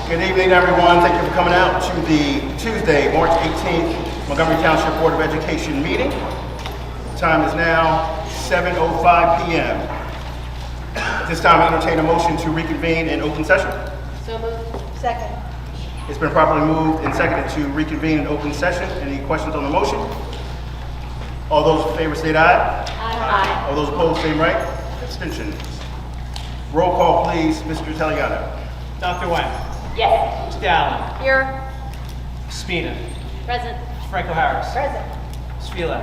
Good evening, everyone. Thank you for coming out to the Tuesday, March 18th, Montgomery Township Board of Education meeting. The time is now 7:05 p.m. At this time, I entertain a motion to reconvene in open session. So moved. Second. It's been properly moved and seconded to reconvene in open session. Any questions on the motion? All those in favor state aye. Aye. All those opposed, same right. Abstentions. Roll call, please. Mr. Italiano. Dr. Wang, Yes. Mr. Allen, Here. Spina, Present. Franco Harris, Present. Spila,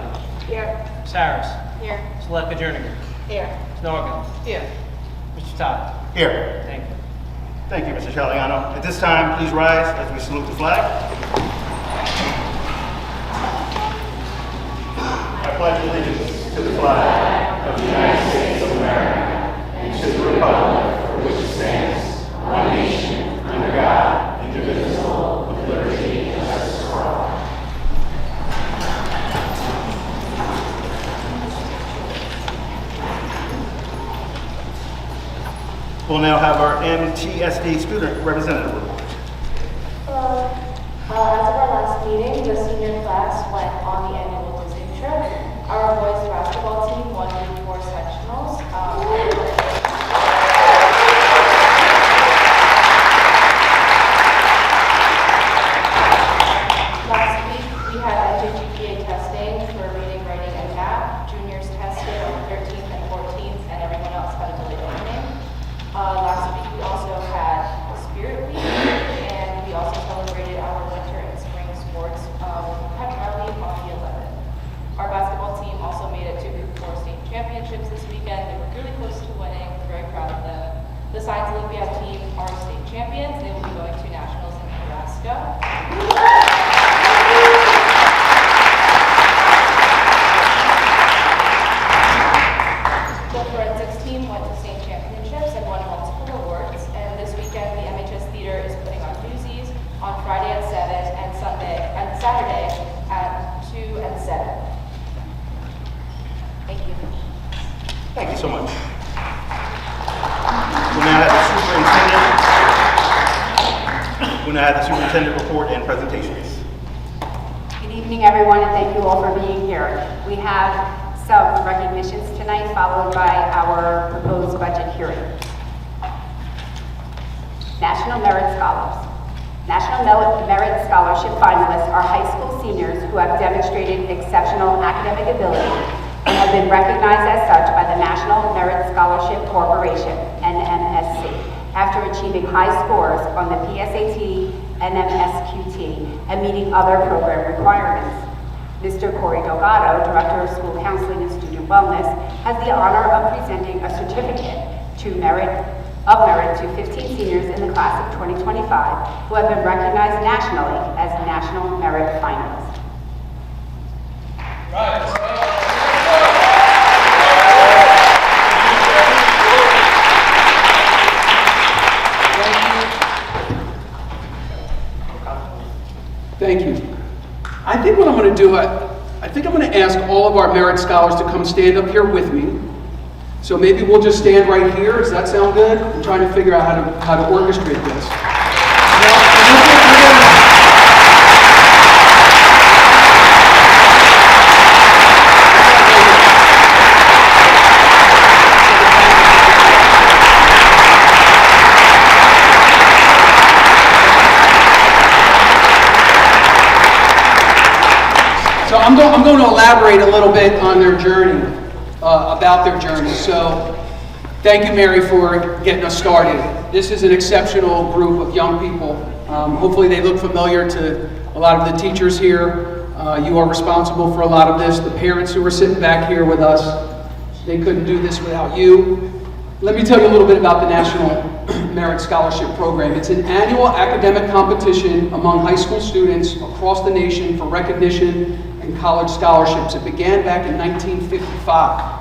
Here. Ms. Harris, Here. Selecta Jernigan, Here. Ms. Norgan, Here. Mr. Todd. Here. Thank you. Thank you, Mr. Italiano. At this time, please rise as we salute the flag. I pledge allegiance to the flag of the United States of America and to the republic for which it stands, one nation, under God, indivisible, with liberty and justice for all. We'll now have our MTSD student representative report. As of our last meeting, the senior class went on the annual Disney trip. Our boys basketball team won Group 4 sectionals. Last week, we had NJGPA testing for reading, writing, and math. Juniors tested on the 13th and 14th, and everyone else had a delayed opening. Last week, we also had Spirit Week, and we also celebrated our winter and spring sports pep rally on the 11th. Our basketball team also made it to Group 4 state championships this weekend. They were really close to winning. We're very proud of them. The Science Olympiad team are state champions. They will be going to nationals in Alaska. The forensics team went to state championships and won multiple awards. And this weekend, the MHS Theater is putting on Newsies on Friday at 7 and Saturday at 2 and 7. Thank you. Thank you so much. We'll now have the superintendent report and presentations. Good evening, everyone, and thank you all for being here. We have some recognitions tonight, followed by our proposed budget hearing. National Merit Scholars. National Merit Scholarship finalists are high school seniors who have demonstrated exceptional academic ability and have been recognized as such by the National Merit Scholarship Corporation, NMSC, after achieving high scores on the PSAT, NMSQT, and meeting other program requirements. Mr. Corey Delgado, Director of School Counseling and Student Wellness, has the honor of presenting a certificate of merit to 15 seniors in the class of 2025 who have been recognized nationally as National Merit Finalists. Thank you. I think what I'm going to do, I think I'm going to ask all of our merit scholars to come stand up here with me. So maybe we'll just stand right here. Does that sound good? I'm trying to figure out how to orchestrate this. So I'm going to elaborate a little bit on their journey, about their journey. So thank you, Mary, for getting us started. This is an exceptional group of young people. Hopefully they look familiar to a lot of the teachers here. You are responsible for a lot of this. The parents who are sitting back here with us, they couldn't do this without you. Let me tell you a little bit about the National Merit Scholarship Program. It's an annual academic competition among high school students across the nation for recognition and college scholarships. It began back in 1955.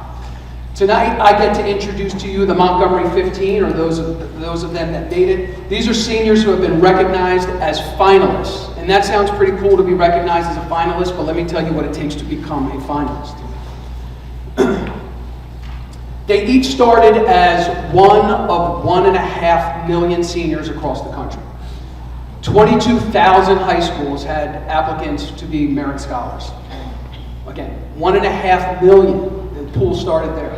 Tonight, I get to introduce to you the Montgomery 15, or those of them that made it. These are seniors who have been recognized as finalists. And that sounds pretty cool to be recognized as a finalist, but let me tell you what it takes to become a finalist. They each started as one of 1.5 million seniors across the country. 22,000 high schools had applicants to be merit scholars. Again, 1.5 million, the pool started there.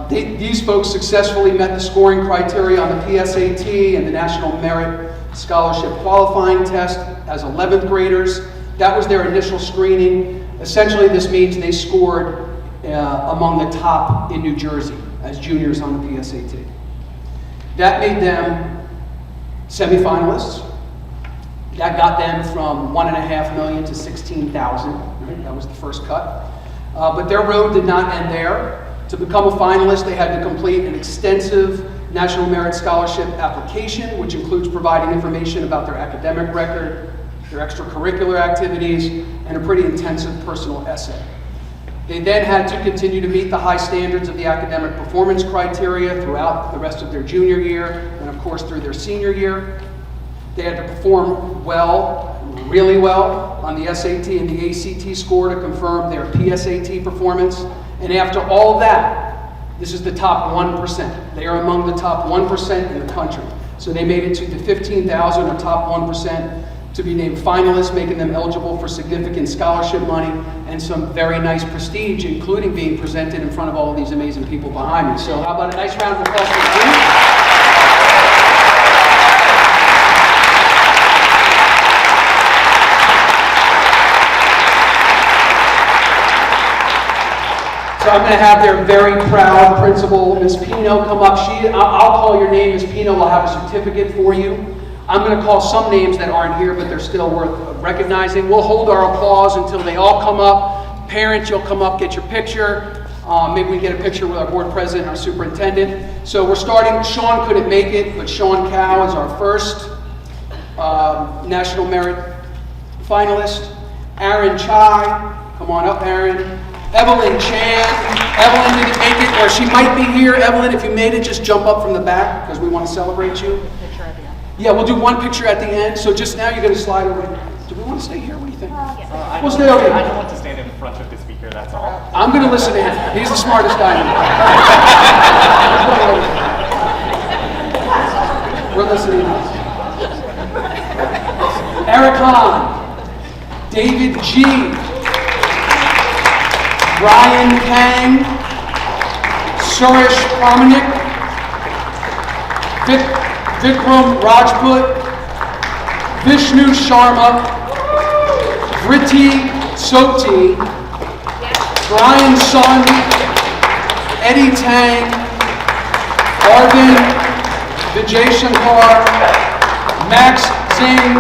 These folks successfully met the scoring criteria on the PSAT and the National Merit Scholarship Qualifying Test as 11th graders. That was their initial screening. Essentially, this means they scored among the top in New Jersey as juniors on the PSAT. That made them semifinalists. That got them from 1.5 million to 16,000. Right? That was the first cut. But their road did not end there. To become a finalist, they had to complete an extensive National Merit Scholarship application, which includes providing information about their academic record, their extracurricular activities, and a pretty intensive personal essay. They then had to continue to meet the high standards of the academic performance criteria throughout the rest of their junior year, and of course through their senior year. They had to perform well, really well, on the SAT and the ACT score to confirm their PSAT performance. And after all of that, this is the top 1%. They are among the top 1% in the country. So they made it to the 15,000 or top 1% to be named finalists, making them eligible for significant scholarship money and some very nice prestige, including being presented in front of all of these amazing people behind me. So how about a nice round of applause for the group? So I'm going to have their very proud principal, Ms. Pino, come up. I'll call your name, Ms. Pino will have a certificate for you. I'm going to call some names that aren't here, but they're still worth recognizing. We'll hold our applause until they all come up. Parents, you'll come up, get your picture. Maybe we get a picture with our board president, our superintendent. So we're starting, Sean couldn't make it, but Sean Cow is our first National Merit finalist. Aaron Chai, come on up, Aaron. Evelyn Chan. Evelyn didn't make it, or she might be here. Evelyn, if you made it, just jump up from the back because we want to celebrate you. Picture at the end. Yeah, we'll do one picture at the end. So just now you're going to slide over. Do we want to stay here? What do you think? We'll stay over I here. don't want to stand in front of the speaker, that's all. I'm going to listen to him. He's the smartest guy in the room. We're listening. Eric Hahn, David G, Brian Kang, Suresh Pramanik, Vikram Rajput, Vishnu Sharma, Vritti Soti, Brian Sun, Eddie Tang, Arvind Vijay Shankar, Max Zing,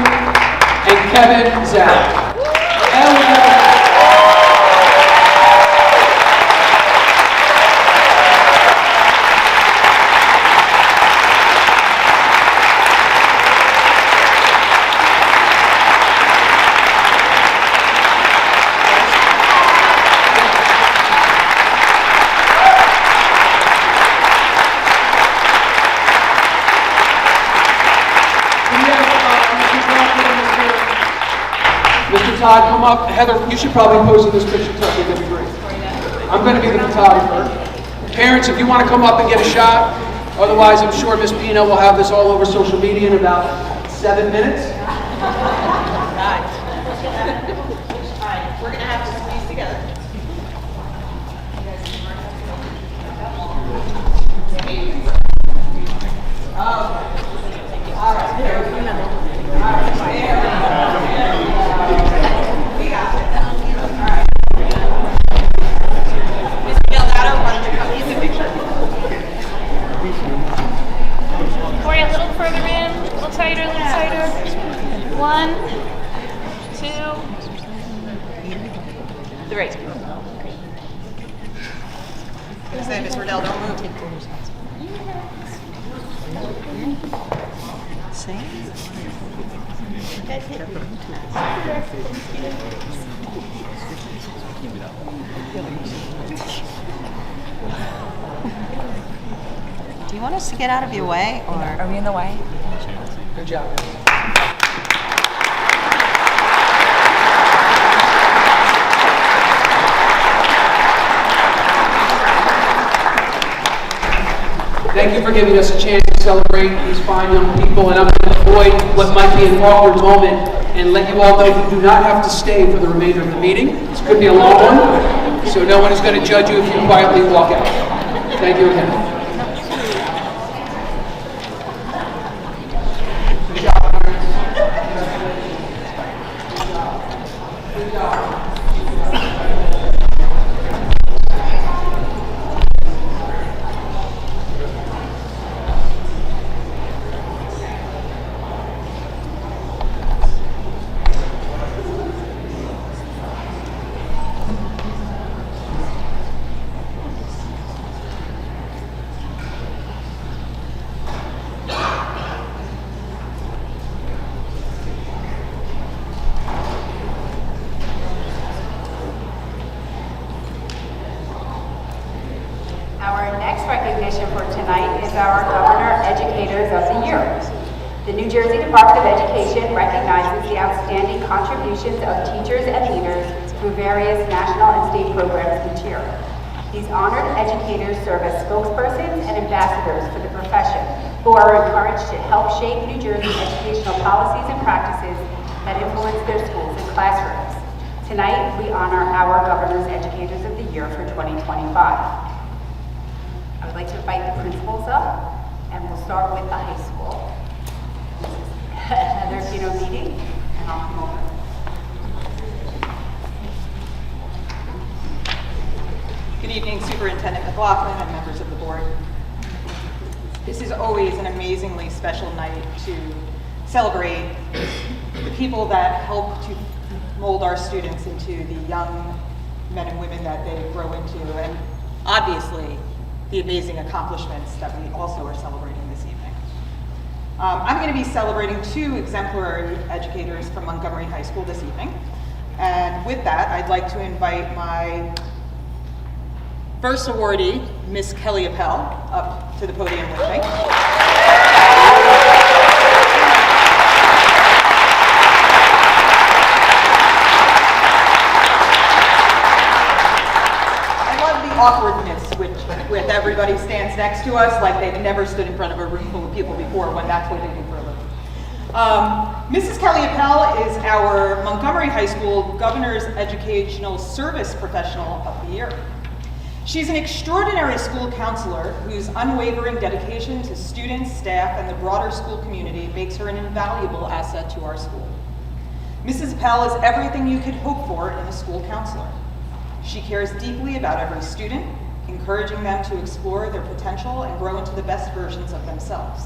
and Kevin Zhao. Mr. Todd, come up. Heather, you should probably pose in this picture too. That'd be great. I'm going to be the photographer. Parents, if you want to come up and get a shot. Otherwise, I'm sure Ms. Pino will have this all over social media in about 7 minutes. We're going to have to squeeze together. Corey, a little further in, a little tighter, a little tighter. 1, 2, 3. Say, Miss Riddell, don't move. Do you want us to get out of your way, or are we in the way? Good job. Thank you for giving us a chance to celebrate these fine young people, and I'm going to avoid what might be an awkward moment and let you all know you do not have to stay for the remainder of the meeting. This could be a long one, so no one is going to judge you if you quietly walk out. Thank you again. Our next recognition for tonight is our Governor Educators of the Year. The New Jersey Department of Education recognizes the outstanding contributions of teachers and leaders through various national and state programs each year. These honored educators serve as spokespersons and ambassadors for the profession, who are encouraged to help shape New Jersey's educational policies and practices that influence their schools and classrooms. Tonight, we honor our Governor's Educators of the Year for 2025. I would like to invite the principals up, and we'll start with the high school. Heather Pino-Beatty, and I'll come over. Good evening, Superintendent McLaughlin and members of the board. This is always an amazingly special night to celebrate the people that help to mold our students into the young men and women that they grow into, and obviously the amazing accomplishments that we also are celebrating this evening. I'm going to be celebrating 2 exemplary educators from Montgomery High School this evening. And with that, I'd like to invite my first awardee, Miss Kelly Appel, up to the podium with me. Awkwardness with everybody stands next to us like they've never stood in front of a room full of people before, when that's what they do for a living. Mrs. Kelly Appel is our Montgomery High School Governor's Educational Service Professional of the Year. She's an extraordinary school counselor whose unwavering dedication to students, staff, and the broader school community makes her an invaluable asset to our school. Mrs. Appel is everything you could hope for in a school counselor. She cares deeply about every student, encouraging them to explore their potential and grow into the best versions of themselves.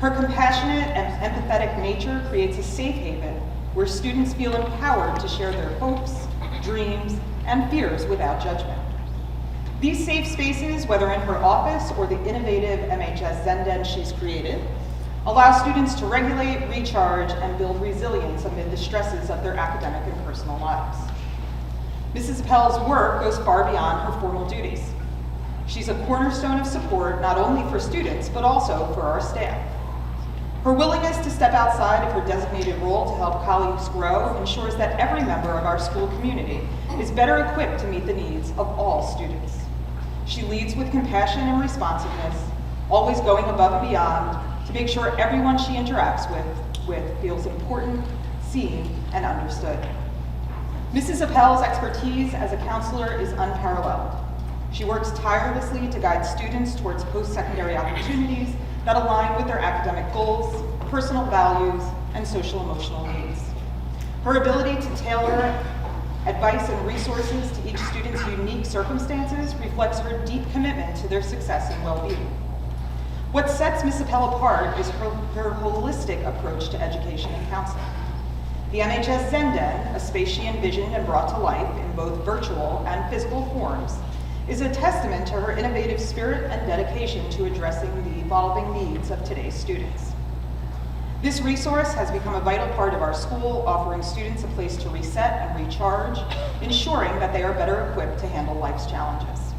Her compassionate and empathetic nature creates a safe haven where students feel empowered to share their hopes, dreams, and fears without judgment. These safe spaces, whether in her office or the innovative MHS Zen-Den she's created, allow students to regulate, recharge, and build resilience amid the stresses of their academic and personal lives. Mrs. Appel's work goes far beyond her formal duties. She's a cornerstone of support not only for students, but also for our staff. Her willingness to step outside of her designated role to help colleagues grow ensures that every member of our school community is better equipped to meet the needs of all students. She leads with compassion and responsiveness, always going above and beyond to make sure everyone she interacts with feels important, seen, and understood. Mrs. Appel's expertise as a counselor is unparalleled. She works tirelessly to guide students towards post-secondary opportunities that align with their academic goals, personal values, and social-emotional needs. Her ability to tailor advice and resources to each student's unique circumstances reflects her deep commitment to their success and well-being. What sets Ms. Appel apart is her holistic approach to education and counseling. The MHS Zen-Den, a space she envisioned and brought to life in both virtual and physical forms, is a testament to her innovative spirit and dedication to addressing the evolving needs of today's students. This resource has become a vital part of our school, offering students a place to reset and recharge, ensuring that they are better equipped to handle life's challenges.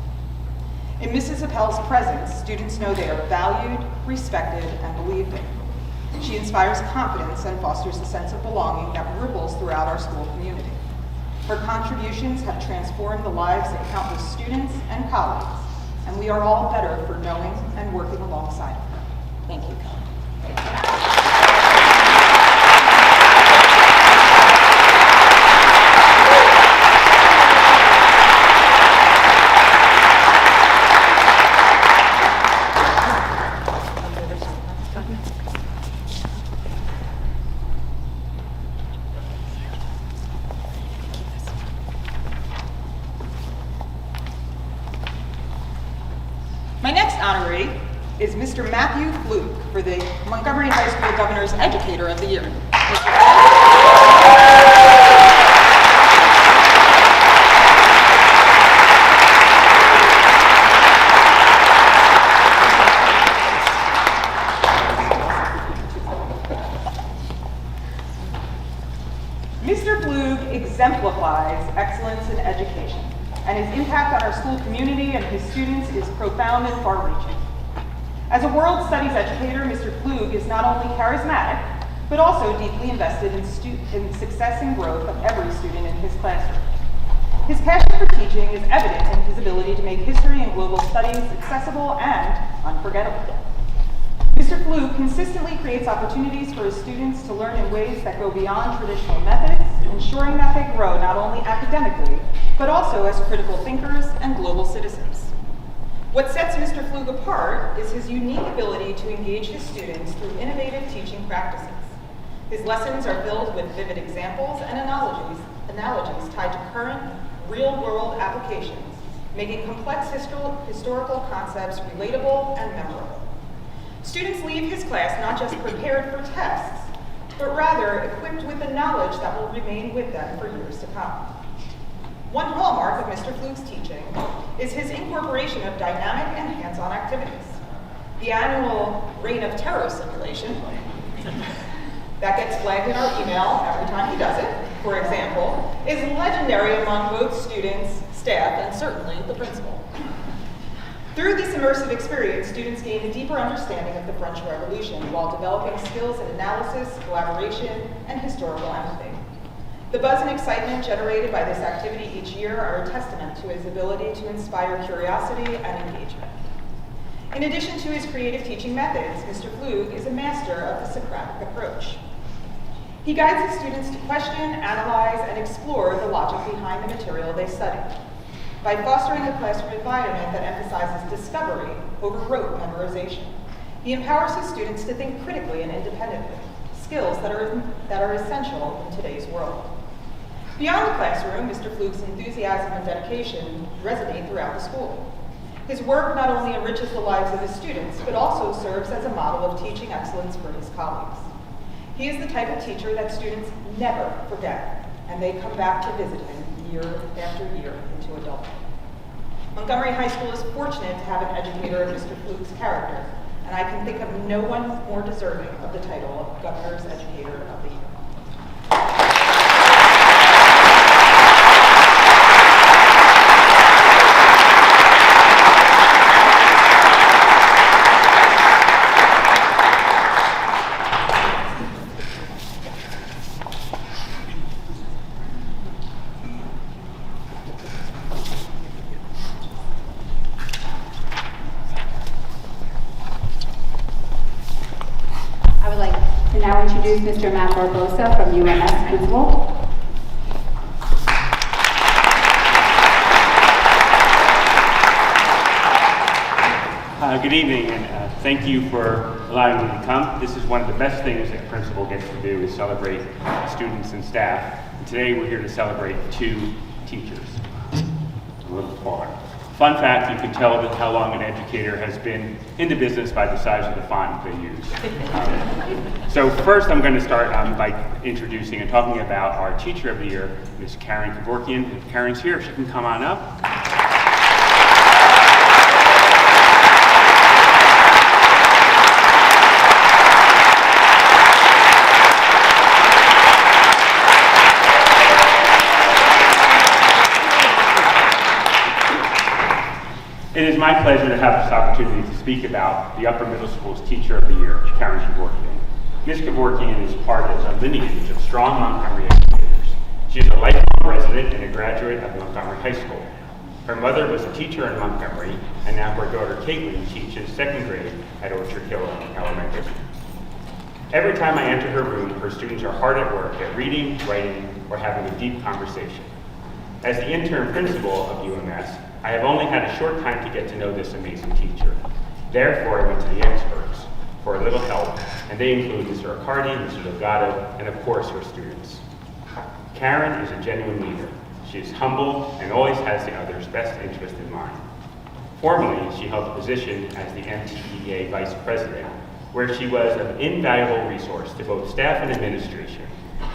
In Mrs. Appel's presence, students know they are valued, respected, and believed in. She inspires confidence and fosters a sense of belonging that ripples throughout our school community. Her contributions have transformed the lives of countless students and colleagues, and we are all better for knowing and working alongside of her. Thank you, Kelly. My next honoree is Mr. Matthew Fluke for the Montgomery High School Governor's Educator of the Year. Mr. Fluke exemplifies excellence in education, and his impact on our school community and his students is profound and far-reaching. As a world studies educator, Mr. Fluke is not only charismatic, but also deeply invested in success and growth of every student in his classroom. His passion for teaching is evident in his ability to make history and global studies accessible and unforgettable. Mr. Fluke consistently creates opportunities for his students to learn in ways that go beyond traditional methods, ensuring that they grow not only academically, but also as critical thinkers and global citizens. What sets Mr. Fluke apart is his unique ability to engage his students through innovative teaching practices. His lessons are filled with vivid examples and analogies tied to current, real-world applications, making complex historical concepts relatable and memorable. Students leave his class not just prepared for tests, but rather equipped with the knowledge that will remain with them for years to come. One hallmark of Mr. Fluke's teaching is his incorporation of dynamic and hands-on activities. The annual Reign of Terror simulation that gets flagged in our email every time he does it, for example, is legendary among both students, staff, and certainly the principal. Through this immersive experience, students gain a deeper understanding of the French Revolution while developing skills in analysis, collaboration, and historical empathy. The buzz and excitement generated by this activity each year are a testament to his ability to inspire curiosity and engagement. In addition to his creative teaching methods, Mr. Fluke is a master of the Socratic approach. He guides his students to question, analyze, and explore the logic behind the material they study. By fostering a classroom environment that emphasizes discovery over rote memorization, he empowers his students to think critically and independently, skills that are essential in today's world. Beyond the classroom, Mr. Fluke's enthusiasm and dedication resonate throughout the school. His work not only enriches the lives of his students, but also serves as a model of teaching excellence for his colleagues. He is the type of teacher that students never forget, and they come back to visit him year after year into adulthood. Montgomery High School is fortunate to have an educator of Mr. Fluke's character, and I can think of no one more deserving of the title of Governor's Educator of the Year. Now introduce Mr. Matt Barbosa from UMS Principal. Good evening, and thank you for allowing me to come. This is one of the best things that a principal gets to do is celebrate students and staff. And today we're here to celebrate 2 teachers. A little far. Fun fact, you can tell that how long an educator has been in the business by the size of the font they use. So first I'm going to start by introducing and talking about our Teacher of the Year, Ms. Karen Kevorkian. If Karen's here, if she can come on up. It is my pleasure to have this opportunity to speak about the Upper Middle School's Teacher of the Year, Karen Kevorkian. Ms. Kevorkian is part of a lineage of strong Montgomery educators. She is a lifelong resident and a graduate of Montgomery High School. Her mother was a teacher in Montgomery, and now her daughter Caitlin teaches second grade at Orchard Hill Elementary. Every time I enter her room, her students are hard at work at reading, writing, or having a deep conversation. As the interim principal of UMS, I have only had a short time to get to know this amazing teacher. Therefore, I went to the experts for a little help, and they include Mr. Accardi, Mr. Delgado, and of course her students. Karen is a genuine leader. She is humble and always has the other's best interest in mind. Formerly, she held the position as the MTEA Vice President, where she was an invaluable resource to both staff and administration.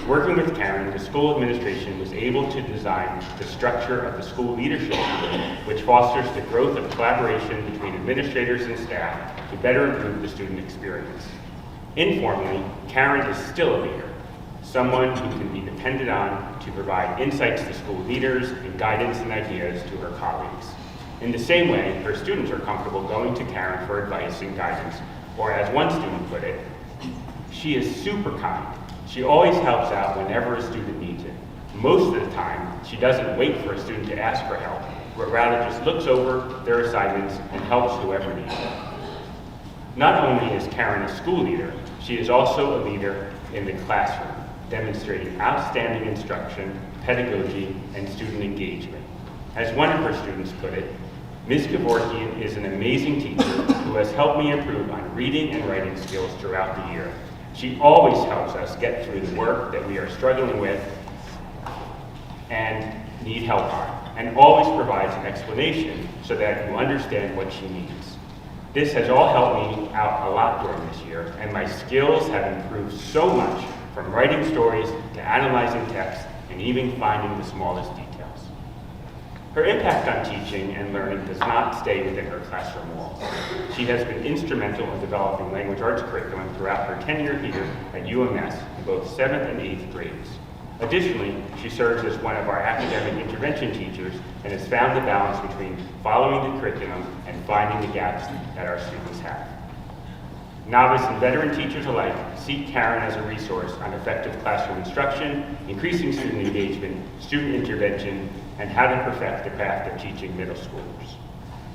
Working with Karen, the school administration was able to design the structure of the school leadership team, which fosters the growth of collaboration between administrators and staff to better improve the student experience. Informally, Karen is still a leader, someone who can be depended on to provide insights to school leaders and guidance and ideas to her colleagues. In the same way, her students are comfortable going to Karen for advice and guidance, or as one student put it, she is super kind. She always helps out whenever a student needs it. Most of the time, she doesn't wait for a student to ask for help, but rather just looks over their assignments and helps whoever needs it. Not only is Karen a school leader, she is also a leader in the classroom, demonstrating outstanding instruction, pedagogy, and student engagement. As one of her students put it, Ms. Kevorkian is an amazing teacher who has helped me improve on reading and writing skills throughout the year. She always helps us get through the work that we are struggling with and need help on, and always provides an explanation so that you understand what she means. This has all helped me out a lot during this year, and my skills have improved so much, from writing stories to analyzing text and even finding the smallest details. Her impact on teaching and learning does not stay within her classroom walls. She has been instrumental in developing language arts curriculum throughout her tenure here at UMS in both 7th and 8th grades. Additionally, she serves as one of our academic intervention teachers and has found the balance between following the curriculum and finding the gaps that our students have. Novice and veteran teachers alike see Karen as a resource on effective classroom instruction, increasing student engagement, student intervention, and how to perfect the craft of teaching middle schoolers.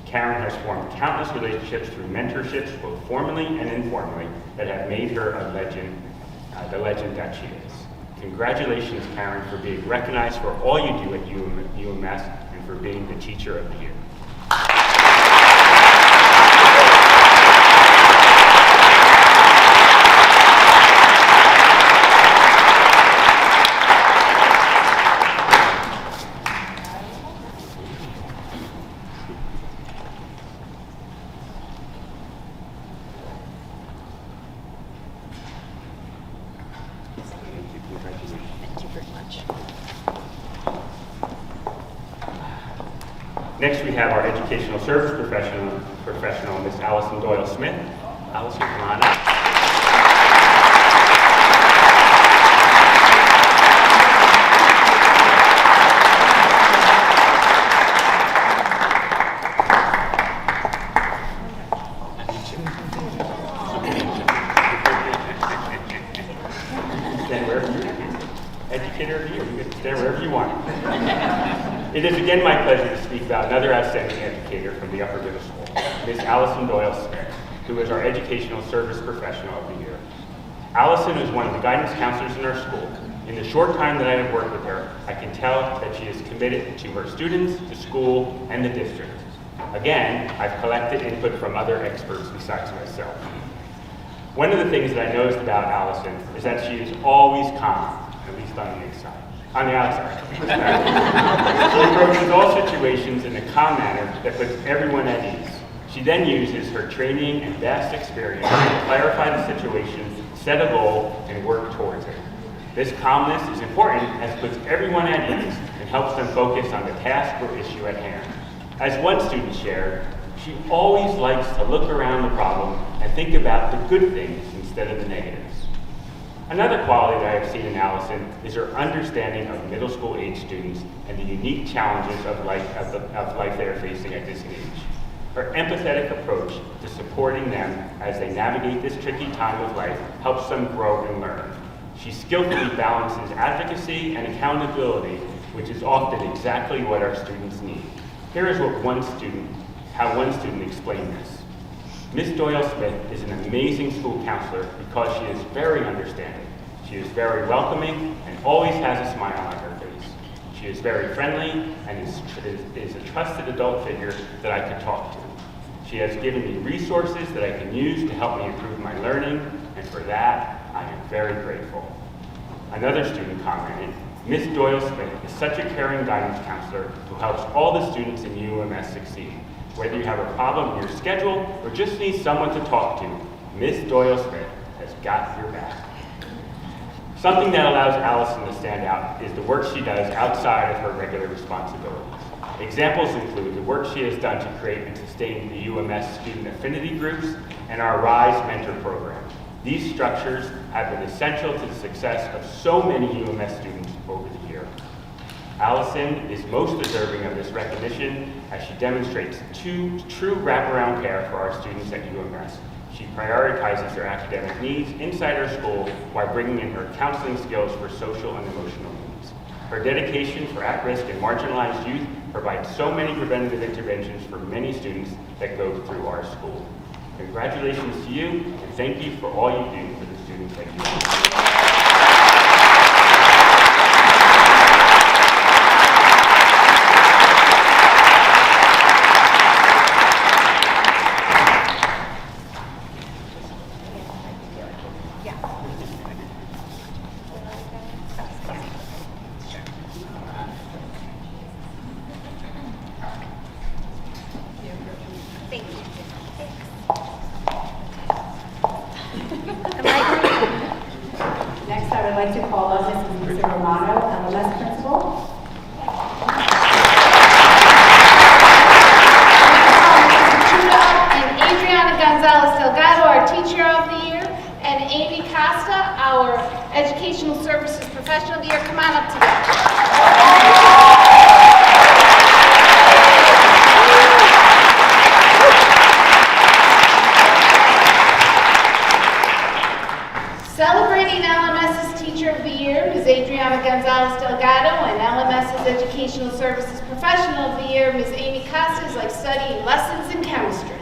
Karen has formed countless relationships through mentorships, both formally and informally, that have made her a legend, the legend that she is. Congratulations, Karen, for being recognized for all you do at UMS and for being the Teacher of the Year. Next, we have our educational service professional, Ms. Allison Doyle Smith. Allison, come on up. Stand wherever you want. Educator of the Year, you can stand wherever you want. It is again my pleasure to speak about another outstanding educator from the upper middle school, Ms. Allison Doyle Smith, who is our Educational Service Professional of the Year. Allison is one of the guidance counselors in our school. In the short time that I have worked with her, I can tell that she is committed to her students, to school, and the district. Again, I've collected input from other experts besides myself. One of the things that I noticed about Allison is that she is always calm, at least on the inside. On the outside. She approaches all situations in a calm manner that puts everyone at ease. She then uses her training and vast experience to clarify the situation, set a goal, and work towards it. This calmness is important as it puts everyone at ease and helps them focus on the task or issue at hand. As one student shared, she always likes to look around the problem and think about the good things instead of the negatives. Another quality that I have seen in Allison is her understanding of middle school age students and the unique challenges of life they are facing at this age. Her empathetic approach to supporting them as they navigate this tricky time of life helps them grow and learn. She skillfully balances advocacy and accountability, which is often exactly what our students need. Here is how one student explained this. Miss Doyle Smith is an amazing school counselor because she is very understanding. She is very welcoming and always has a smile on her face. She is very friendly and is a trusted adult figure that I can talk to. She has given me resources that I can use to help me improve my learning, and for that, I am very grateful. Another student commented, Miss Doyle Smith is such a caring guidance counselor who helps all the students in UMS succeed. Whether you have a problem in your schedule or just need someone to talk to, Miss Doyle Smith has got your back. Something that allows Allison to stand out is the work she does outside of her regular responsibilities. Examples include the work she has done to create and sustain the UMS student affinity groups and our RISE mentor program. These structures have been essential to the success of so many UMS students over the year. Allison is most deserving of this recognition as she demonstrates true wraparound care for our students at UMS. She prioritizes their academic needs inside her school while bringing in her counseling skills for social and emotional needs. Her dedication for at-risk and marginalized youth provides so many preventative interventions for many students that go through our school. Congratulations to you, and thank you for all you do for the students at UMS. Next, I would like to call on Mrs. Lisa Romano, LMS principal. And Adriana Gonzalez Delgado, our Teacher of the Year, and Amy Costa, our Educational Services Professional of the Year. Come on up today. Celebrating LMS's Teacher of the Year is Adriana Gonzalez Delgado, and LMS's Educational Services Professional of the Year, Ms. Amy Costa, is like studying lessons in chemistry.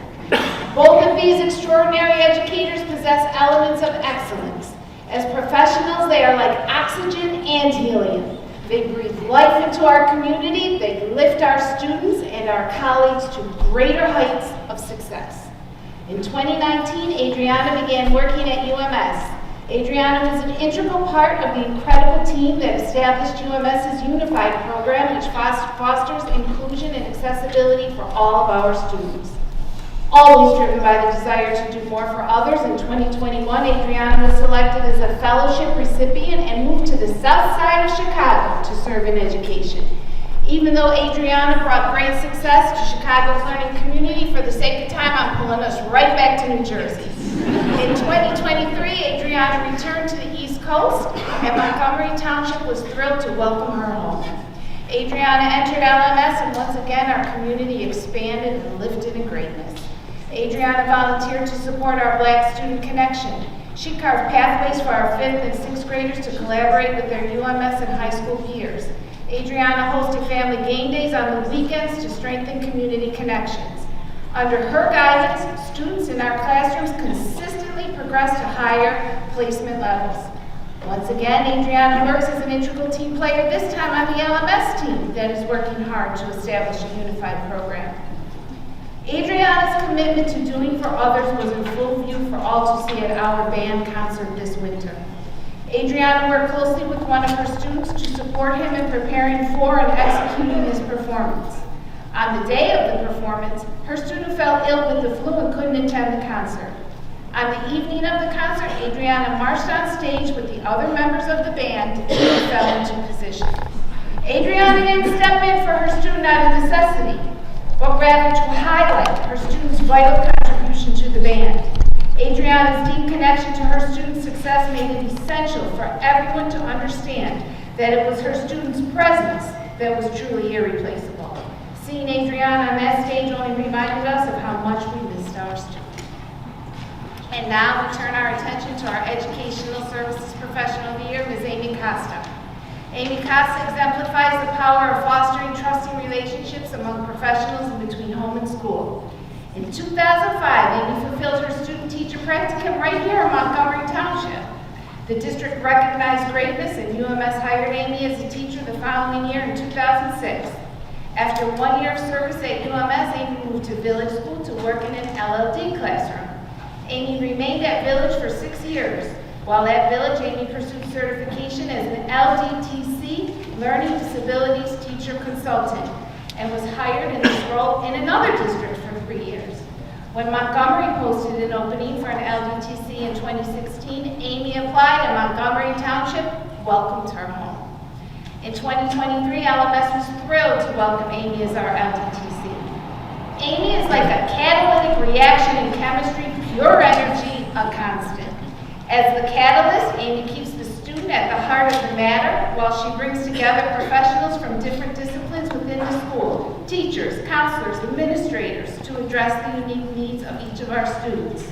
Both of these extraordinary educators possess elements of excellence. As professionals, they are like oxygen and helium. They breathe life into our community, they lift our students and our colleagues to greater heights of success. In 2019, Adriana began working at UMS. Adriana was an integral part of the incredible team that established UMS's Unified program, which fosters inclusion and accessibility for all of our students. Always driven by the desire to do more for others, in 2021, Adriana was selected as a fellowship recipient and moved to the south side of Chicago to serve in education. Even though Adriana brought great success to Chicago's learning community, for the sake of time, I'm pulling us right back to New Jersey. In 2023, Adriana returned to the East Coast, and Montgomery Township was thrilled to welcome her home. Adriana entered LMS, and once again, our community expanded and lifted in greatness. Adriana volunteered to support our Black Student Connection. She carved pathways for our 5th and 6th graders to collaborate with their UMS and high school peers. Adriana hosted family game days on the weekends to strengthen community connections. Under her guidance, students in our classrooms consistently progressed to higher placement levels. Once again, Adriana works as an integral team player, this time on the LMS team that is working hard to establish a unified program. Adriana's commitment to doing for others was in full view for all to see at our band concert this winter. Adriana worked closely with one of her students to support him in preparing for and executing his performance. On the day of the performance, her student fell ill with the flu and couldn't attend the concert. On the evening of the concert, Adriana marched on stage with the other members of the band and fell into position. Adriana didn't step in for her student out of necessity, but rather to highlight her student's vital contribution to the band. Adriana's deep connection to her students' success made it essential for everyone to understand that it was her students' presence that was truly irreplaceable. Seeing Adriana on that stage only reminded us of how much we missed our students. And now we turn our attention to our Educational Services Professional of the Year, Ms. Amy Costa. Amy Casa exemplifies the power of fostering trusting relationships among professionals and between home and school. In 2005, Amy fulfilled her student-teacher practicum right here in Montgomery Township. The district recognized greatness and UMS hired Amy as a teacher the following year in 2006. After 1 year of service at UMS, Amy moved to Village School to work in an LLD classroom. Amy remained at Village for 6 years. While at Village, Amy pursued certification as an LDTC, Learning Disabilities Teacher Consultant, and was hired in this role in another district for 3 years. When Montgomery posted an opening for an LDTC in 2016, Amy applied and Montgomery Township welcomed her home. In 2023, LMS was thrilled to welcome Amy as our LDTC. Amy is like a catalytic reaction in chemistry, pure energy, a constant. As the catalyst, Amy keeps the student at the heart of the matter while she brings together professionals from different disciplines within the school, teachers, counselors, administrators, to address the unique needs of each of our students.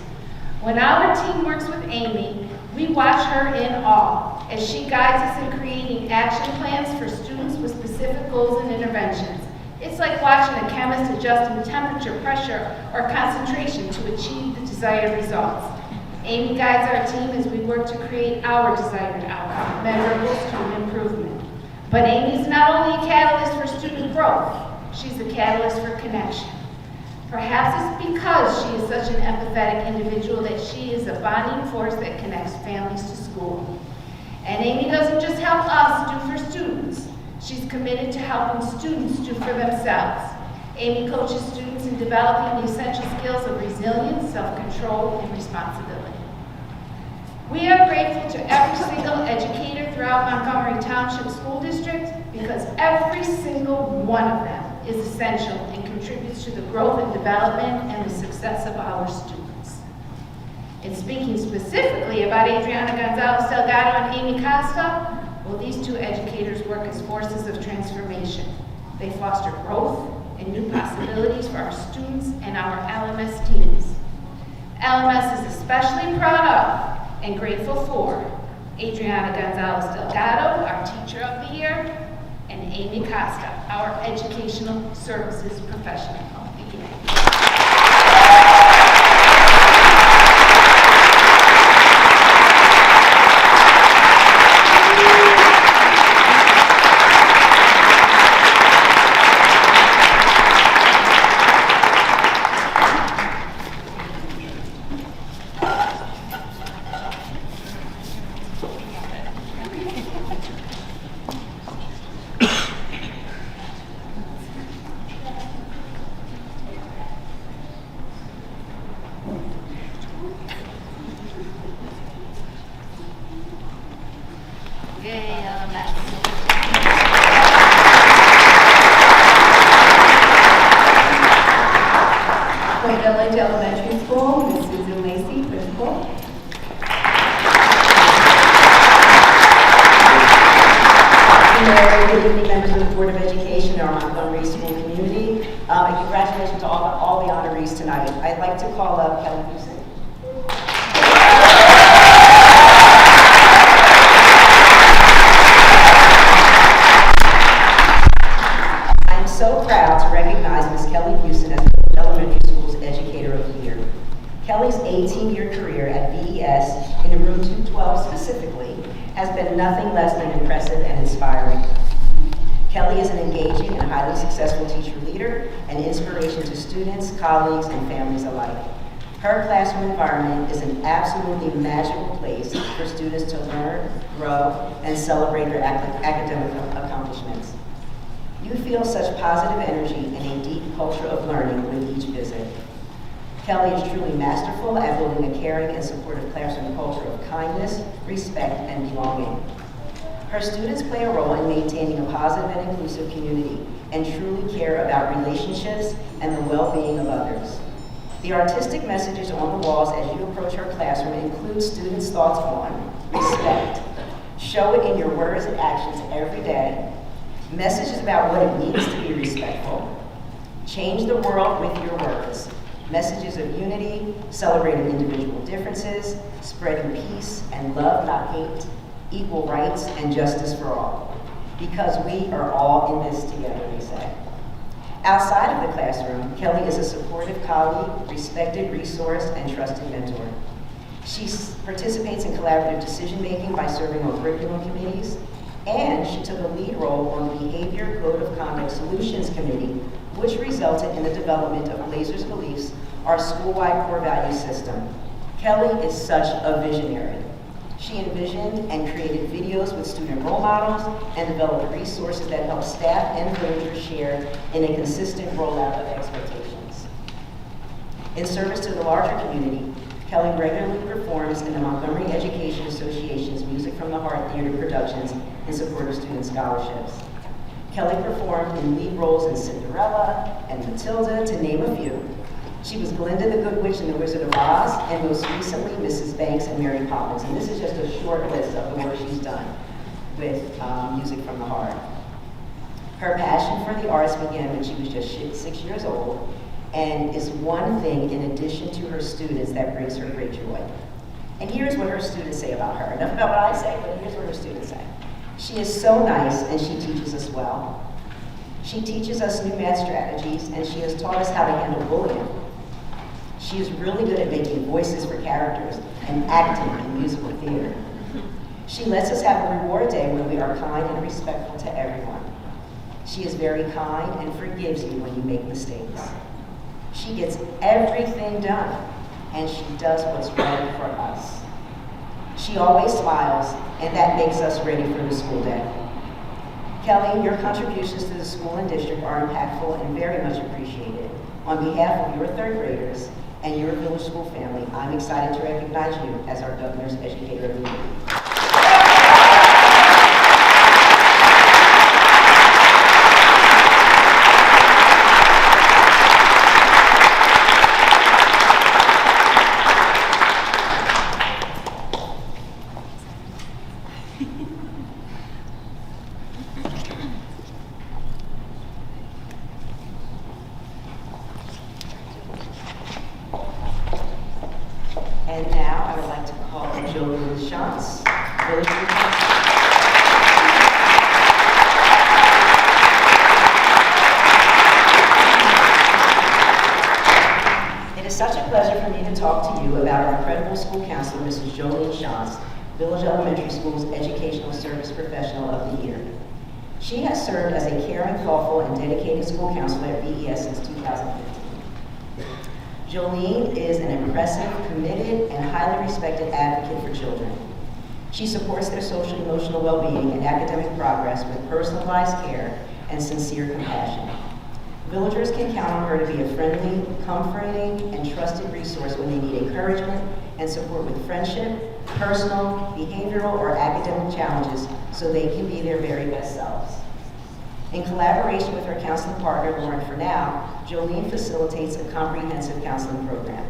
When our team works with Amy, we watch her in awe as she guides us in creating action plans for students with specific goals and interventions. It's like watching a chemist adjusting temperature, pressure, or concentration to achieve the desired results. Amy guides our team as we work to create our desired outcome, measurable student improvement. But Amy is not only a catalyst for student growth, she's a catalyst for connection. Perhaps it's because she is such an empathetic individual that she is a bonding force that connects families to school. And Amy doesn't just help us do for students. She's committed to helping students do for themselves. Amy coaches students in developing the essential skills of resilience, self-control, and responsibility. We are grateful to every single educator throughout Montgomery Township School District because every single one of them is essential and contributes to the growth and development and the success of our students. In speaking specifically about Adriana Gonzalez Delgado and Amy Costa, well, these two educators work as forces of transformation. They foster growth and new possibilities for our students and our LMS teams. LMS is especially proud of and grateful for Adriana Gonzalez Delgado, our Teacher of the Year, and Amy Costa, our Educational Services Professional of the Year. Point Village Elementary School, Ms. Susan Lacey, principal. Good evening, members of the Board of Education, our Montgomery School community, and congratulations to all the honorees tonight. I'd like to call up Kelly Busick. I'm so proud to recognize Ms. Kelly Busick as the Elementary School's Educator of the Year. Kelly's 18-year career at VES, in room 212 specifically, has been nothing less than impressive and inspiring. Kelly is an engaging and highly successful teacher leader and inspiration to students, colleagues, and families alike. Her classroom environment is an absolutely magical place for students to learn, grow, and celebrate their academic accomplishments. You feel such positive energy and a deep culture of learning with each visit. Kelly is truly masterful at building a caring and supportive classroom culture of kindness, respect, and belonging. Her students play a role in maintaining a positive and inclusive community and truly care about relationships and the well-being of others. The artistic messages on the walls as you approach her classroom include students' thoughts on respect. Show it in your words and actions every day. Messages about what it means to be respectful. Change the world with your words. Messages of unity, celebrating individual differences, spreading peace and love, not hate, equal rights, and justice for all. because we are all in this together, they say. Outside of the classroom, Kelly is a supportive colleague, respected resource, and trusted mentor. She participates in collaborative decision-making by serving on curriculum committees, and she took a lead role on the Behavior Code of Conduct Solutions Committee, which resulted in the development of Blazers Beliefs, our school-wide core value system. Kelly is such a visionary. She envisioned and created videos with student role models and developed resources that help staff and villagers share in a consistent rollout of expectations. In service to the larger community, Kelly regularly performs in the Montgomery Education Association's Music from the Heart Theater productions in support of student scholarships. Kelly performed in lead roles in Cinderella and Matilda, to name a few. She was Glinda the Good Witch in The Wizard of Oz, and most recently, Mrs. Banks and Mary Poppins. And this is just a short list of the work she's done with Music from the Heart. Her passion for the arts began when she was just 6 years old, and is one thing in addition to her students that brings her great joy. And here's what her students say about her. Enough about what I say, but here's what her students say. She is so nice, and she teaches us well. She teaches us new math strategies, and she has taught us how to handle bullying. She is really good at making voices for characters and acting in musical theater. She lets us have a reward day when we are kind and respectful to everyone. She is very kind and forgives you when you make mistakes. She gets everything done, and she does what's right for us. She always smiles, and that makes us ready for the school day. Kelly, your contributions to the school and district are impactful and very much appreciated. On behalf of your third graders and your village school family, I'm excited to recognize you as our Governor's Educator of the Year. And now I would like to call Jolene Shantz, village principal. It is such a pleasure for me to talk to you about our incredible school counselor, Mrs. Jolene Shantz, Village Elementary School's Educational Service Professional of the Year. She has served as a caring, thoughtful, and dedicated school counselor at VES since 2015. Jolene is an impressive, committed, and highly respected advocate for children. She supports their social and emotional well-being and academic progress with personalized care and sincere compassion. Villagers can count on her to be a friendly, comforting, and trusted resource when they need encouragement and support with friendship, personal, behavioral, or academic challenges so they can be their very best selves. In collaboration with her counseling partner, Lauren Fernau, Jolene facilitates a comprehensive counseling program.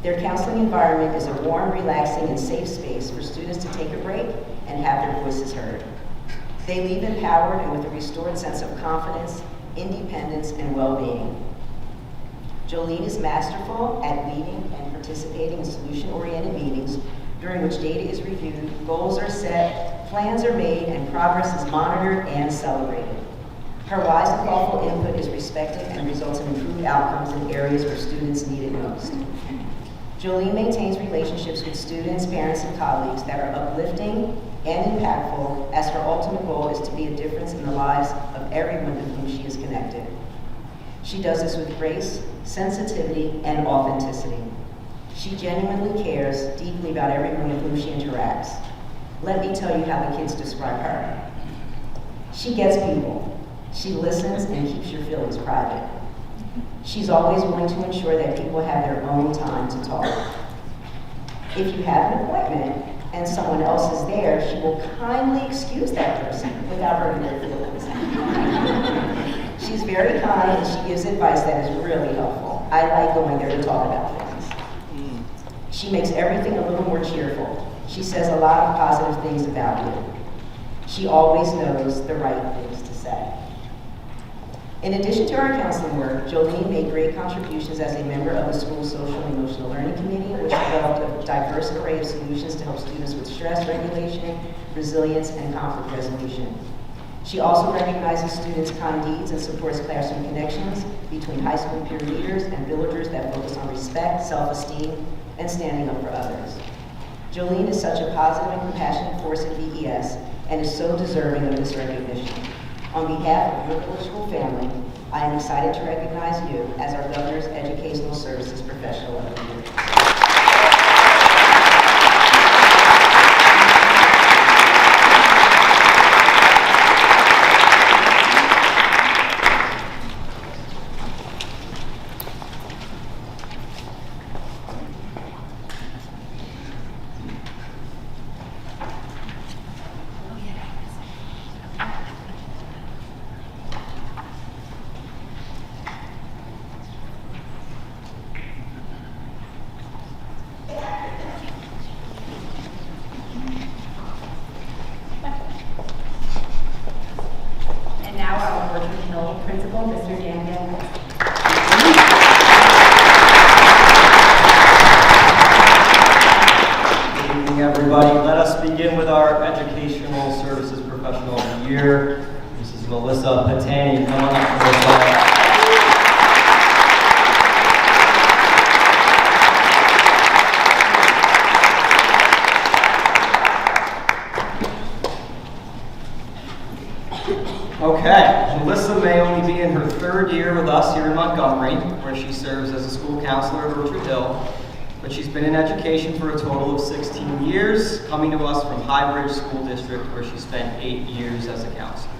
Their counseling environment is a warm, relaxing, and safe space for students to take a break and have their voices heard. They leave empowered and with a restored sense of confidence, independence, and well-being. Jolene is masterful at leading and participating in solution-oriented meetings during which data is reviewed, goals are set, plans are made, and progress is monitored and celebrated. Her wise and thoughtful input is respected and results in improved outcomes in areas where students need it most. Jolene maintains relationships with students, parents, and colleagues that are uplifting and impactful, as her ultimate goal is to be a difference in the lives of everyone with whom she is connected. She does this with grace, sensitivity, and authenticity. She genuinely cares deeply about everyone with whom she interacts. Let me tell you how the kids describe her. She gets people. She listens and keeps your feelings private. She's always willing to ensure that people have their own time to talk. If you have an appointment and someone else is there, she will kindly excuse that person without hurting their feelings. She's very kind and she gives advice that is really helpful. I like going there to talk about things. She makes everything a little more cheerful. She says a lot of positive things about you. She always knows the right things to say. In addition to our counseling work, Jolene made great contributions as a member of the school's Social and Emotional Learning Committee, which developed a diverse array of solutions to help students with stress regulation, resilience, and conflict resolution. She also recognizes students' kind deeds and supports classroom connections between high school peer leaders and villagers that focus on respect, self-esteem, and standing up for others. Jolene is such a positive and compassionate force at VES and is so deserving of this recognition. On behalf of your village school family, I am excited to recognize you as our Governor's Educational Services Professional of the Year. And now our Orchard Hill Principal, Mr. Dan Gilmore. Good evening, everybody. Let us begin with our Educational Services Professional of the Year, Mrs. Melissa Patani. Come on up, Melissa. Okay, Melissa may only be in her third year with us here in Montgomery, where she serves as a school counselor at Orchard Hill, but she's been in education for a total of 16 years, coming to us from High Bridge School District, where she spent 8 years as a counselor.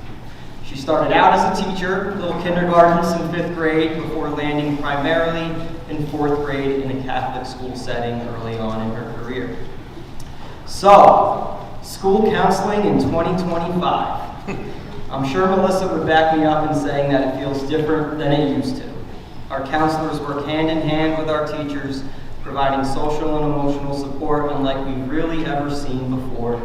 She started out as a teacher, little kindergartens in 5th grade, before landing primarily in 4th grade in a Catholic school setting early on in her career. So, school counseling in 2025. I'm sure Melissa would back me up in saying that it feels different than it used to. Our counselors work hand in hand with our teachers, providing social and emotional support unlike we've really ever seen before.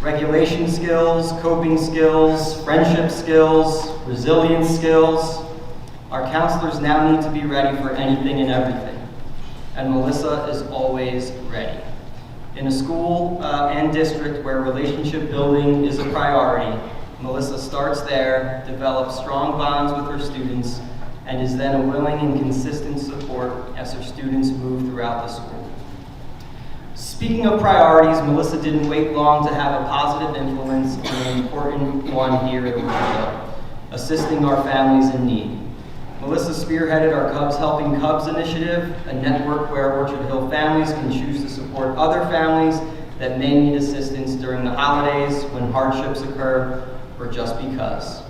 Regulation skills, coping skills, friendship skills, resilience skills. Our counselors now need to be ready for anything and everything. And Melissa is always ready. In a school and district where relationship building is a priority, Melissa starts there, develops strong bonds with her students, and is then a willing and consistent support as her students move throughout the school. Speaking of priorities, Melissa didn't wait long to have a positive influence on an important one here at Orchard Hill, assisting our families in need. Melissa spearheaded our Cubs Helping Cubs initiative, a network where Orchard Hill families can choose to support other families that may need assistance during the holidays, when hardships occur, or just because.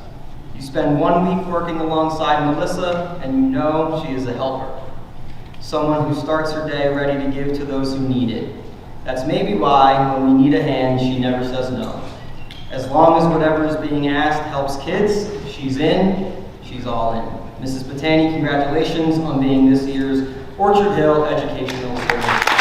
You spend 1 week working alongside Melissa, and you know she is a helper. Someone who starts her day ready to give to those who need it. That's maybe why, when we need a hand, she never says no. As long as whatever is being asked helps kids, she's in, she's all in. Mrs. Patani, congratulations on being this year's Orchard Hill Educational Service.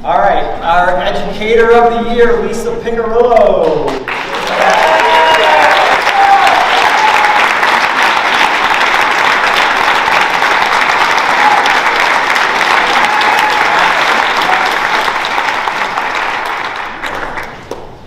All right, our Educator of the Year, Lisa Picarillo.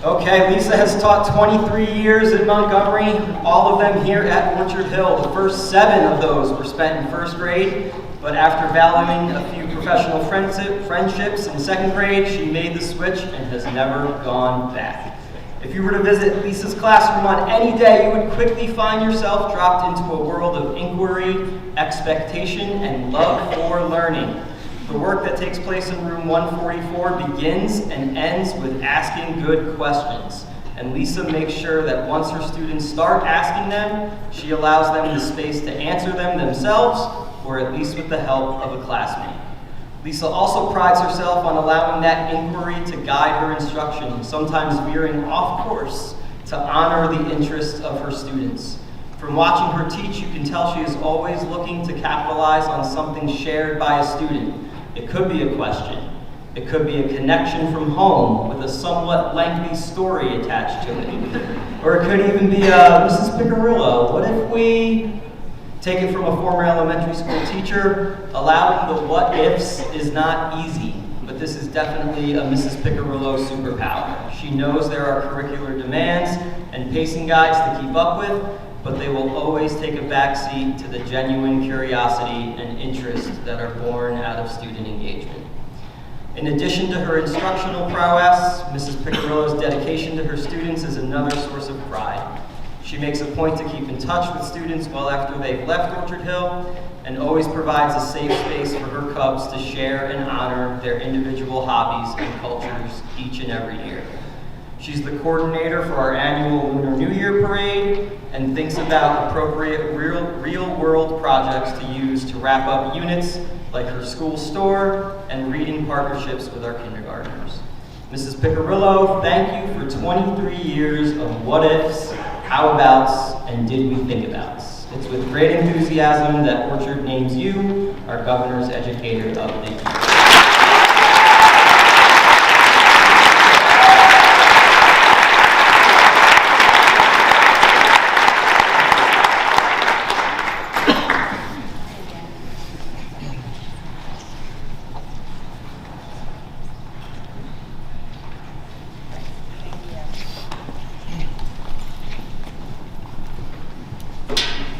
Okay, Lisa has taught 23 years in Montgomery, all of them here at Orchard Hill. The first 7 of those were spent in 1st grade, but after valuing a few professional friendships in 2nd grade, she made the switch and has never gone back. If you were to visit Lisa's classroom on any day, you would quickly find yourself dropped into a world of inquiry, expectation, and love for learning. The work that takes place in room 144 begins and ends with asking good questions. And Lisa makes sure that once her students start asking them, she allows them the space to answer them themselves, or at least with the help of a classmate. Lisa also prides herself on allowing that inquiry to guide her instruction, sometimes veering off course to honor the interests of her students. From watching her teach, you can tell she is always looking to capitalize on something shared by a student. It could be a question. It could be a connection from home with a somewhat lengthy story attached to it. Or it could even be Mrs. Picarillo, what if we take it from a former elementary school teacher? Allowing the what ifs is not easy, but this is definitely a Mrs. Picarillo superpower. She knows there are curricular demands and pacing guides to keep up with, but they will always take a backseat to the genuine curiosity and interest that are born out of student engagement. In addition to her instructional prowess, Mrs. Picarillo's dedication to her students is another source of pride. She makes a point to keep in touch with students well after they've left Orchard Hill, and always provides a safe space for her cubs to share and honor their individual hobbies and cultures each and every year. She's the coordinator for our annual Lunar New Year parade and thinks about appropriate real-world projects to use to wrap up units like her school store and reading partnerships with our kindergartners. Mrs. Picarillo, thank you for 23 years of what ifs, how abouts, and did we think abouts. It's with great enthusiasm that Orchard names you our Governor's Educator of the Year.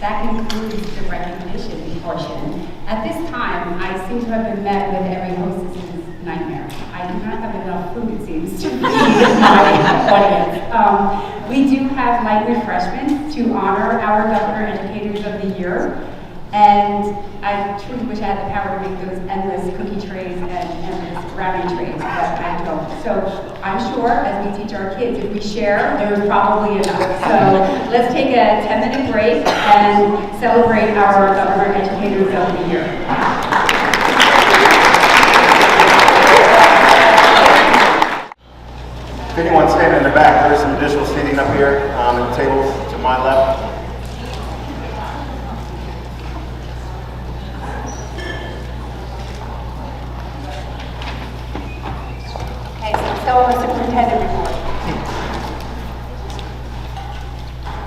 That concludes the recognition portion. At this time, I seem to have been met with every hostess's nightmare. I do not have enough food, it seems, to feed my audience. We do have light refreshments to honor our Governor Educators of the Year. And I truly wish I had the power to make those endless cookie trays and endless brownie trays, but I don't. So I'm sure as we teach our kids, if we share, there's probably enough. So let's take a 10-minute break and celebrate our Governor Educators of the Year. If anyone's standing in the back, there's some additional seating up here at the tables to my left. Superintendent report.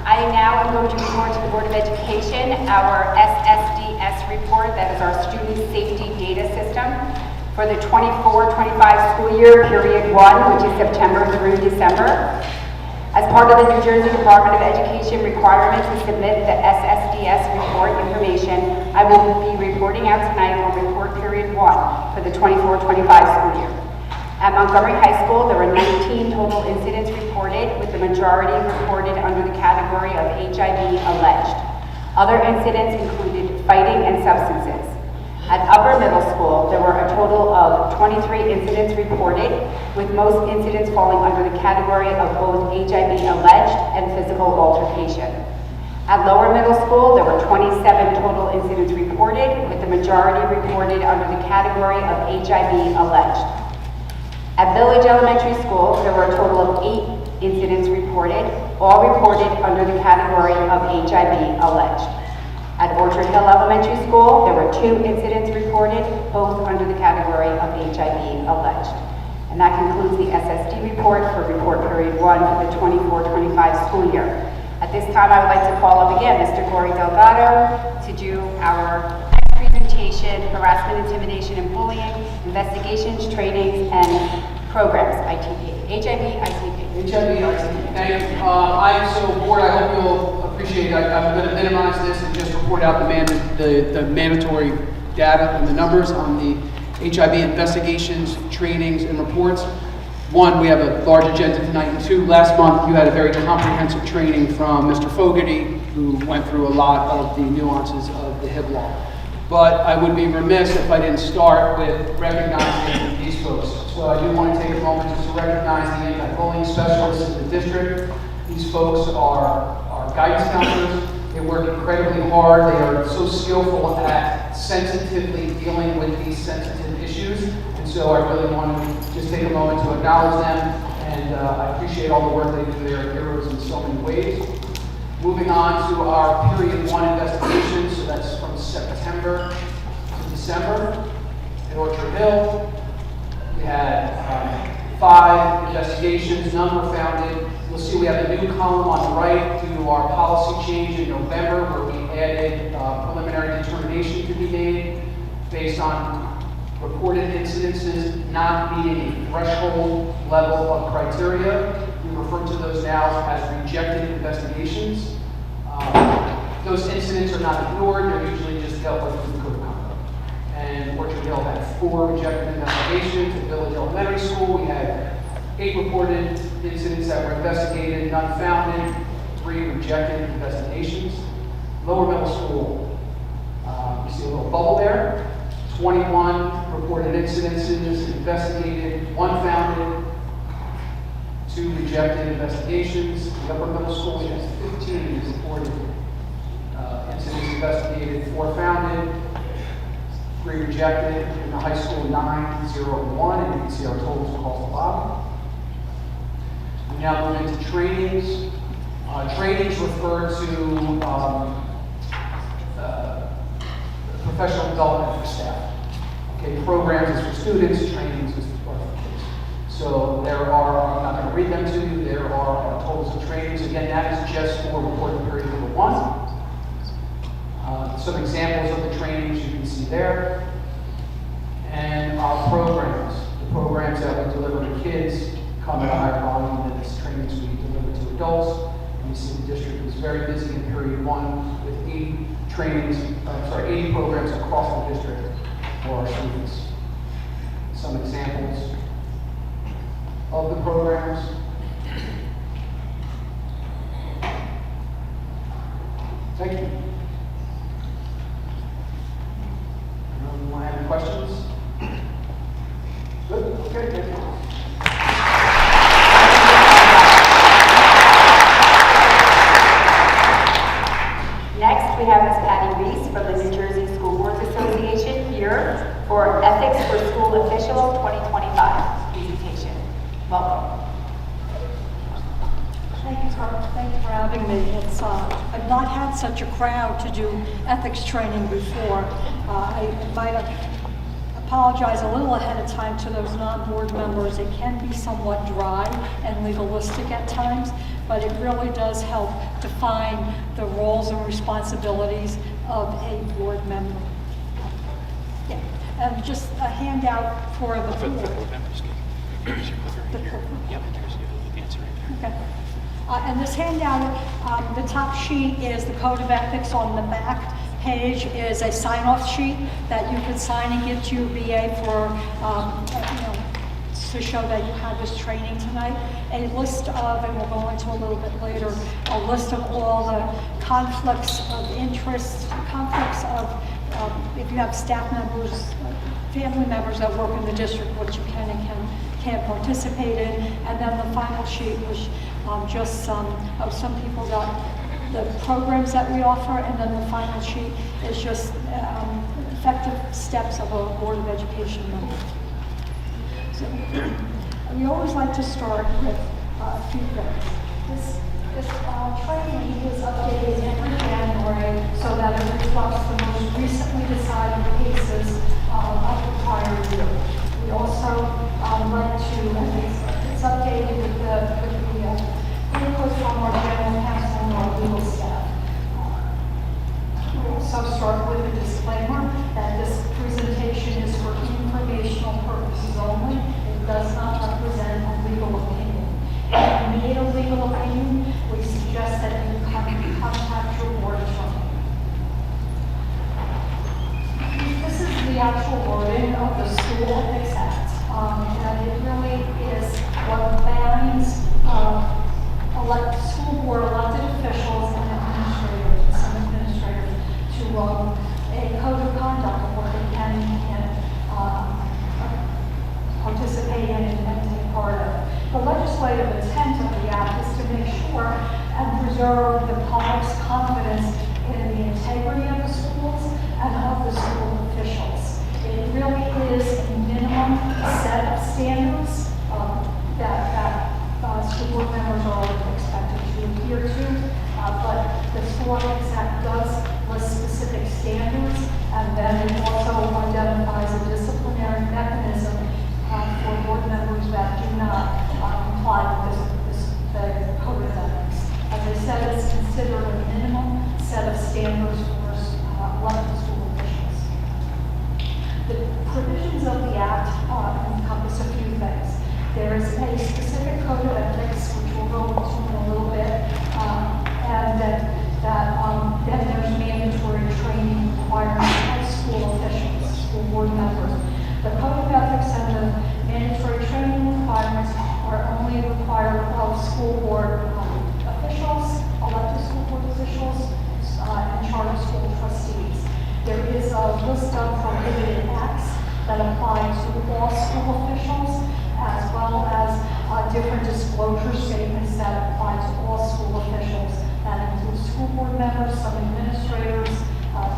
I now am going to report to the Board of Education our SSDS report, that is our Student Safety Data System, for the 24-25 school year, period 1, which is September through December. As part of the New Jersey Department of Education requirement to submit the SSDS report information, I will be reporting out tonight on report period 1 for the 24-25 school year. At Montgomery High School, there were 19 total incidents reported, with the majority reported under the category of HIV alleged. Other incidents included fighting and substances. At Upper Middle School, there were a total of 23 incidents reported, with most incidents falling under the category of both HIV alleged and physical altercation. At Lower Middle School, there were 27 total incidents reported, with the majority reported under the category of HIV alleged. At Village Elementary School, there were a total of 8 incidents reported, all reported under the category of HIV alleged. At Orchard Hill Elementary School, there were 2 incidents reported, both under the category of HIV alleged. And that concludes the SSD report for report period 1 for the 24-25 school year. At this time, I would like to call up again Mr. Corey Delgado to do our presentation, harassment, intimidation, and bullying, investigations, trainings, and programs, ITP. HIV, ITP. HIV, ITP. Thank you. So board, I hope you'll appreciate it. I'm going to minimize this and just report out the mandatory data and the numbers on the HIV investigations, trainings, and reports. 1, we have a large agenda tonight, and 2, last month you had a very comprehensive training from Mr. Fogarty, who went through a lot of the nuances of the HIB law. But I would be remiss if I didn't start with recognizing these folks. So I do want to take a moment just to recognize the anti-bullying specialists in the district. These folks are guidance counselors. They work incredibly hard. They are so skillful at sensitively dealing with these sensitive issues. And so I really want to just take a moment to acknowledge them. And I appreciate all the work they do. They are heroes in so many ways. Moving Moving on to our period 1 investigation, so that's from September to December. In Orchard Hill, we had 5 investigations, none were founded. You'll see we have a new column on the right due to our policy change in November where we added preliminary determination to be made based on reported incidences not meeting a threshold level of criteria. We refer to those now as rejected investigations. Those incidents are not ignored, they're usually just dealt with through the code of conduct. And Orchard Hill had 4 rejected investigations. At Village Elementary School, we had 8 reported incidents that were investigated, none founded, 3 rejected investigations. Lower Middle School, you see a little bubble there. 21 reported incidences investigated, 1 founded, 2 rejected investigations. In the Upper Middle School, we had 15 reported incidents investigated, 4 founded, 3 rejected. In the high school, 9, 0, and 1, and you can see our totals across the bottom. We now move into trainings. Trainings refer to professional development for staff. Okay, programs is for students, trainings is for kids. So there are, I'm not going to read them to you, there are totals of trainings. Again, that is just for reporting period number 1. Some examples of the trainings you can see there. And our programs, the programs that we deliver to kids come at a higher volume than the trainings we deliver to adults. And you see the district was very busy in period 1 with 80 programs across the district for our students. Some examples of the programs. Thank you. Anyone have any questions? Good, okay, thank you. Next, we have Ms. Patty Reese from the New Jersey School Boards Association here for Ethics for School Officials 2025 presentation. Welcome. Thank you for having me. I've not had such a crowd to do ethics training before. I might apologize a little ahead of time to those non-board members. It can be somewhat dry and legalistic at times, but it really does help define the roles and responsibilities of a board member. Yeah, and just a handout for the board. board members. Yep, there's the answer right there. Okay. And this handout, the top sheet is the Code of Ethics. On the back page is a sign-off sheet that you can sign and give to your BA for, to show that you had this training tonight. A list of, and we'll go into a little bit later, a list of all the conflicts of interest, conflicts of, if you have staff members, family members that work in the district, what you can and can't participate in. And then the final sheet was just some people got the programs that we offer, and then the final sheet is just effective steps of a Board of Education member. So we always like to start with a few things. This training is updated every January so that it reflects the most recently decided cases of the prior year. We also like to, it's updated with the input from our general counsel and our legal staff. We also start with a disclaimer that this presentation is for informational purposes only. It does not represent a legal opinion. If you need a legal opinion, we suggest that you contact your board attorney. This is the actual wording of the School Ethics Act. And it really is what binds school board elected officials and administrators, some administrators, to a code of conduct of what they can and can't participate in and take part of. The legislative intent of the act is to make sure and preserve the public's confidence in the integrity of the schools and of the school officials. It really is a minimum set of standards that school board members are expected to adhere to, but disclosure statements that apply to all school officials. That includes school board members, some administrators,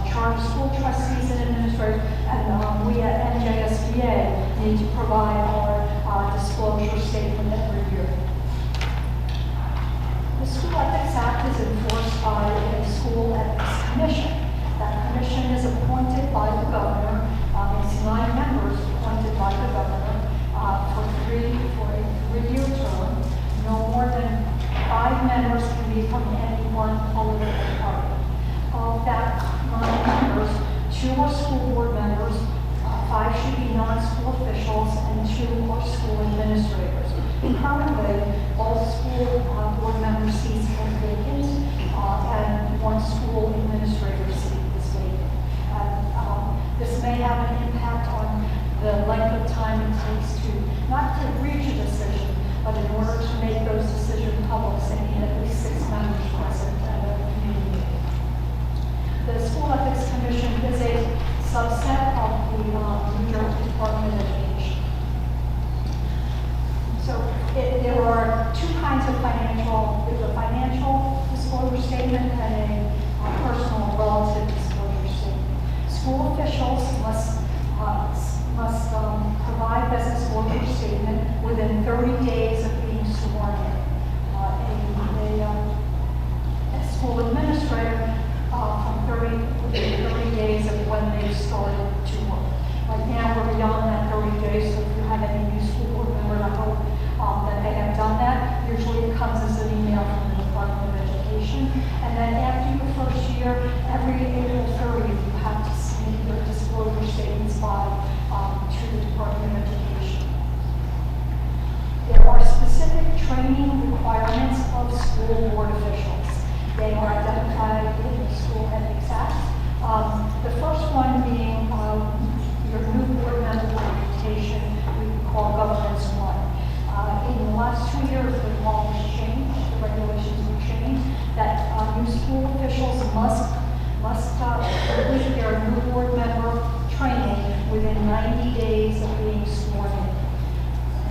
charter school trustees and administrators, and we at NJSBA need to provide our disclosure statement every year. The School Ethics Act is enforced by a School Ethics Commission. That commission is appointed by the governor. It's 9 members appointed by the governor for a 3-year term. No more than 5 members can be from any one political party. Of that 9 members, 2 are school board members, 5 should be non-school officials, and 2 are school administrators. Currently, all school board member seats are vacant, and 1 school administrator seat is vacant. This may have an impact on the length of time it takes to, not to reach a decision, but in order to make those decisions public, they need at least 6 members present at a committee meeting. The School Ethics Commission is a subset of the New York Department of Education. So there are 2 kinds of financial, there's a financial disclosure statement and a personal relative disclosure statement. School officials must provide this disclosure statement within 30 days of being sworn in. A school administrator within 30 days of when they started to work. Right now, we're beyond that 30 days, so if you have any new school board member, I hope that they have done that. Usually it comes as an email from the Department of Education. And then after your first year, every April 30th, you have to submit your disclosure statements to the Department of Education. There are specific training requirements of school board officials. They are identified in the School Ethics Act. The first one being your new board member orientation, we call Governance 1. In the last 2 years, the law was changed, the regulations were changed, that new school officials must complete their new board member training within 90 days of being sworn in.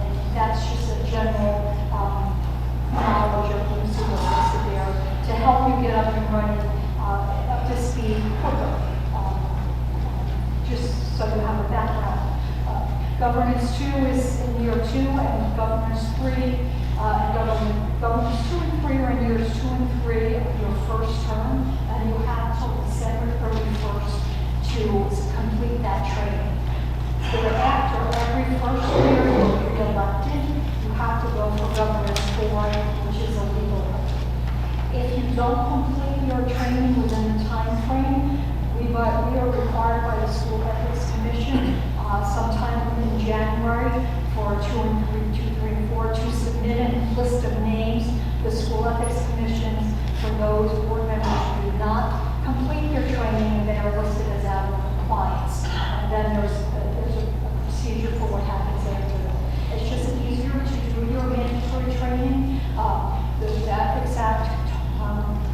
And that's just a general knowledge of who's listed there to help you get up and running, up to speed quicker, just so you have a background. Governance 2 is in year 2, and Governance 3, Governance 2 and 3 are in years 2 and 3 of your first term, and you have till December 31st to complete that training. Thereafter, every first year you'll be elected, you have to go for Governance 4, which is a legal record. If you don't complete your training within the time frame, we are required by the School Ethics Commission sometime in January for 2 and 4 to submit a list of names. The School Ethics Commission, for those board members who do not complete their training, they are listed as out of compliance. And then there's a procedure for what happens after that. It's just easier to do your mandatory training. The Ethics Act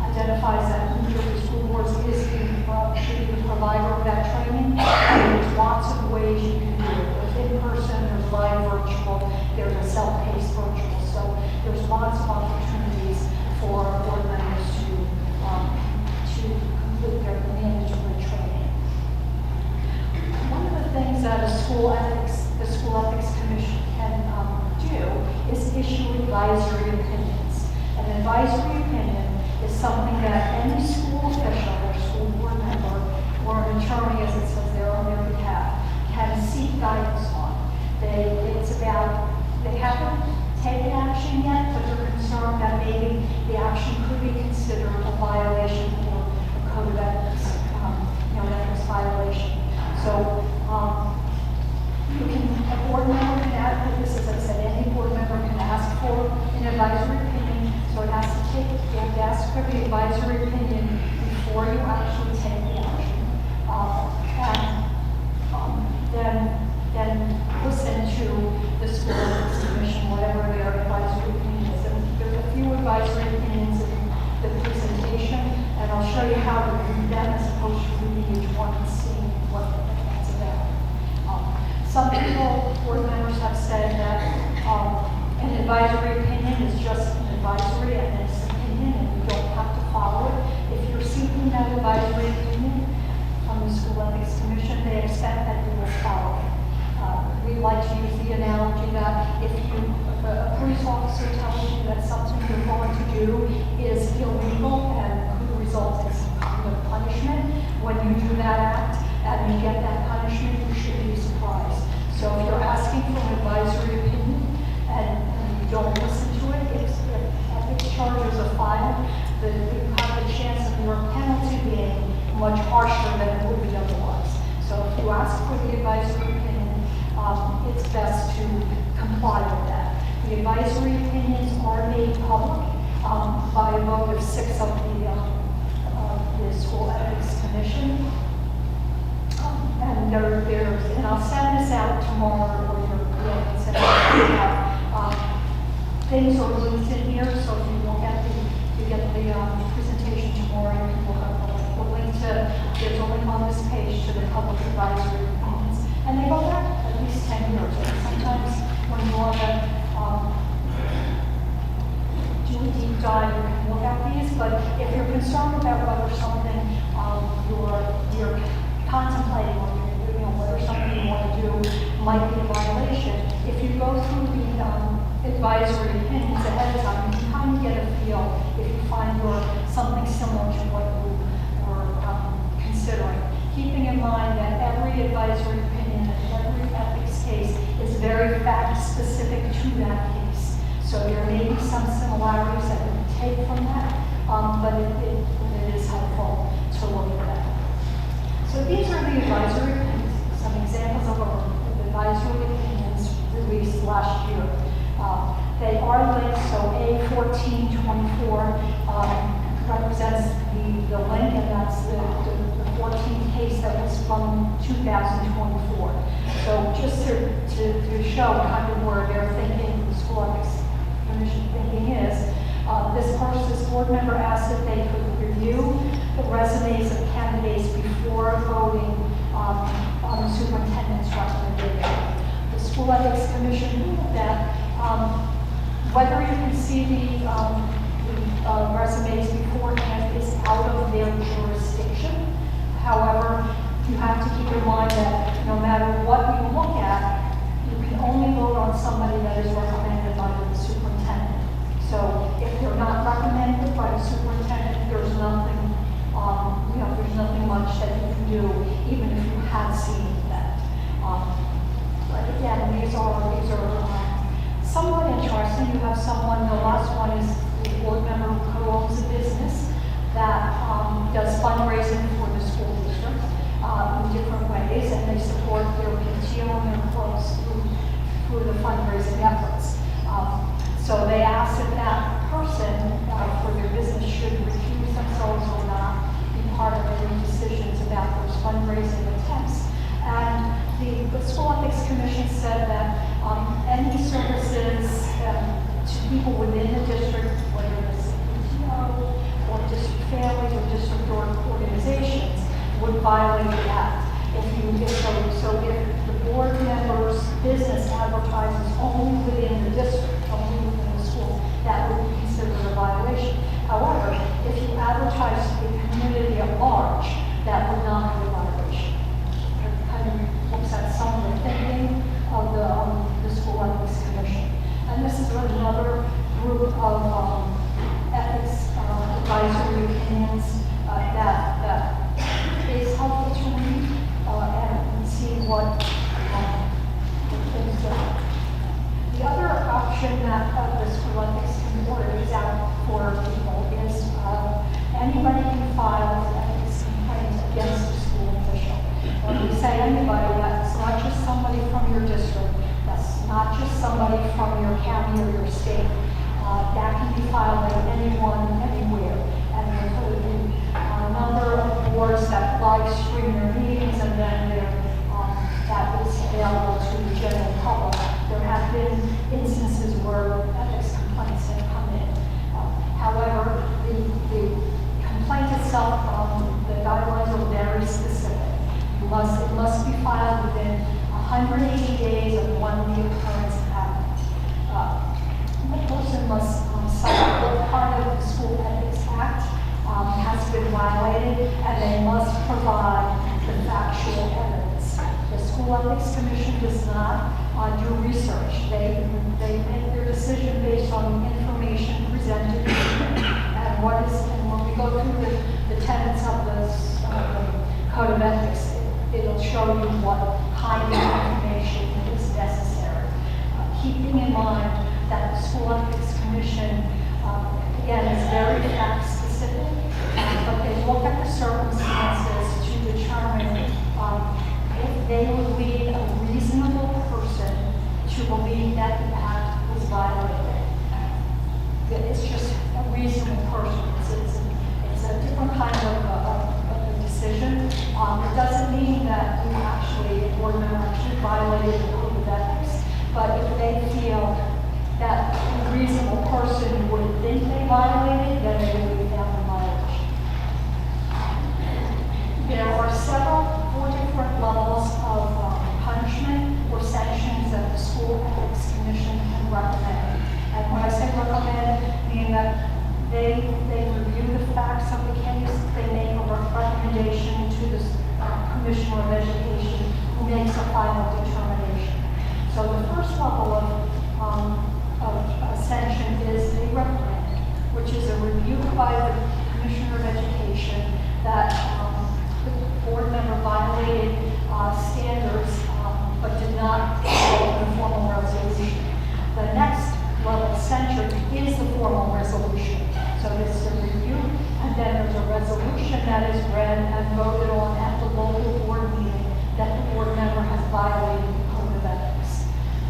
identifies that New Jersey School Boards should be the provider of that training. And there's lots of ways you can do it. There's in-person, there's live virtual, there's a self-paced virtual. So there's lots of opportunities for board members to complete their mandatory training. One of the things that the School Ethics Commission can do is issue advisory opinions. An advisory opinion is something that any school official or school board member or an attorney, as it says there on their behalf, can seek guidance on. They haven't taken action yet, but they're concerned that maybe the action could be considered a violation or a code of ethics, ethics violation. So a board member can ask for this, as I said, any board member can ask for an advisory opinion. So you have to ask for the advisory opinion before you actually take the action. Then listen to the School Ethics Commission, whatever their advisory opinion is. And there's a few advisory opinions in the presentation, and I'll show you how to read them as opposed to reading each one and seeing what that's about. Some people, board members, have said that an advisory opinion is just an advisory and it's an opinion and you don't have to follow it. If you're seeking that advisory opinion from the School Ethics Commission, they expect that you will follow it. We like to use the analogy that if a police officer tells you that something you're going to do is illegal and could result in some kind of punishment, when you do that act and you get that punishment, you shouldn't be surprised. So if you're asking for an advisory opinion and you don't listen to it, if ethics charges are filed, you have the chance of your penalty being much harsher than it would be otherwise. So if you ask for the advisory opinion, it's best to comply with that. The advisory opinions are made public by a vote of 6 of the School Ethics Commission. And I'll send this out tomorrow, or you'll send it out. Things are linked in here, so if you look at the presentation tomorrow, you can look up the link to, there's a link on this page to the public advisory opinions. And they go back at least 10 years. And sometimes when you want to do a deep dive, you can look at these. But if you're concerned about whether something you're contemplating or whether something you want to do might be a violation, if you go through the advisory opinions ahead of time, you can kind of get a feel if you find something similar to what you were considering. Keeping in mind that every advisory opinion and every ethics case is very fact-specific to that case. So there may be some similarities that we can take from that, but it is helpful to look at that. So these are the advisory opinions, some examples of advisory opinions released last year. They are linked, so A1424 represents the link, and that's the 14th case that was from 2024. So just to show kind of where they're thinking, the School Ethics Commission thinking is, this board member asked if they could review the resumes of candidates before voting on the superintendent's recommendation. The School Ethics Commission ruled that whether you can see the resumes beforehand is out of their jurisdiction. However, you have to keep in mind that no matter what you look at, you can only vote on somebody that is recommended by the superintendent. So if they're not recommended by the superintendent, there's nothing, there's nothing much that you can do, even if you had seen that. But again, these are somewhat interesting. You have someone, the last one is the board member who co-owns a business that does fundraising for the school district in different ways, and they support their PTO and their clubs through the fundraising efforts. So they asked if that person for their business should recuse themselves or not be part of any decisions about those fundraising attempts. And the School Ethics Commission said that any services to people within the district, whether it's PTO or district families or district organizations, would violate the act. So if the board member's business advertises only within the district, only within the school, that would be considered a violation. However, if you advertise to the community at large, that would not be a violation. It kind of looks at some of the thinking of the School Ethics Commission. And this is another group of ethics advisory opinions that is helpful to read and see what things are. The other option that the School Ethics Commission is out for people is anybody can file an ethics complaint against a school official. When we say anybody, that's not just somebody from your district, that's not just somebody from your county or your state. That can be filed by anyone, anywhere. And there's a number of boards that live stream their meetings, and then that is available to the general public. There have been instances where ethics complaints have come in. However, the complaint itself, the guidelines are very specific. It must be filed within 180 days of when the occurrence happened. School Ethics Commission does not do research. They make their decision based on the information presented to them. And when we go through the tenets of the Code of Ethics, it'll show you what kind of information is necessary. Keeping in mind that the School Ethics Commission, again, is very fact specific, but they look at the circumstances to determine if they would lead a reasonable person to believe that the act was violated. It's just a reasonable person. It's a different kind of a decision. It doesn't mean that we actually, a board member actually violated the Code of Ethics, but if they feel that a reasonable person would think they violated, then they will be found in violation. There are four different levels of punishment or sanctions that the School Ethics Commission can recommend. And when I say recommend, I mean that they review the facts of the case, they make a recommendation to the Commissioner of Education, who makes a final determination. So the first level of sanction is a reprimand, which is a review by the Commissioner of Education that the board member violated standards but did not follow the formal resolution. The next level of censure is the formal resolution. So there's a review, and then there's a resolution that is read and voted on at the local board meeting that the board member has violated the Code of Ethics.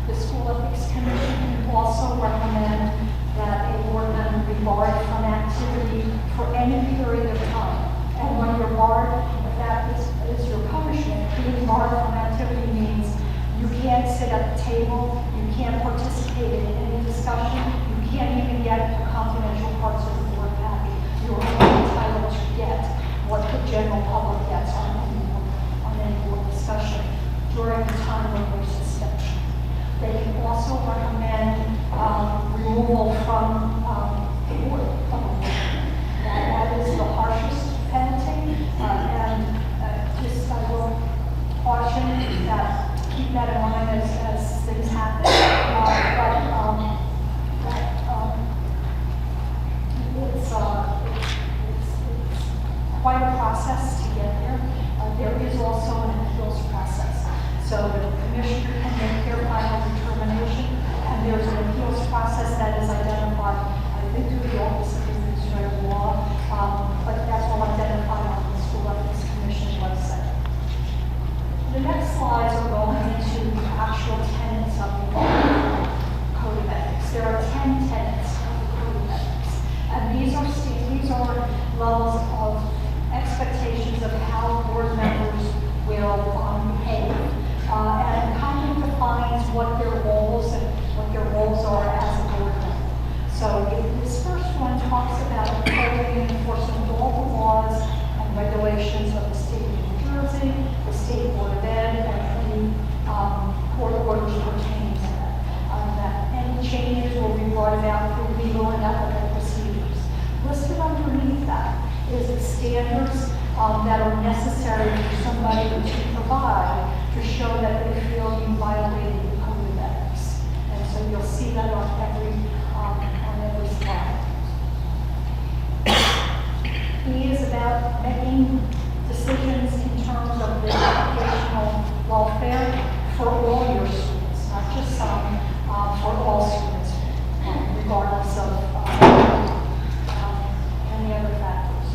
The School Ethics Commission can also recommend that a board member be barred from activity for any period of time. And when you're barred, if that is your punishment, being barred from activity means you can't sit at the table, you can't participate in any discussion, you can't even get the confidential parts of the board packet. You're only entitled to get what the general public gets on any board discussion during the time of your suspension. They can also recommend removal from the board. That is the harshest penalty, and just I will caution that keep that in mind as things happen. It's quite a process to get there. There is also an appeals process. So the commissioner can make their final determination, and there's an appeals process that is identified, I think, through the Office of Administrative Law, but that's all identified on the School Ethics Commission website. The next slides are going into the actual tenets of the Code of Ethics. There are 10 tenets of the Code of Ethics, and these are levels of expectations of how board members will behave, and kind of defines what their roles are as a board member. So this first one talks about upholding and enforcing all the laws and regulations of the state of New Jersey, the State Board of Ed, and any court orders pertaining to that. That any changes will be brought about through legal and ethical procedures. Listed underneath that is the standards that are necessary for somebody to provide to show that they feel you violated the Code of Ethics. And so you'll see that on every slide. E is about making decisions in terms of the educational welfare for all your students, not just some, for all students, regardless of any other factors.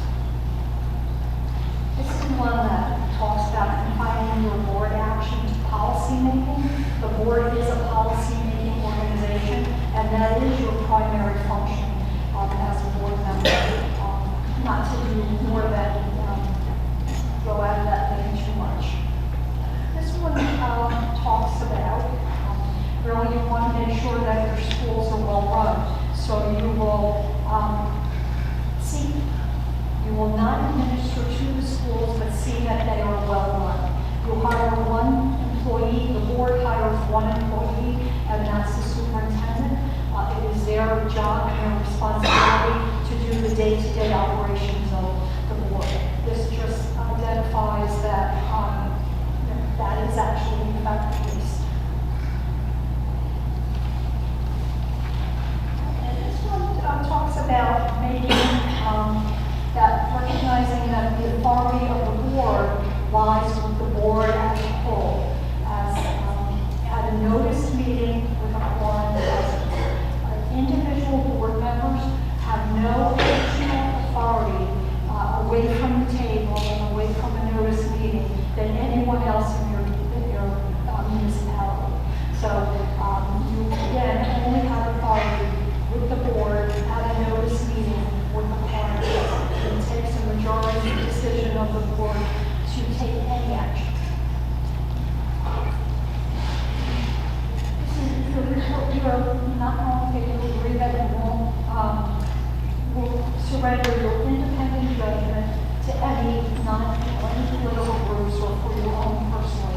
This is one that talks about confining your board action to policy making. The board is a policy making organization, and that is your primary function as a board member, not to do more than go out of that lane too much. This one talks about really you want to make sure that your schools are well run. So you will see, you will not administer to the schools, but see that they are well run. You hire one employee, the board hires one employee, and that's the superintendent. It is their job and their responsibility to do the day-to-day operations of the board. This just identifies that that is actually at least. And this one talks about making that recognizing that the authority of the board lies with the board as a whole. As at a noticed meeting with a quorum present, individual board members have no additional authority away from the table and away from a noticed meeting than anyone else in your municipality. So you again only have authority with the board at a noticed meeting with the quorum present. It takes a majority decision of the board to take any action. You're not going to agree that you will surrender your independent judgment to any political groups or for your own personal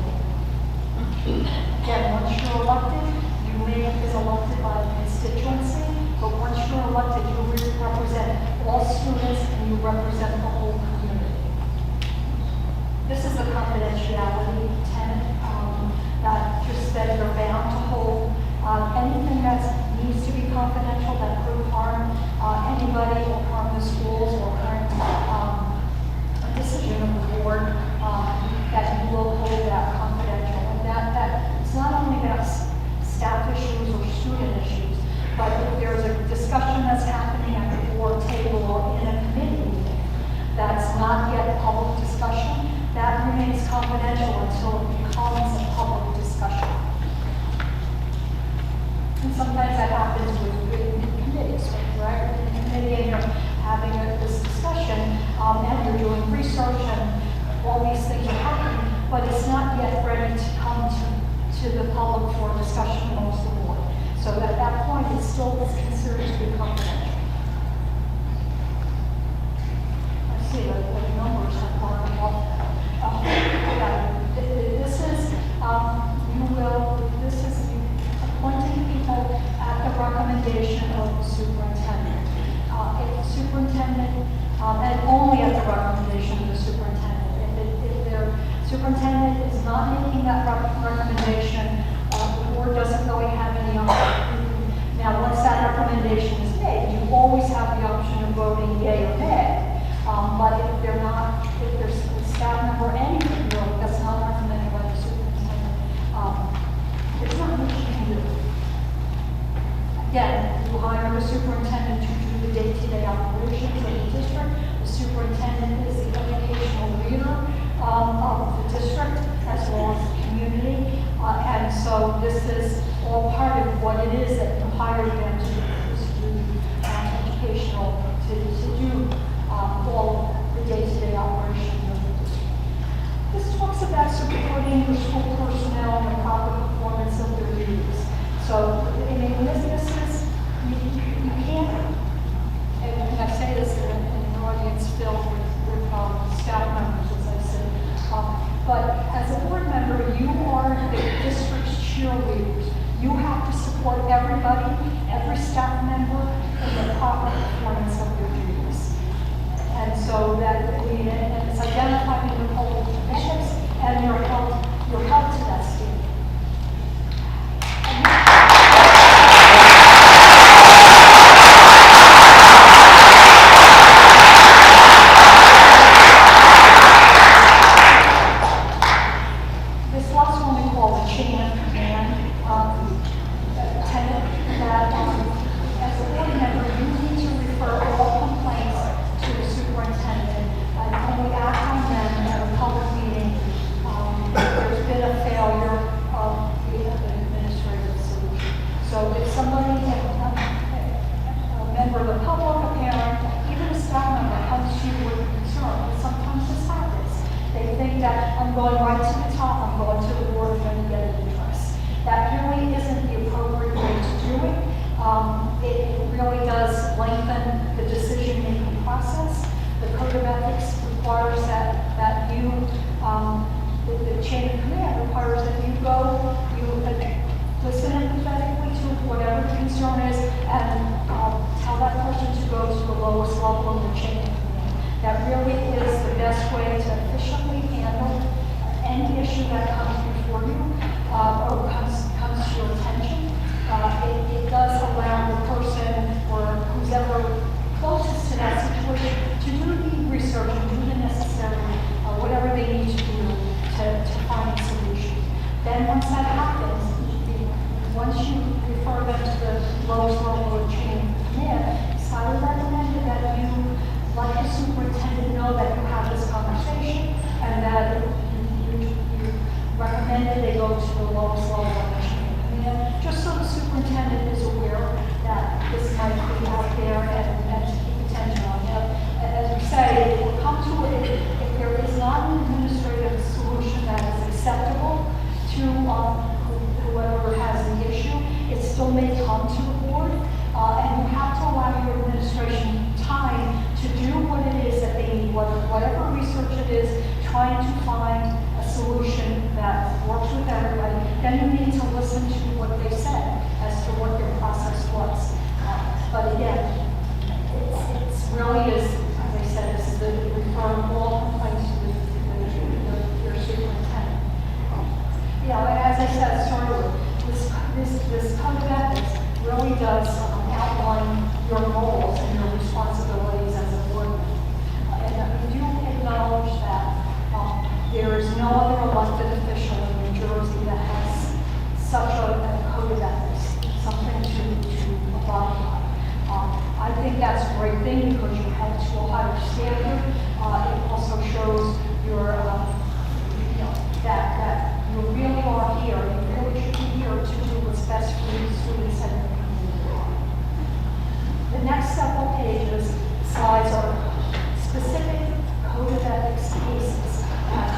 gain. Again, once you're elected, you is elected by a constituency, but once you're elected, you represent all students and you represent the whole community. This is a confidentiality tenet that just that you're bound to hold. Anything that needs to be confidential that could harm anybody or harm the schools or harm a decision of the board, that you will hold that confidential. And that it's not only about staff issues or student issues, but if there's a discussion that's happening at the board table or in a committee meeting that's not yet public discussion, that remains confidential until it becomes a public discussion. And sometimes that happens with committees, right? In a committee and you're having this discussion and you're doing research and all these things are happening, but it's not yet ready to come to the public for discussion amongst the board. So at that point, it still is considered to be confidential. I see that the numbers have gone up. This is, this is appointing people at the recommendation of the superintendent. If the superintendent, and only at the recommendation of the superintendent. If their superintendent is not making that recommendation, the board doesn't really have any option. Now, once that recommendation is made, you always have the option of voting yea or nay. But if they're not, if there's a staff member or anything really that's not recommended by the superintendent, there's not much you can do. Again, you hire the superintendent to do the day-to-day operations of the district. The superintendent is the educational leader of the district as well as the community. And so this is all part of what it is that you hire them to do educational, to do all of the day-to-day operations of the district. This talks about supporting the school personnel and the proper performance of their duties. So, I mean, this is, you can't, and I say this in an audience filled with staff members, as I said, but as a board member, you are the district's cheerleaders. You have to support everybody, every staff member, in the proper performance of their duties. And so that, and it's identifying your public officials and you're held to that standard. This last one we call the chain of command tenet, that as a board member, you need to refer all complaints to the superintendent and only act on them at a public meeting. There's been a failure of the administrative solution. So if somebody, a member of the public, a parent, even a staff member comes to you with a concern, and sometimes this happens. They think that I'm going right to the top, I'm going to the board, I'm going to get an address. That really isn't the appropriate way to do it. It really does lengthen the decision-making process. The code of ethics requires that you, the chain of command requires that you go, you listen empathetically to whatever the concern is, and tell that person to go to the lowest level of the chain of command. That really is the best way to efficiently handle any issue that comes before you. trying to find a solution that works with everybody, then you need to listen to what they said as to what their process was. But again, it's really is, as I said, this is the referring all complaints to your superintendent. As I said, this code of ethics really does outline your roles and your responsibilities as a board member. And we do acknowledge that there is no other elected official in New Jersey that has such a code of ethics, something to abide by. I think that's a great thing because you head to a higher standard. It also shows your, that you really are here. You really should be here to do what's best for the students and the community. The next several pages, slides are specific code of ethics cases.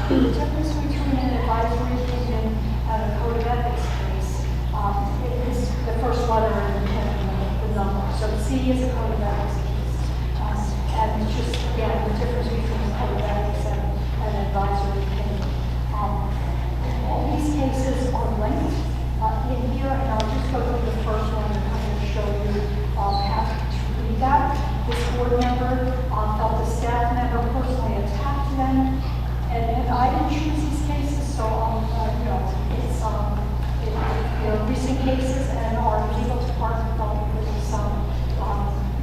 The difference between an advisory opinion and a code of ethics case is the first letter in the number. So C is a code of ethics case. And it's just, again, the difference between a code of ethics and an advisory opinion. All these cases are linked in here, and I'll just go through the first one and kind of show you how to read that. This board member felt the staff member personally attacked them, and I didn't choose these cases, so it's recent cases, and our legal department felt there was some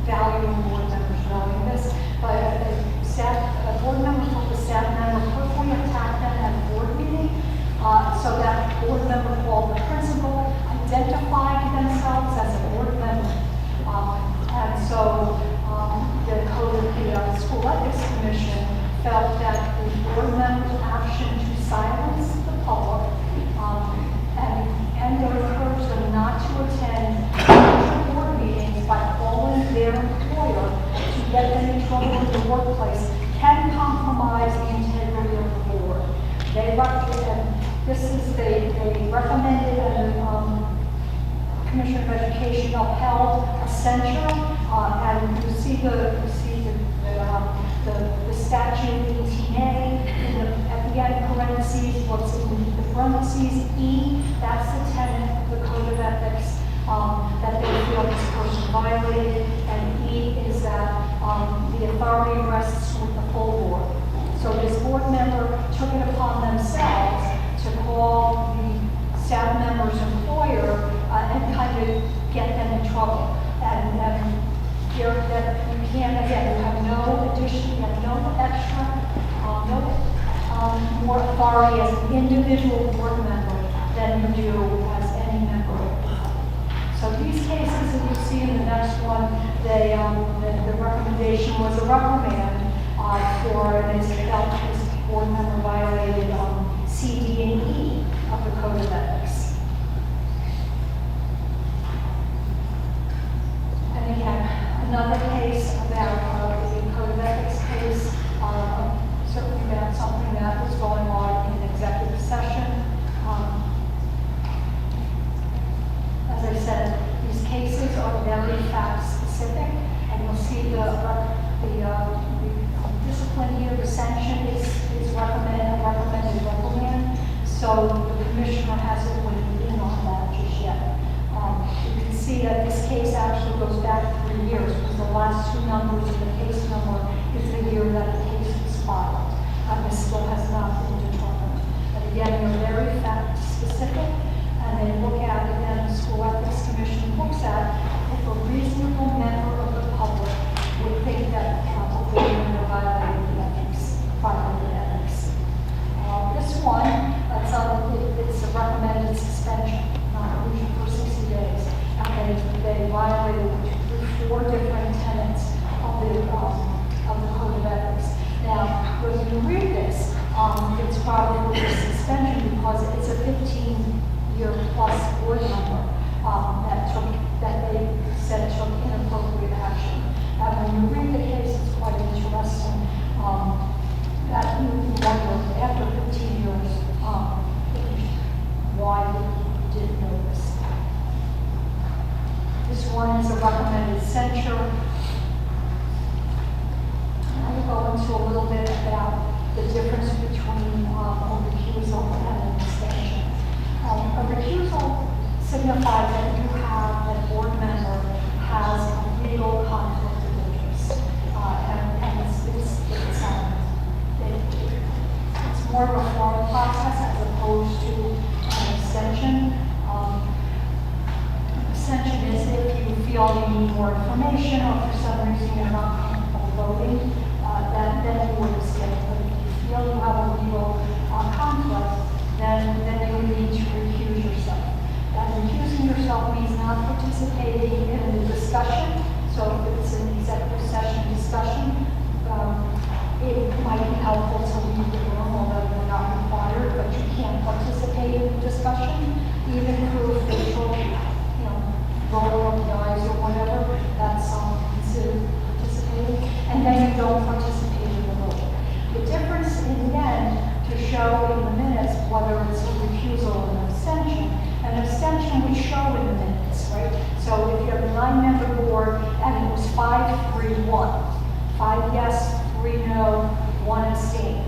value in board members knowing this. But a board member felt the staff member personally attacked them at a board meeting. So that board member called the principal, identified themselves as a board member. And so the School Ethics Commission felt that the board member's action to silence the public and encourage them not to attend future board meetings by calling their employer to get them in trouble in the workplace can compromise the integrity of the board. They recommended and Commissioner of Education upheld a censure, and you see the statute 18A at the end parentheses, what's in the parentheses E, that's the tenet of the code of ethics that they feel this person violated, and E is that the authority rests with the full board. So this board member took it upon themselves to call the staff member's employer and kind of get them in trouble. And you can't, again, you have no addition, you have no extra, more authority as an individual board member than you do as any member. So these cases that you see in the next one, the recommendation was a reprimand for an this board member violated C, D, and E of the Code of Ethics. And again, another case about the Code of Ethics case, certainly about something that was going on in executive session. As I said, these cases are very fact specific, and you'll see the discipline here, the sanction is recommended reprimand. So the commissioner hasn't weighed in on that just yet. You can see that this case actually goes back 3 years, because the last two numbers of the case number is the year that the case was filed. This still has not been determined. But again, they're very fact specific, and they look at, again, the School Ethics Commission looks at if a reasonable member of the public would think that a board member violated the ethics. This one, it's a recommended suspension, non-inclusion for 60 days. And they violated 4 different tenets of the Code of signifies that you have, that board member has a legal conflict of interest. And it's more of a formal process as opposed to an extension. Extension is if you feel you need more information or for some reason you're not comfortable voting, then you would schedule. But if you feel you have a legal conflict, then you need to recuse yourself. And recusing yourself means not participating in the discussion. So if it's an executive session discussion, it might be helpful to leave the room, although you're not required, but you can't participate in the discussion, even through official, roll of the eyes or whatever, that's considered participating, and then you don't participate in the vote. The difference in the end, to show in the minutes whether it's a recusal or an abstention would show in the minutes, right? So if you have a 9-member board and it was 5-3-1, 5 yes, 3 no, 1 abstain.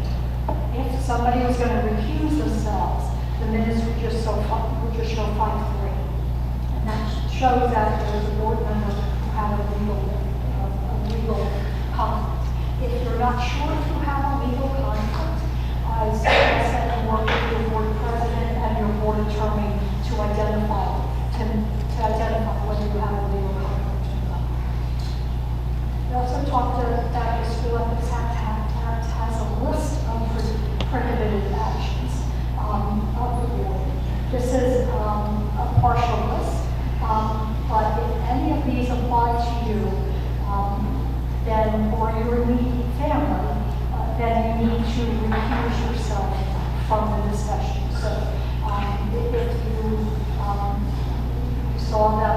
If somebody was going to recuse themselves, the minutes would just show 5-3. And that shows that there was a board member who had a legal conflict. If you're not sure if you have a legal conflict, as I said, you work with your board president and your board attorney to identify whether you have a legal conflict or not. We also talked about the School Ethics Act has a list of prohibited actions of the board. This is a partial list. But if any of these apply to you, then, or your immediate family, then you need to recuse yourself from the discussion. So if you saw that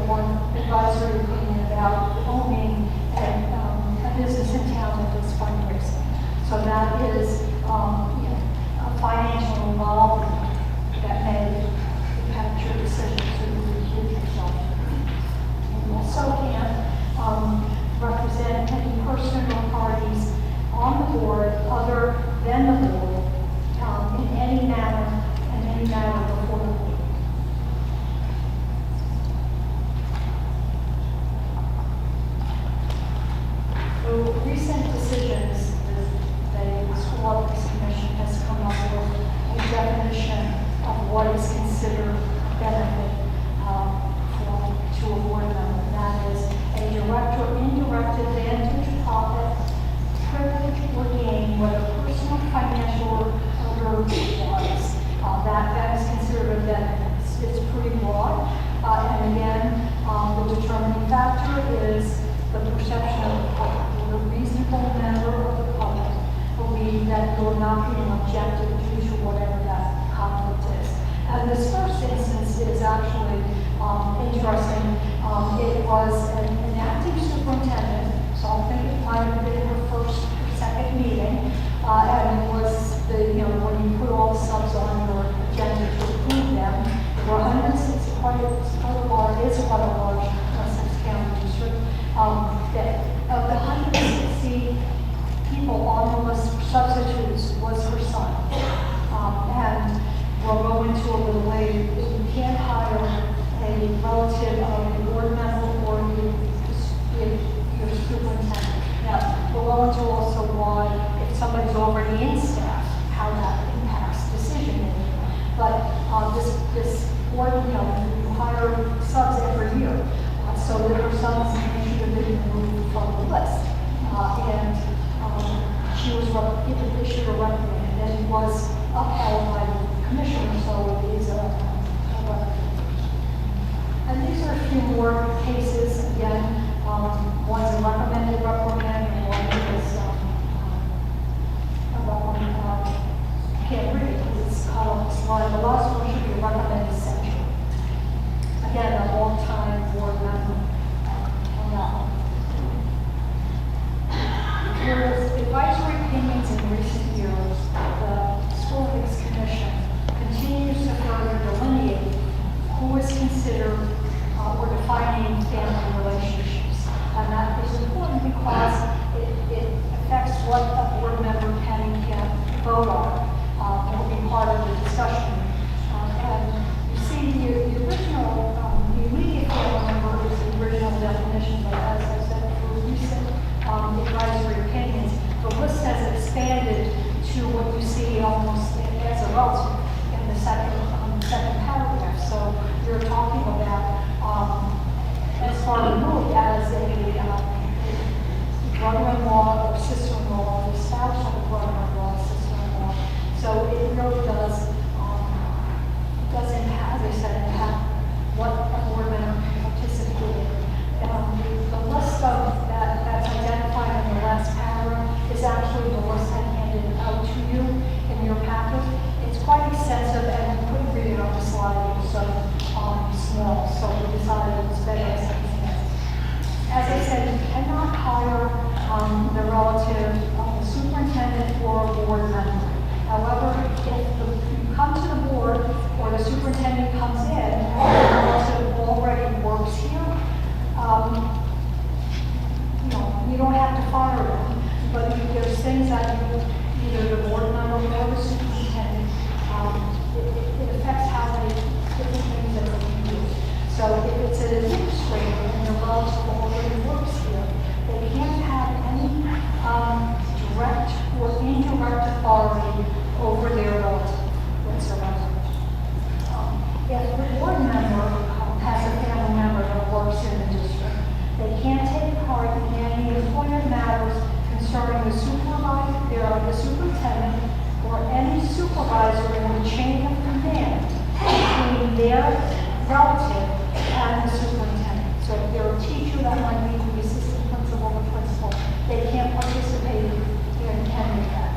one advisory opinion about owning a business in town that is fundraising. So that is a financial involvement that may impact your decision to recuse yourself. You also can't represent any person or parties on the board other than the board in any manner before the board. So recent decisions, the School Ethics Commission has come up with a definition of what is considered a benefit to a board member. And that is a direct or indirect advantage, profit, privilege, or gain, whether personal, financial, or otherwise. That is considered a benefit. It's pretty broad. And again, the determining factor is the perception of the public. Will a reasonable member of the public believe that you are not being objective due to whatever that conflict is? And this first instance is actually interesting. It was an acting superintendent, so I think it might have been her first or second meeting, and it was when you put all the subs on your agenda to approve them, there were 160, quite a large Essex County district, that of the 160 people on the list for substitutes was her son. And we'll go into a little later, you can't hire a relative of a board member or your superintendent. Now, we'll go into also why, if somebody's already in staff, how that impacts decision making. But this board, you hire subs every year. So that her son's name should have been removed from the list. And she was issued a recommendation, and it was upheld by the commissioner, so it is a recommendation. And these are a few more cases. Again, one's a recommended reprimand, and one is a reprimand. I can't read it because it's cut off the slide. The last one should be a recommended censure. Again, a long-time board member on that one. There's advisory opinions in recent years. The School Ethics Commission continues to further delineate who is considered or defining family relationships. And that is important because it affects what a board member can and can't vote on. It will be part of the discussion. And you see relative in the second paragraph. So you're talking about as far removed as a brother-in-law or sister-in-law, or the spouse of a brother-in-law or sister-in-law. So it really does impact, as I said, impact what a board member can participate in. The list of that's identified in the last paragraph is actually the list I handed out to you in your packet. It's quite extensive and we couldn't read it on the slide, it was so small, so we decided it's better as something else. As I said, you cannot hire the relative of the superintendent or a board member. However, if you come to the board or the superintendent comes in and the relative already works here, you don't have to fire them, but there's things that either the board member or the superintendent, it affects how they, different things that they can do. So if it's an administrator and the relative already works here, they can't have any direct or indirect authority over their relative whatsoever. If the board member has a family member that works in the district, they can't take part in any employment matters concerning the superintendent or any supervisor in the chain of command between their relative and the superintendent. So if they're a teacher, that might be the assistant principal or principal, they can't participate in any of that.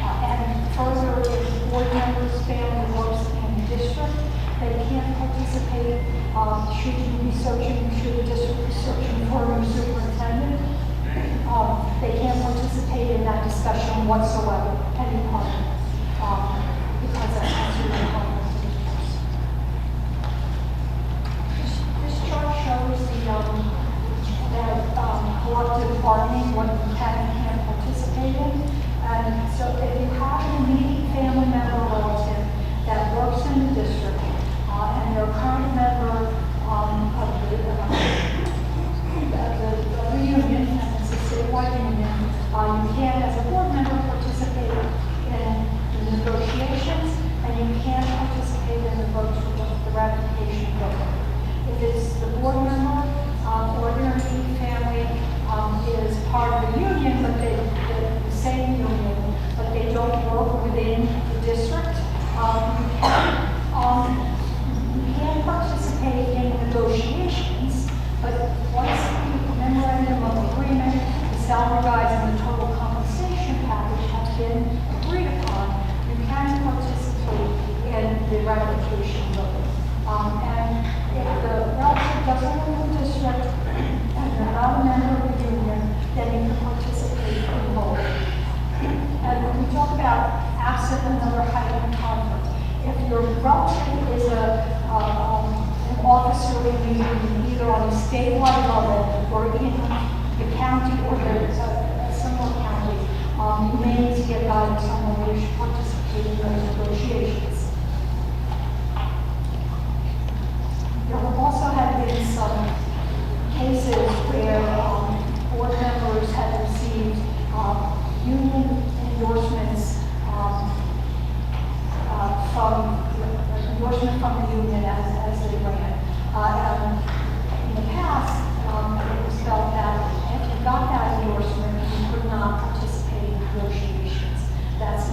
And further, if the board member's family works in the district, they can't participate. Should you be searching, should the district be searching for a new superintendent, they can't participate in that discussion whatsoever, any part of it, because that's considered a conflict of interest. This chart shows that collective bargaining, what you can and can't participate in. And so if you have an immediate family member or relative that works in the district, and they're a current member of the union, and it's a statewide union, you can, as a board member, participate in the negotiations, and you can participate in the vote for the ratification vote. If it's the board member or their immediate family is part of the union, but they're the same union, but they don't work within the district, you can participate in negotiations, but once the memorandum of agreement, the salary guides, and the total compensation package have been agreed upon, you can participate in the ratification vote. And if the relative doesn't live in the district and they're not a member of the union, then you can participate in both. And when we talk about absent another heightened conflict, if your relative is an officer in the union, either on a statewide level or in the county or a similar county, you may need to get guidance on whether you should participate in those negotiations. There also have been some cases where board members have received union endorsements from the union as they ran. And in the past, it was felt that if you got that endorsement, you could not participate in negotiations. That's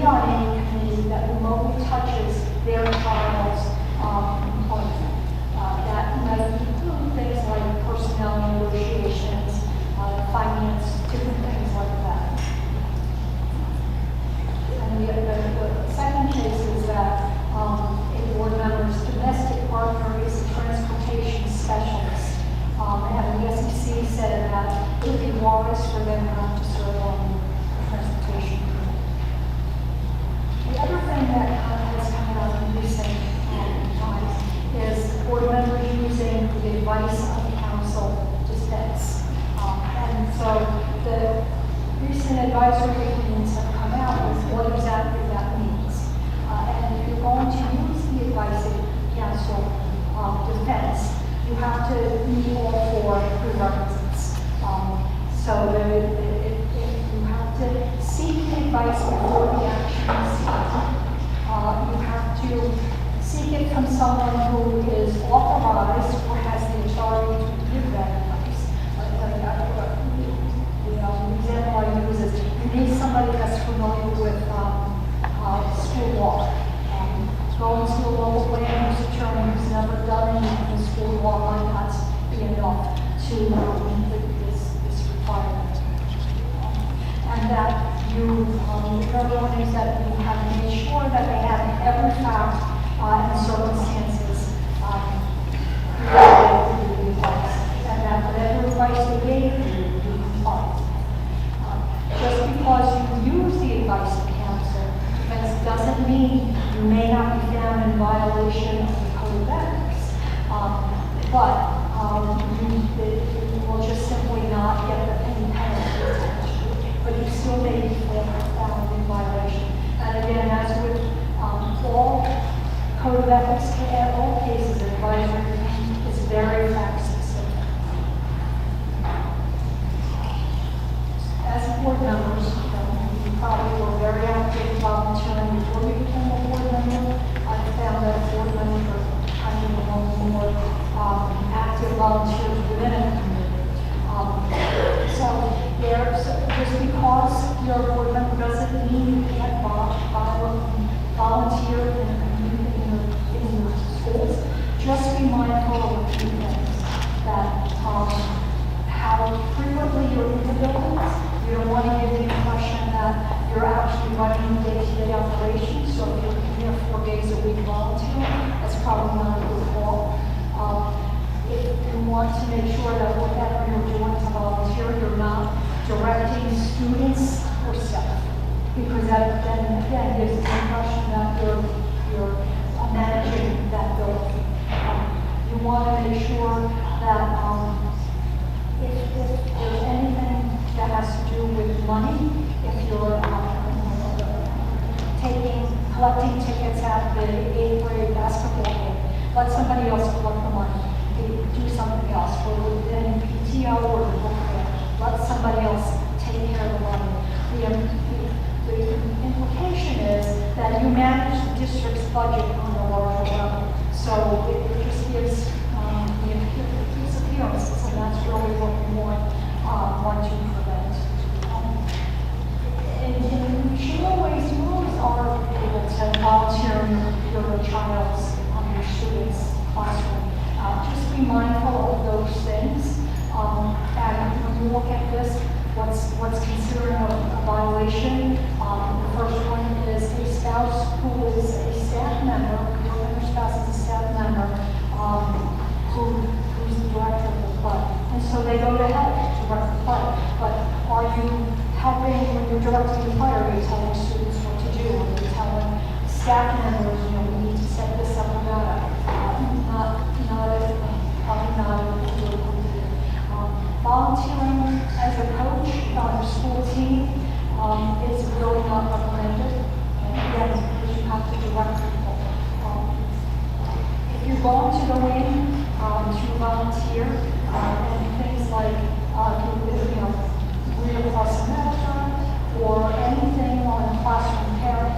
be on any committee that remotely touches their child's employment. That might include things like personnel negotiations, finance, different things like that. And the second case is that a board member's domestic partner is a transportation specialist. And the SEC said that it would be wise for them to have to serve on the transportation committee. The other thing that has come out in recent times is board members using the advice of counsel defense. And so the recent advisory opinions have come out with what exactly that means. And if you're going to use the advice of counsel defense, you have to meet all four prerequisites. So if you have to seek advice before the action is taken, you have to seek it from someone who is authorized or has the authority to give that advice. The example I use is you need somebody that's familiar with school law. Going to a local land use attorney who's never done anything in school law might not be enough to meet this requirement. And that the other one is that you have to make sure that they have every fact and circumstances related to the advice, and that whatever advice they gave you comply. Just because you use the advice of counsel, that doesn't mean you may not be found in violation of the code of ethics, but you will just simply not get any penalty attached to it, but you still may be found in violation. And again, as with all code of ethics, all cases, advisory is very fact specific. As board members, you probably were very active volunteering before you became a board member. I found that board members are kind of among the more active volunteers within a community. Just because you're a board member doesn't mean you can't volunteer in the community, in your schools. Just be mindful of a few things, that how frequently you're in the buildings. You don't want to give the impression that you're actually running day-to-day operations. So if you're here 4 days a week volunteering, that's probably not a good call. If you want to make sure that whatever you're doing to volunteer, you're not directing students or staff, because that then again gives the impression that you're managing that building. You want to make sure that if there's anything that has to do with money, if you're collecting tickets at the 8th grade basketball game, let somebody else collect the money. Do something else, or within PTO or the book fair, let somebody else take care of the money. The implication is that you manage the district's budget on a larger level. So it just gives the appearance, and that's really what we want to prevent. In general ways, you always are able to volunteer your child's, your student's classroom. Just be mindful of those things. And when you look at this, what's considered a violation, the first one is a spouse who is a staff member, your spouse is a staff member, who's the director of the club. And so they go to help direct the club. But are you helping when you're directing the play? Are you telling students what to do? Are you telling staff members, we need to set this up or that? Probably not a good idea. Volunteering as a coach on your school team is really not recommended. And again, because you have to direct people. If you're going to go in to volunteer and things like read across America or anything on classroom parent,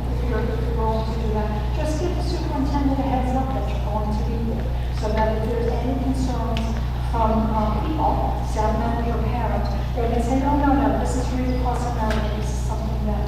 if you're going to do that, just give the superintendent a heads up that you're going to be there, so that if there's any concerns from people, staff members or parents, they can say, no, this is read across America, this is something that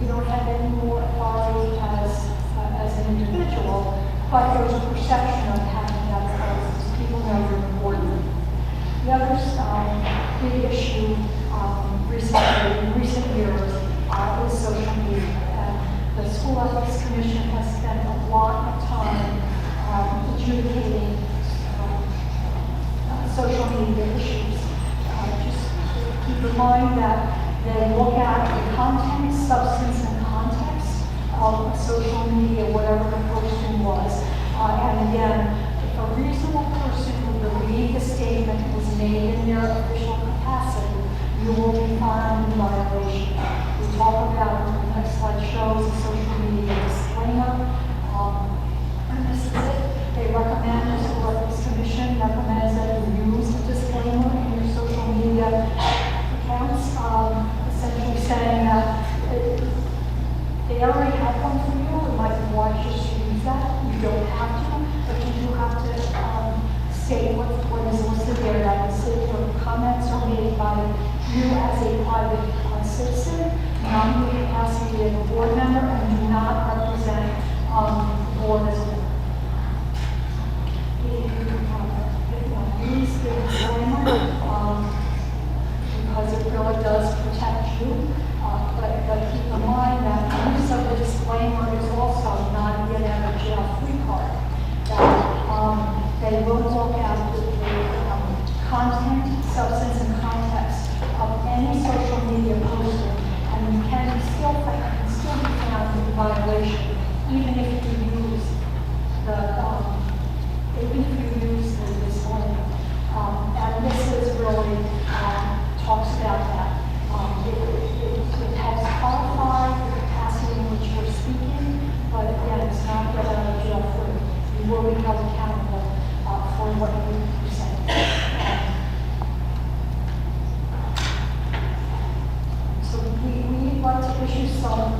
You don't have any more authority as an individual, but there's a perception of having that authority. People know you're important. The other big issue in recent years is social media. And the School Ethics Commission has spent a lot of time adjudicating social media issues. Just keep in mind that they look at the content, substance, and context of social media, whatever the posting was. And again, if a reasonable person would believe the statement was made in their official capacity, you will be found in violation. We talk about, the next slide shows the social media disclaimer. And this is it. They recommend, the School Ethics Commission recommends that you use a disclaimer in your social media accounts, essentially saying that they already have one for you. It might be wise just to use that. You don't have to, but you do have to state what is listed there. That is, if your comments are made by you as a private citizen, not in the capacity of a board member, and do not represent the board as a board. Use the disclaimer because it really does protect you. But keep in mind that use of the disclaimer is also not a get out of jail free card. That they will look at the content, substance, and context of any social media posting, and you can still be found in violation, even if you use the disclaimer. And this is really talks about that. It helps qualify the capacity in which you're speaking, but again, it's not get out of jail free. You will be held accountable for what you say. So we'd like to issue some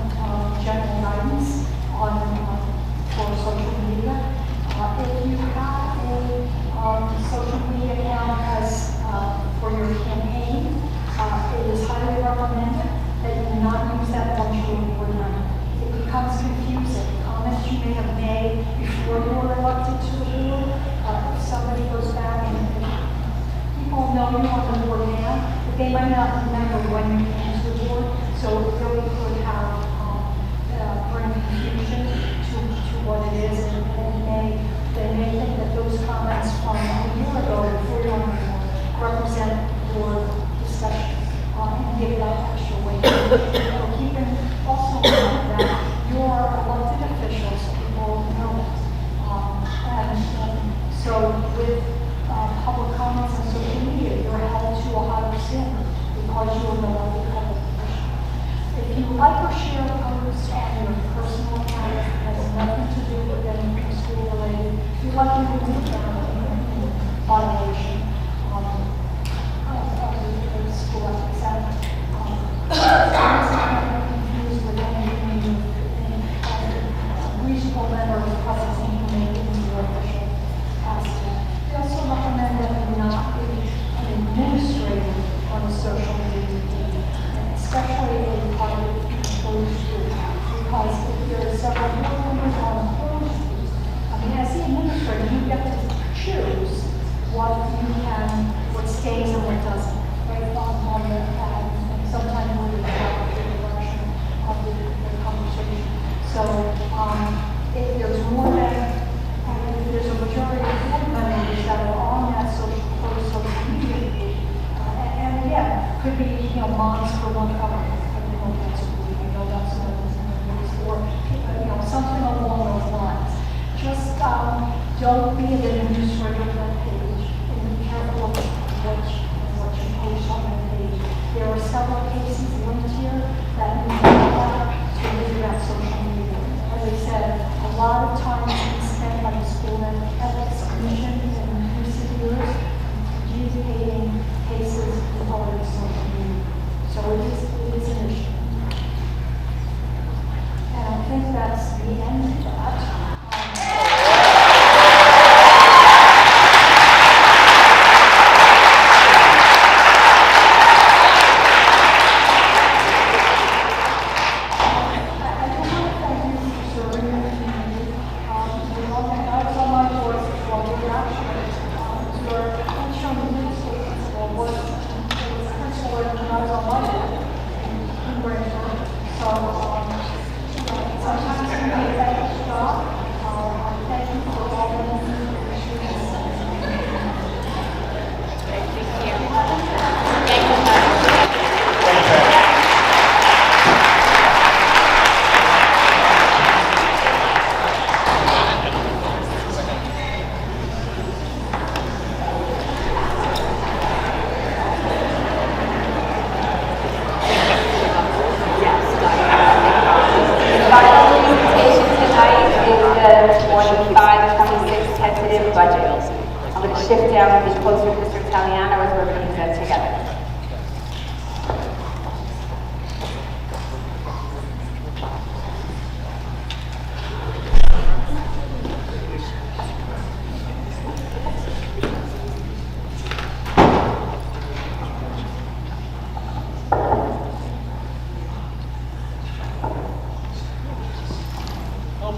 general guidance on for social media. If you have a social media account as for your campaign, it is highly recommended that you not use that once you're a board member. It becomes confusing. Comments you may have made before you were elected to the board, if somebody goes back and people know you on the board now, but they might not remember when you came to the board, so it really could have bring confusion to what it is, and they may think that those comments from a year ago before you were on the board represent board discussion and give that extra weight. Keep in also mind that you're elected officials, people know it. And so with public comments on social media, you're held to a higher standard because you're an elected public official. If you like or share a post on your personal account that has nothing to do with anything school related, you're likely to be found in violation of the School Ethics Act. Confused with any reasonable member of the public information in your official capacity. We also recommend that you not be an administrator on a social media team, especially a private closed group, because if there are several board members on a closed group, as the administrator, you get to choose what stays and what doesn't, right on the sometimes we're in the direction of the conversation. So if there's more than, if there's a majority of board members that are on that social media group, and again, could be, moms for one company, I don't know if that's a group, I know that's not or something along those lines. Just don't be an administrator of that page, and be careful of what you post on that page. There are several cases linked here that you can apply to figure out social media. As I said, a lot of time has been spent by the School Ethics Commission in recent years adjudicating cases regarding social media. So it is an issue. And I think that's the end of that.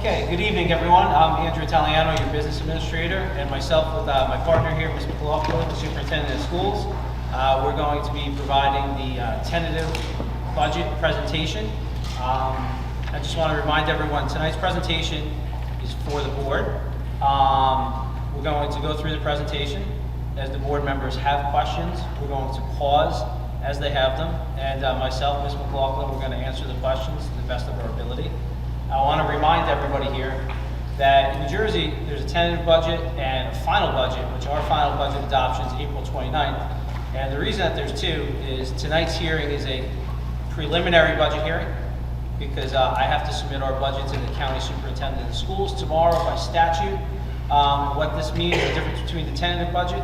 Okay, good evening, everyone. I'm Andrew Italiano, your business administrator, and myself with my partner here, Ms. McLaughlin, the superintendent of schools. We're going to be providing the tentative budget presentation. I just want to remind everyone, tonight's presentation is for the board. We're going to go through the presentation. As the board members have questions, we're going to pause as they have them, and myself, Ms. McLaughlin, we're going to answer the questions to the best of our ability. I want to remind everybody here that in New Jersey, there's a tentative budget and a final budget, which our final budget adoption is April 29th. And the reason that there's two is tonight's hearing is a preliminary budget hearing because I have to submit our budget to the county superintendent of schools tomorrow by statute. What this means, the difference between the tentative budget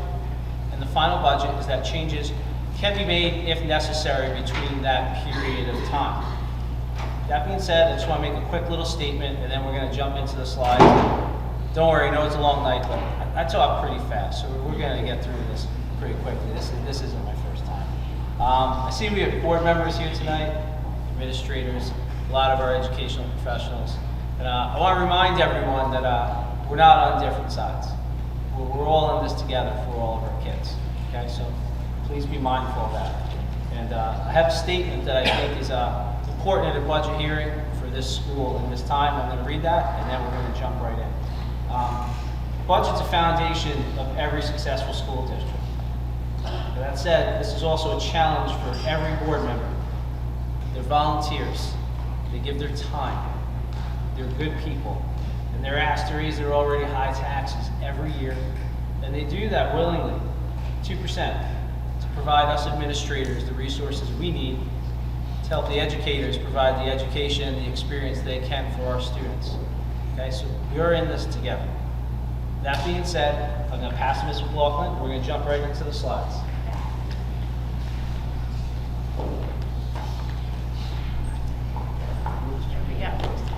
and the final budget is that changes can be made if necessary between that period of time. That being said, I just want to make a quick little statement, and then we're going to jump into the slides. Don't worry, I know it's a long night, but I talk pretty fast, so we're going to get through this pretty quickly. This isn't my first time. I see we have board members here tonight, administrators, a lot of our educational professionals, and I want to remind everyone that we're not on different sides. We're all in this together for all of our kids. Okay, so please be mindful of that. And I have a statement that I think is important at a budget hearing for this school in this time. I'm going to read that, and then we're going to jump right in. Budget's a foundation of every successful school district. That said, this is also a challenge for every board member. They're volunteers. They give their time. They're good people. And they're asked to raise their already high taxes every year. And they do that willingly, 2%, to provide us administrators the resources we need to help the educators provide the education and the experience they can for our students. Okay, so we're in this together. That being said, I'm going to pass to Ms. McLaughlin. We're going to jump right into the slides.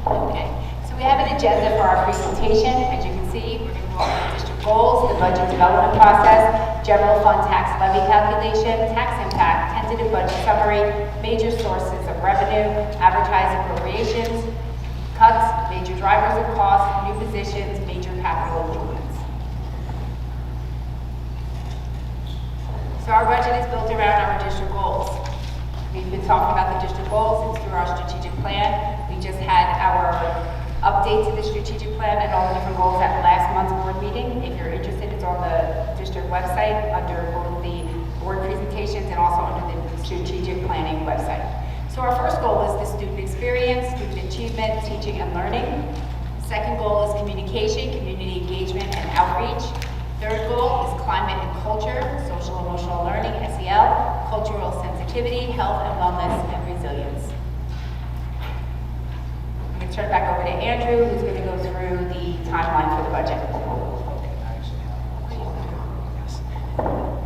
Okay, so we have an agenda for our presentation. As you can see, we're going to go over district goals, the budget development process, general fund tax levy calculation, tax impact, tentative budget summary, major sources of revenue, advertising appropriations, cuts, major drivers of cost, new positions, major capital improvements. So our budget is built around our district goals. We've been talking about the district goals. It's through our strategic plan. We just had our update to the strategic plan and all the different goals at last month's board meeting. If you're interested, it's on the district website under both the board presentations and also under the strategic planning website. So our first goal is the student experience, student achievement, teaching and learning. Second goal is communication, community engagement and outreach. Third goal is climate and culture, social emotional learning, SEL, cultural sensitivity, health and wellness, and resilience. I'm going to turn it back over to Andrew, who's going to go through the timeline for the budget.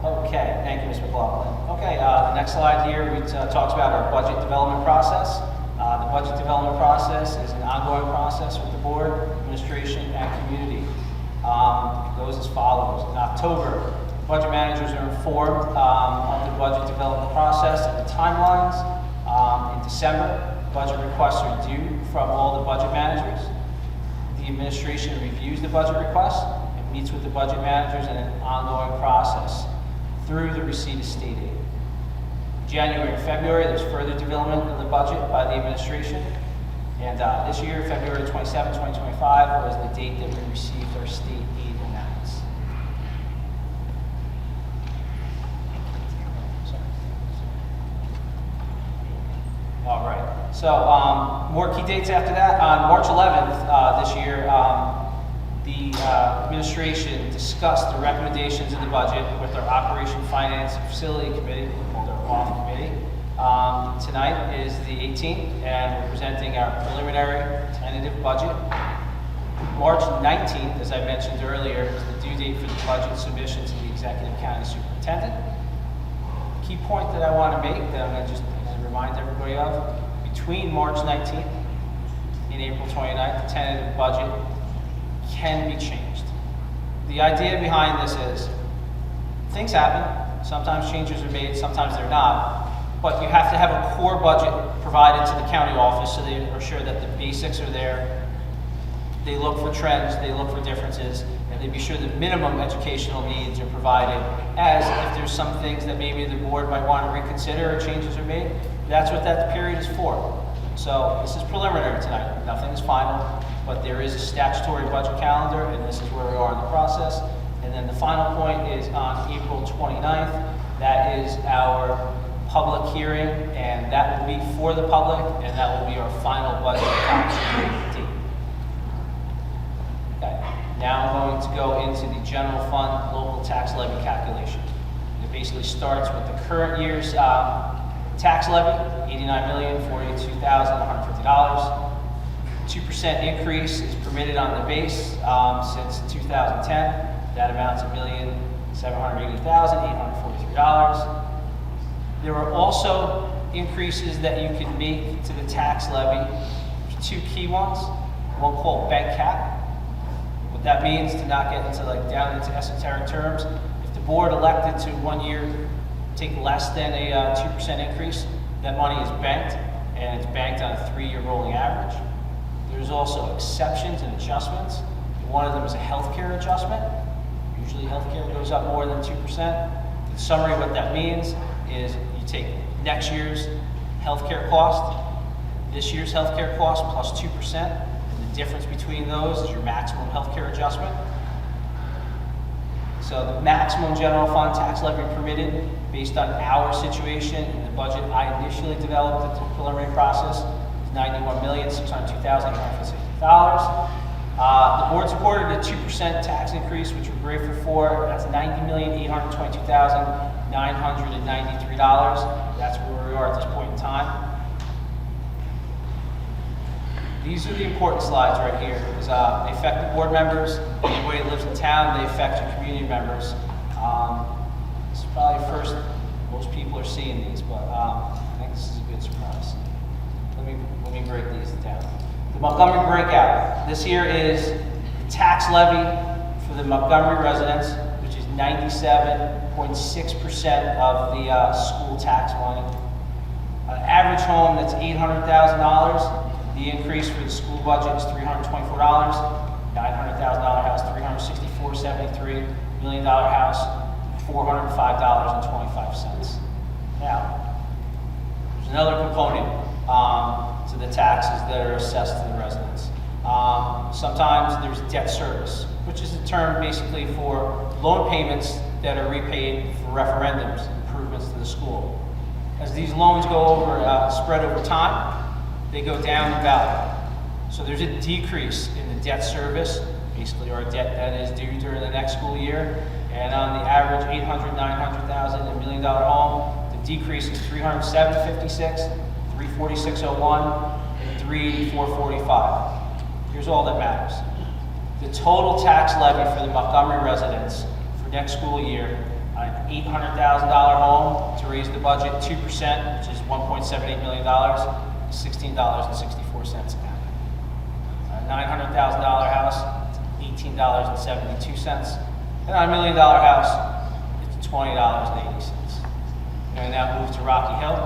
Okay, thank you, Ms. McLaughlin. Okay, the next slide here talks about our budget development process. The budget development process is an ongoing process with the board, administration, and community. It goes as follows. In October, budget managers are informed of the budget development process and the timelines. In December, budget requests are due from all the budget managers. The administration reviews the budget requests and meets with the budget managers in an ongoing process through the receipt of state aid. January and February, there's further development of the budget by the administration. And this year, February 27, 2025, was the date that we received our state aid amounts. All right, so more key dates after that. On March 11th this year, the administration discussed the recommendations of the budget with our Operation Finance and Facility Committee, called our OFF Committee. Tonight is the 18th, and we're presenting our preliminary tentative budget. March 19th, as I mentioned earlier, is the due date for the budget submission to the Executive County Superintendent. Key point that I want to make, that I'm going to just remind everybody of, between March 19th and April 29th, the tentative budget can be changed. The idea behind this is, things happen, sometimes changes are made, sometimes they're not, but you have to have a core budget provided to the county office so they are sure that the basics are there, they look for trends, they look for differences, and they be sure the minimum educational needs are provided, as if there's some things that maybe the board might want to reconsider or changes are made, that's what that period is for. So this is preliminary tonight, nothing is final, but there is a statutory budget calendar, and this is where we are in the process. And then the final point is on April 29th, that is our public hearing, and that will be for the public, and that will be our final budget adoption date. Okay. Now I'm going to go into the general fund local tax levy calculation. It basically starts with the current year's tax levy, $89,042,150. 2% increase is permitted on the base since 2010. That amounts to $1,780,843. There are also increases that you can make to the tax levy. There's two key ones. One called bank cap. What that means, to not get into down into esoteric terms, if the board elected to 1 year take less than a 2% increase, that money is banked, and it's banked on a 3-year rolling average. There's also exceptions and adjustments. One of them is a healthcare adjustment. Usually healthcare goes up more than 2%. In summary, what that means is you take next year's healthcare cost, this year's healthcare cost plus 2%, and the difference between those is your maximum healthcare adjustment. So the maximum general fund tax levy permitted based on our situation and the budget I initially developed at the preliminary process is $91,602,850. The board supported a 2% tax increase, which we're grateful for. That's $90,822,993. That's where we are at this point in time. These are the important slides right here. They affect the board members, anybody that lives in town, they affect your community members. This is probably first most people are seeing these, but I think this is a good surprise. Let me break these down. The Montgomery breakout. This here is the tax levy for the Montgomery residents, which is 97.6% of the school tax money. An average home that's $800,000. The increase for the school budget is $324. $900,000 house, $364.73. $1 million house, $405.25. Now, there's another component to the taxes that are assessed to the residents. Sometimes there's debt service, which is a term basically for loan payments that are repaid for referendums, improvements to the school. As these loans go over, spread over time, they go down in value. So there's a decrease in the debt service, basically our debt that is due during the next school year. And on the average $800,000, $900,000, $1 million home, the decrease is $307.56, $346.01, and $384.45. Here's all that matters. The total tax levy for the Montgomery residents for next school year on an $800,000 home to raise the budget 2%, which is $1.78 million, $16.64 an hour. On a $900,000 house, it's $18.72. And on $1 million house, it's $20.80. And now move to Rocky Hill.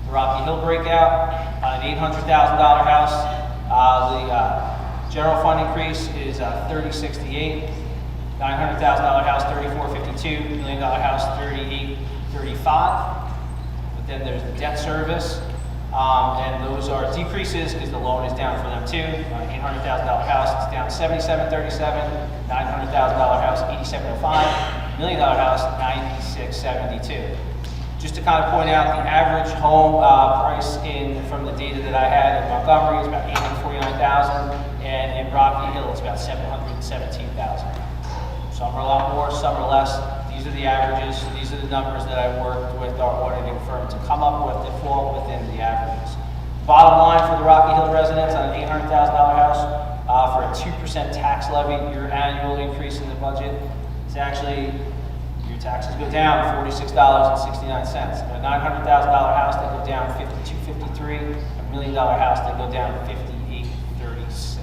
The Rocky Hill breakout on an $800,000 house, the general fund increase is $30.68. $900,000 house, $34.52. $1 million house, $38.35. But then there's the debt service, and those are decreases because the loan is down for them too. $800,000 house, it's down $77.37. $900,000 house, $87.05. $1 million house, $96.72. Just to kind of point out, the average home price from the data that I had in Montgomery is about $849,000, and in Rocky Hill it's about $717,000. Some are a lot more, some are less. These are the averages. These are the numbers that I worked with our auditing firm to come up with that fall within the averages. Bottom line for the Rocky Hill residents on an $800,000 house, for a 2% tax levy, your annual increase in the budget is actually, your taxes go down $46.69. A $900,000 house, they go down $52.53. $1 million house, they go down $58.36.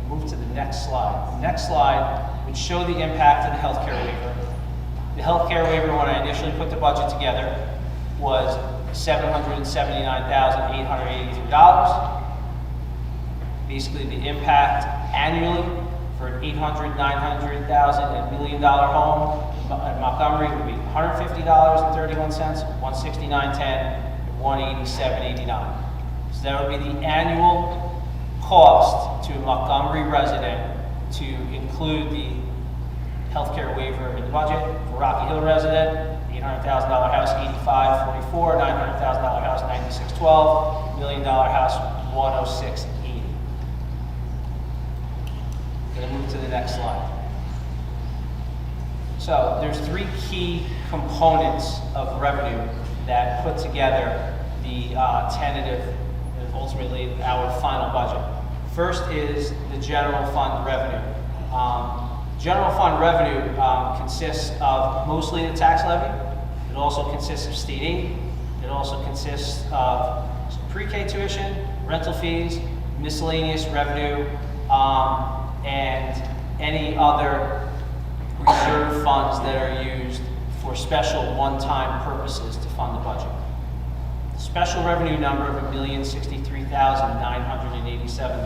Move to the next slide. The next slide would show the impact of the healthcare waiver. The healthcare waiver, when I initially put the budget together, was $779,883. Basically, the impact annually for an $800,000, $900,000, and $1 million home in Montgomery would be $150.31, $169.10, and $187.89. So that would be the annual cost to a Montgomery resident to include the healthcare waiver in the budget. For Rocky Hill resident, $800,000 house, $85.44, $900,000 house, $96.12, $1 million house, $106.80. Gonna move to the next slide. So there's three key components of revenue that put together the tentative and ultimately our final budget. First is the general fund revenue. General fund revenue consists of mostly the tax levy. It also consists of state aid. It also consists of some pre-K tuition, rental fees, miscellaneous revenue, and any other reserve funds that are used for special one-time purposes to fund the budget. The special revenue number of $1,063,987.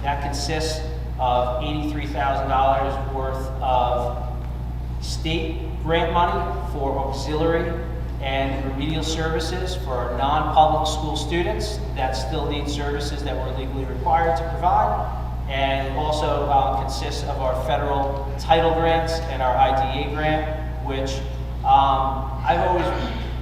That consists of $83,000 worth of state grant money for auxiliary and remedial services for our non-public school students that still need services that we're legally required to provide, and also consists of our federal title grants and our IDA grant, which I've always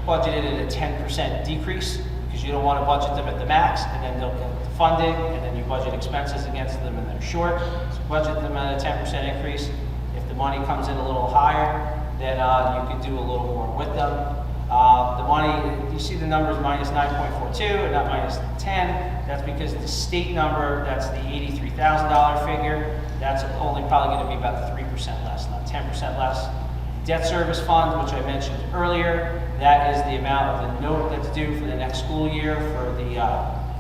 budgeted at a 10% decrease, because you don't want to budget them at the max and then they'll get the funding and then you budget expenses against them and they're short. So budget them at a 10% increase. If the money comes in a little higher, then you can do a little more with them. The money, you see the numbers minus 9.42 and not minus 10. That's because the state number, that's the $83,000 figure, that's only probably going to be about 3% less, not 10% less. Debt service fund, which I mentioned earlier, that is the amount of the note that's due for the next school year for the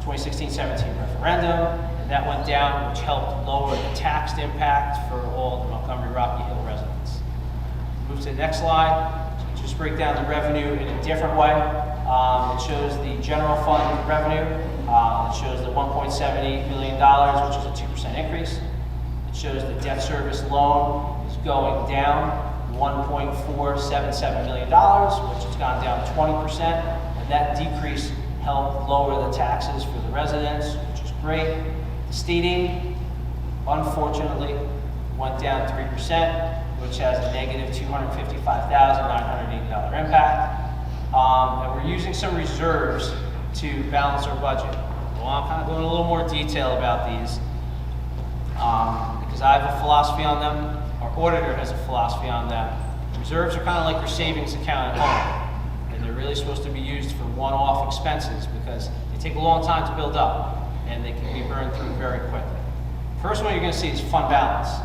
2016-17 referendum, and that went down, which helped lower the tax impact for all the Montgomery Rocky Hill residents. Move to the next slide. Just break down the revenue in a different way. It shows the general fund revenue. It shows the $1.78 million, which is a 2% increase. It shows the debt service loan is going down $1.477 million, which has gone down 20%, and that decrease helped lower the taxes for the residents, which is great. The state aid, unfortunately, went down 3%, which has a negative $255,980 impact. And we're using some reserves to balance our budget. Well, I'm kind of going a little more detail about these because I have a philosophy on them. Our auditor has a philosophy on them. Reserves are kind of like your savings account at home, and they're really supposed to be used for one-off expenses because they take a long time to build up and they can be burned through very quickly. First one you're going to see is fund balance.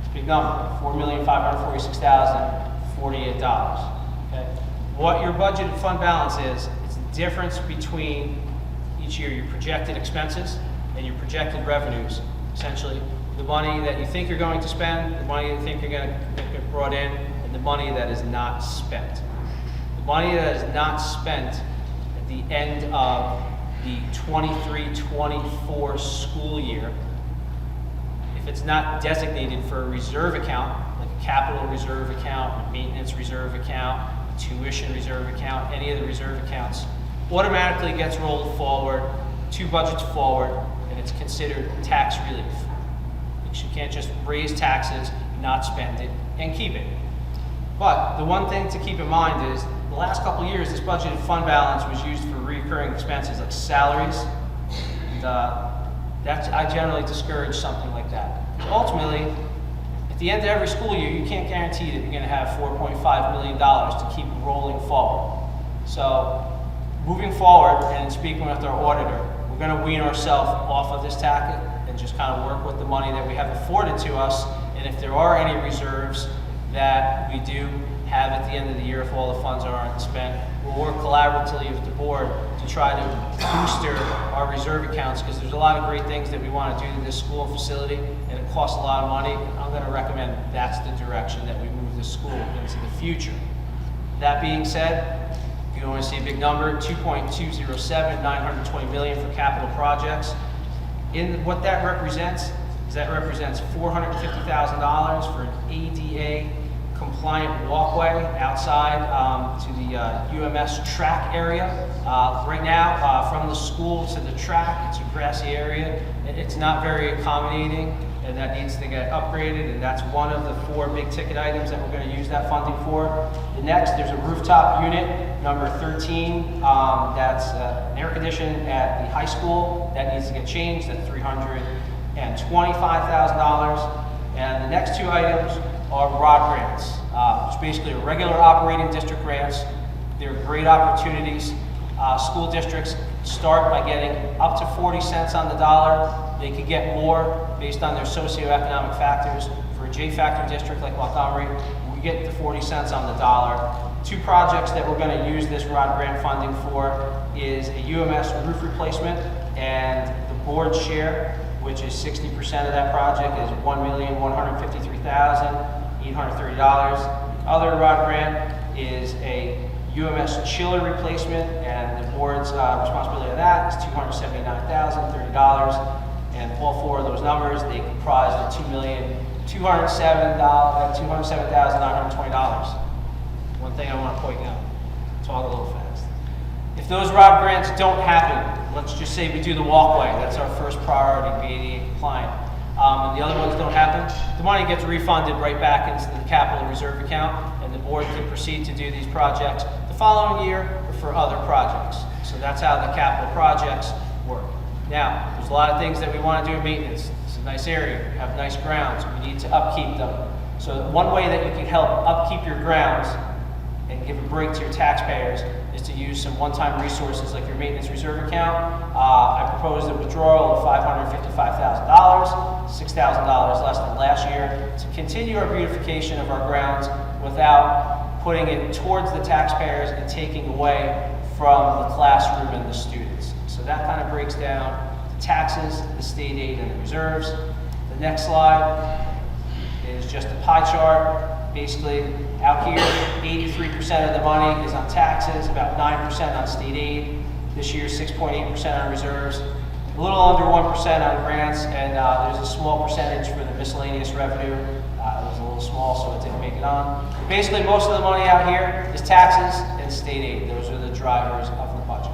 It's a big number, $4,546,048. Okay? What your budgeted fund balance is the difference between each year your projected expenses and your projected revenues. Essentially, the money that you think you're going to spend, the money you think you're going to get brought in, and the money that is not spent. The money that is not spent at the end of the 23-24 school year, if it's not designated for a reserve account, like a capital reserve account, a maintenance reserve account, a tuition reserve account, any of the reserve accounts, automatically gets rolled forward, 2 budgets forward, and it's considered tax relief. You can't just raise taxes, not spend it, and keep it. But the one thing to keep in mind is the last couple of years, this budgeted fund balance was used for recurring expenses like salaries. And, I generally discourage something like that. Ultimately, at the end of every school year, you can't guarantee that you're going to have $4.5 million to keep rolling forward. So, moving forward and speaking with our auditor, we're going to wean ourselves off of this tactic and just kind of work with the money that we have afforded to us. And if there are any reserves that we do have at the end of the year, if all the funds aren't spent, we'll work collaboratively with the board to try to booster our reserve accounts, because there's a lot of great things that we want to do to this school and facility, and it costs a lot of money. I'm going to recommend that's the direction that we move this school into the future. That being said, If you want to see a big number, 2.207, 920 million for capital projects. What that represents is that represents $450,000 for an ADA compliant walkway outside to the UMS track area. Right now, from the school to the track, it's a grassy area. It's not very accommodating, and that needs to get upgraded, and that's one of the 4 big ticket items that we're going to use that funding for. The next, there's a rooftop unit, number 13, that's an air conditioning at the high school. That needs to get changed at $325,000. And the next 2 items are ROD grants. It's basically regular operating district grants. They're great opportunities. School districts start by getting up to 40 cents on the dollar. They could get more based on their socioeconomic factors. For a J-factor district like Montgomery, we get to 40 cents on the dollar. 2 projects that we're going to use this ROD grant funding for is a UMS roof replacement, and the board share, which is 60% of that project, is $1,153,830. The other ROD grant is a UMS chiller replacement, and the board's responsibility of that is $279,030. And all 4 of those numbers, they comprise the $207,920. One thing I want to point out, talk a little fast. If those ROD grants don't happen, let's just say we do the walkway, that's our first priority, be ADA compliant, and the other ones don't happen, the money gets refunded right back into the capital reserve account, and the board can proceed to do these projects the following year or for other projects. So that's how the capital projects work. Now, there's a lot of things that we want to do in maintenance. It's a nice area, we have nice grounds, we need to upkeep them. So one way that you can help upkeep your grounds and give a break to your taxpayers is to use some one-time resources like your maintenance reserve account. I proposed a withdrawal of $555,000, $6,000 less than last year, to continue our beautification of our grounds without putting it towards the taxpayers and taking away from the classroom and the students. So that kind of breaks down the taxes, the state aid, and the reserves. The next slide is just a pie chart. Basically, out here, 83% of the money is on taxes, about 9% on state aid. This year, 6.8% on reserves, a little under 1% on grants, and there's a small percentage for the miscellaneous revenue. It was a little small, so it didn't make it on. Basically, most of the money out here is taxes and state aid. Those are the drivers of the budget.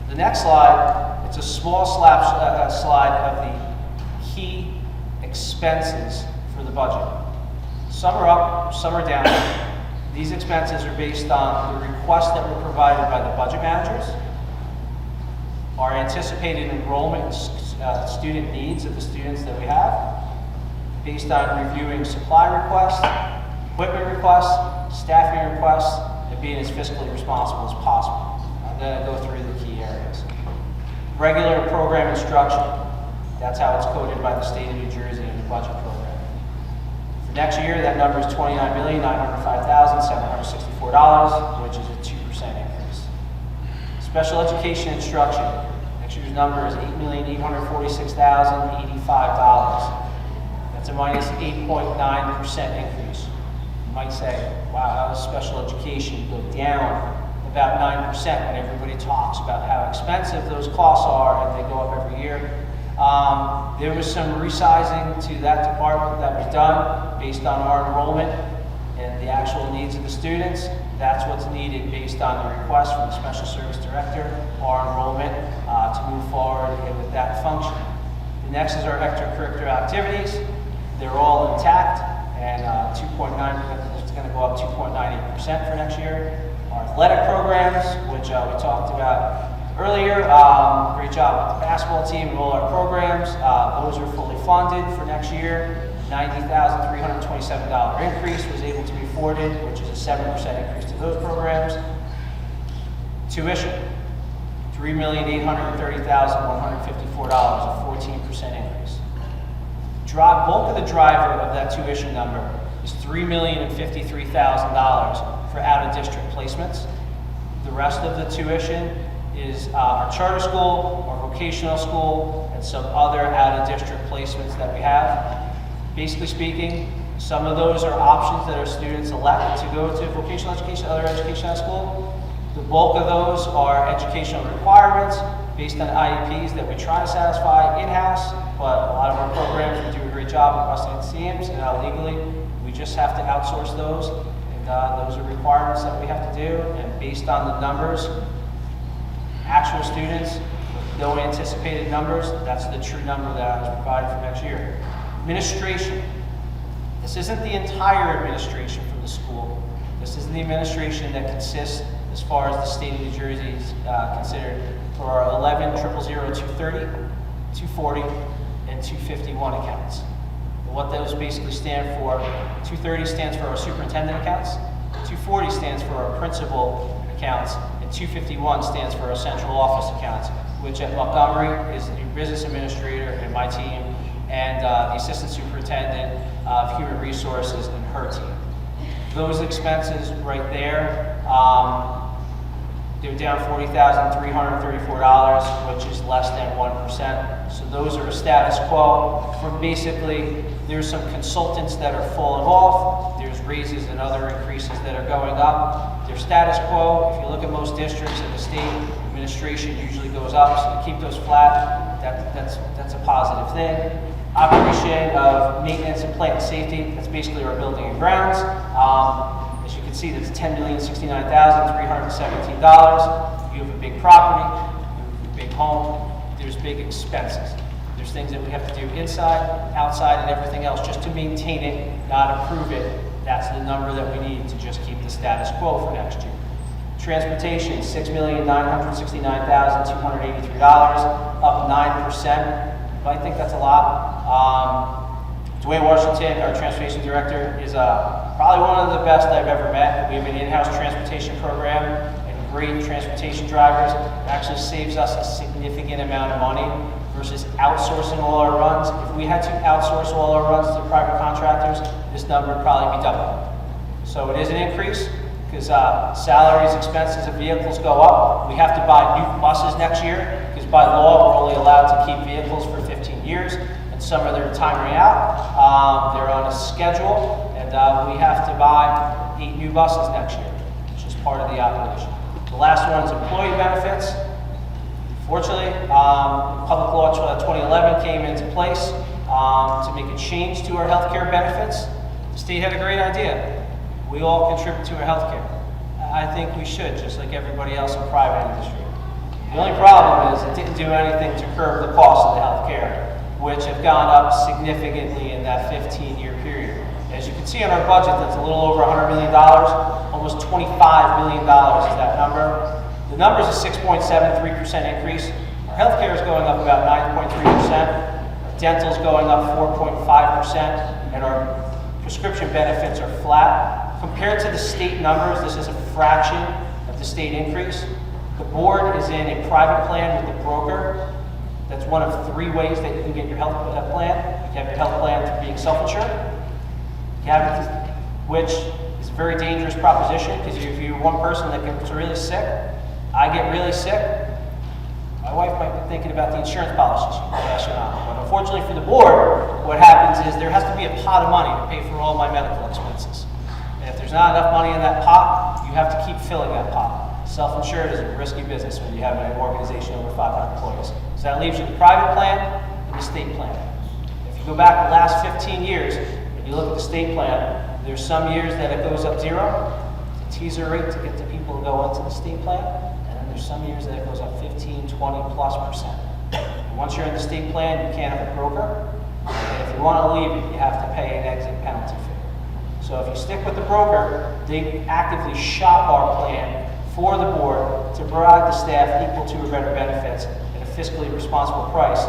The next slide, it's a small slide of the key expenses for the budget. Some are up, some are down. These expenses are based on the requests that were provided by the budget managers, our anticipated enrollment student needs of the students that we have, based on reviewing supply requests, equipment requests, staffing requests, and being as fiscally responsible as possible. I'm going to go through the key areas. Regular program instruction. That's how it's coded by the state of New Jersey in the budget program. For next year, that number is $29,905,764, which is a 2% increase. Special education instruction. Next year's number is $8,846,085. That's a minus 8.9% increase. You might say, wow, how does special education go down about 9% when everybody talks about how expensive those costs are and they go up every year? There was some resizing to that department that was done based on our enrollment and the actual needs of the students. That's what's needed based on the request from the special service director, our enrollment, to move forward with that function. The next is our extracurricular activities. They're all intact, and it's going to go up 2.98% for next year. Our athletic programs, which we talked about earlier, great job with the basketball team and all our programs. Those are fully funded for next year. $90,327 increase was able to be afforded, which is a 7% increase to those programs. Tuition, $3,830,154, a 14% increase. Bulk of the driver of that tuition number is $3,053,000 for out-of-district placements. The rest of the tuition is our charter school, our vocational school, and some other out-of-district placements that we have. Basically speaking, Some of those are options that our students elect to go to vocational education, other education at school. The bulk of those are educational requirements based on IEPs that we try to satisfy in-house, but a lot of our programs, we do a great job of busting the seams and legally. We just have to outsource those, and those are requirements that we have to do, and based on the numbers, actual students, with no anticipated numbers, that's the true number that I was provided for next year. Administration. This isn't the entire administration for the school. This is the administration that consists, as far as the state of New Jersey is considered, for our 11 000 230, 240, and 251 accounts. And what those basically stand for, 230 stands for our superintendent accounts, 240 stands for our principal accounts, and 251 stands for our central office accounts, which at Montgomery is the business administrator and my team, and the assistant superintendent of human resources and her team. Those expenses right there, they're down $40,334, which is less than 1%. So those are a status quo. From basically, there's some consultants that are falling off. There's raises and other increases that are going up. They're status quo. If you look at most districts in the state, administration usually goes up. So to keep those flat, that's a positive thing. Operation of maintenance and plant safety, that's basically our building and grounds. As you can see, that's $10,069,317. You have a big property, you have a big home, there's big expenses. There's things that we have to do inside, outside, and everything else just to maintain it, not improve it. That's the number that we need to just keep the status quo for next year. Transportation, $6,969,283, up 9%. But I think that's a lot. Dwayne Washington, our transportation director, is probably one of the best I've ever met. We have an in-house transportation program and great transportation drivers. It actually saves us a significant amount of money versus outsourcing all our runs. If we had to outsource all our runs to private contractors, this number would probably be double. So it is an increase because salaries, expenses of vehicles go up. We have to buy new buses next year because by law we're only allowed to keep vehicles for 15 years. Some of their timing out. They're on a schedule, and we have to buy 8 new buses next year, which is part of the operation. The last one is employee benefits. Fortunately, Public Law 2011 came into place to make a change to our healthcare benefits. The state had a great idea. We all contribute to our healthcare. I think we should, just like everybody else in private industry. The only problem is it didn't do anything to curb the cost of the healthcare, which have gone up significantly in that 15-year period. As you can see on our budget, that's a little over $100 million, almost $25 million is that number. The number is a 6.73% increase. Our healthcare is going up about 9.3%, our dental is going up 4.5%, and our prescription benefits are flat. Compared to the state numbers, this is a fraction of the state increase. The board is in a private plan with the broker. That's one of 3 ways that you can get your health plan. You can have your health plan through being self-insured, which is a very dangerous proposition because if you're one person that gets really sick, I get really sick, my wife might be thinking about the insurance policy she can pass it on. But unfortunately for the board, what happens is there has to be a pot of money to pay for all my medical expenses. And if there's not enough money in that pot, you have to keep filling that pot. Self-insured is a risky business when you have an organization over 500 employees. So that leaves you the private plan and the state plan. If you go back the last 15 years, and you look at the state plan, there's some years that it goes up 0. It's a teaser rate to get the people to go into the state plan. And then there's some years that it goes up 15, 20+%. And once you're in the state plan, you can't have a broker. And if you want to leave it, you have to pay an exit penalty fee. So if you stick with the broker, they actively shop our plan for the board to provide the staff equal to or better benefits at a fiscally responsible price. If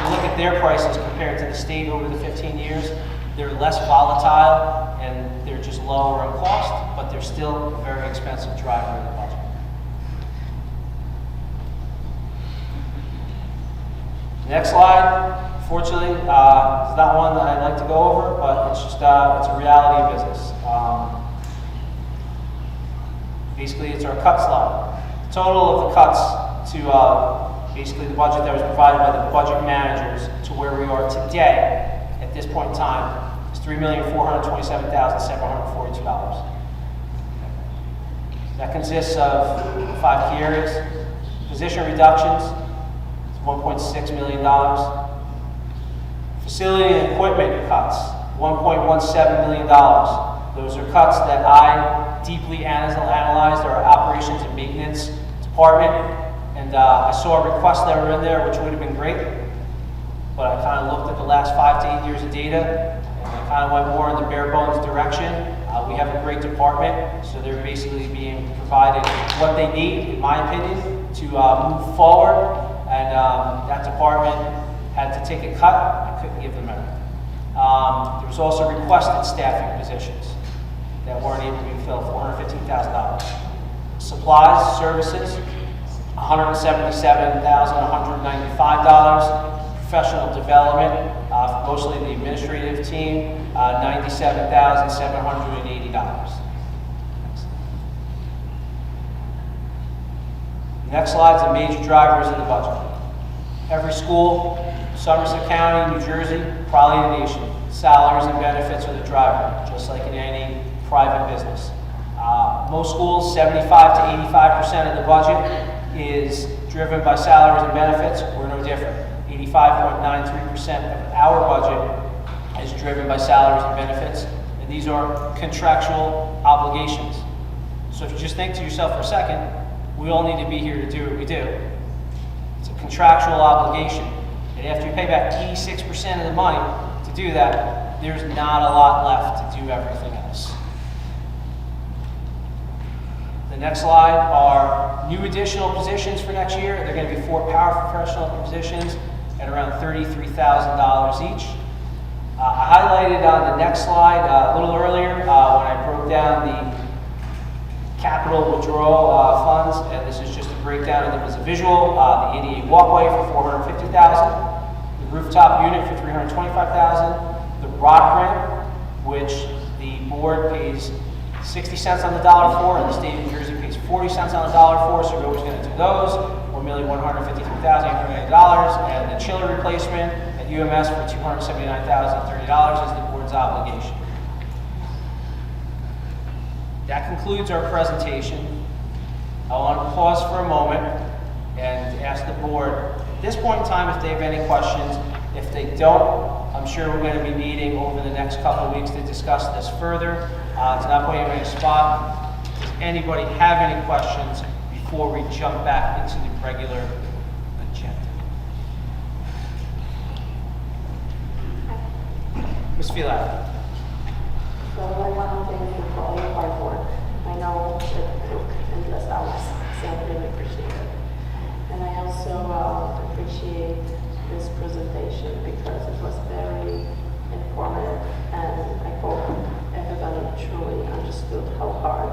you look at their prices compared to the state over the 15 years, they're less volatile and they're just lower in cost, but they're still a very expensive driver in the budget. Next slide, fortunately, is not one that I'd like to go over, but it's just it's a reality of business. Basically, it's our cut slide. The total of the cuts to basically the budget that was provided by the budget managers to where we are today at this point in time is $3,427,742. That consists of 5 key areas. Position reductions, it's $1.6 million. Facility and equipment cuts, $1.17 million. Those are cuts that I deeply analyzed our operations and maintenance department, and I saw requests that were in there, which would have been great, but I kind of looked at the last 5 to 8 years of data, and I kind of went more in the bare bones direction. We have a great department, so they're basically being provided what they need, in my opinion, to move forward, and that department had to take a cut. I couldn't give them everything. There was also requested staffing positions that weren't able to be filled for $115,000. Supplies, services, $177,195. Professional development, mostly the administrative team, $97,780. Next slide is the major drivers of the budget. Every school, Somerset County, New Jersey, probably the nation, salaries and benefits are the driver, just like in any private business. Most schools, 75 to 85% of the budget is driven by salaries and benefits. We're no different. 85.93% of our budget is driven by salaries and benefits, and these are contractual obligations. So if you just think to yourself for a second, we all need to be here to do what we do. It's a contractual obligation, and after you pay back 86% of the money to do that, there's not a lot left to do everything else. The next slide are new additional positions for next year. They're going to be 4 paraprofessional positions at around $33,000 each. I highlighted on the next slide a little earlier when I broke down the capital withdrawal funds, and this is just a breakdown, and it was a visual. The ADA walkway for $450,000, the rooftop unit for $325,000, the rod grant, which the board pays 60 cents on the dollar for, and the state of New Jersey pays 40 cents on the dollar for, so we're always going to do those. $1,153,830, and the chiller replacement at UMS for $279,030 is the board's obligation. That concludes our presentation. I want to pause for a moment and ask the board, at this point in time, if they have any questions. If they don't, I'm sure we're going to be meeting over the next couple of weeks to discuss this further. To not put anybody on the spot, does anybody have any questions before we jump back into the regular agenda? Ms. Filat. So I want to thank you for all your hard work. I know it took endless hours, so I really appreciate it. And I also appreciate this presentation because it was very informative, and I hope everybody truly understood how hard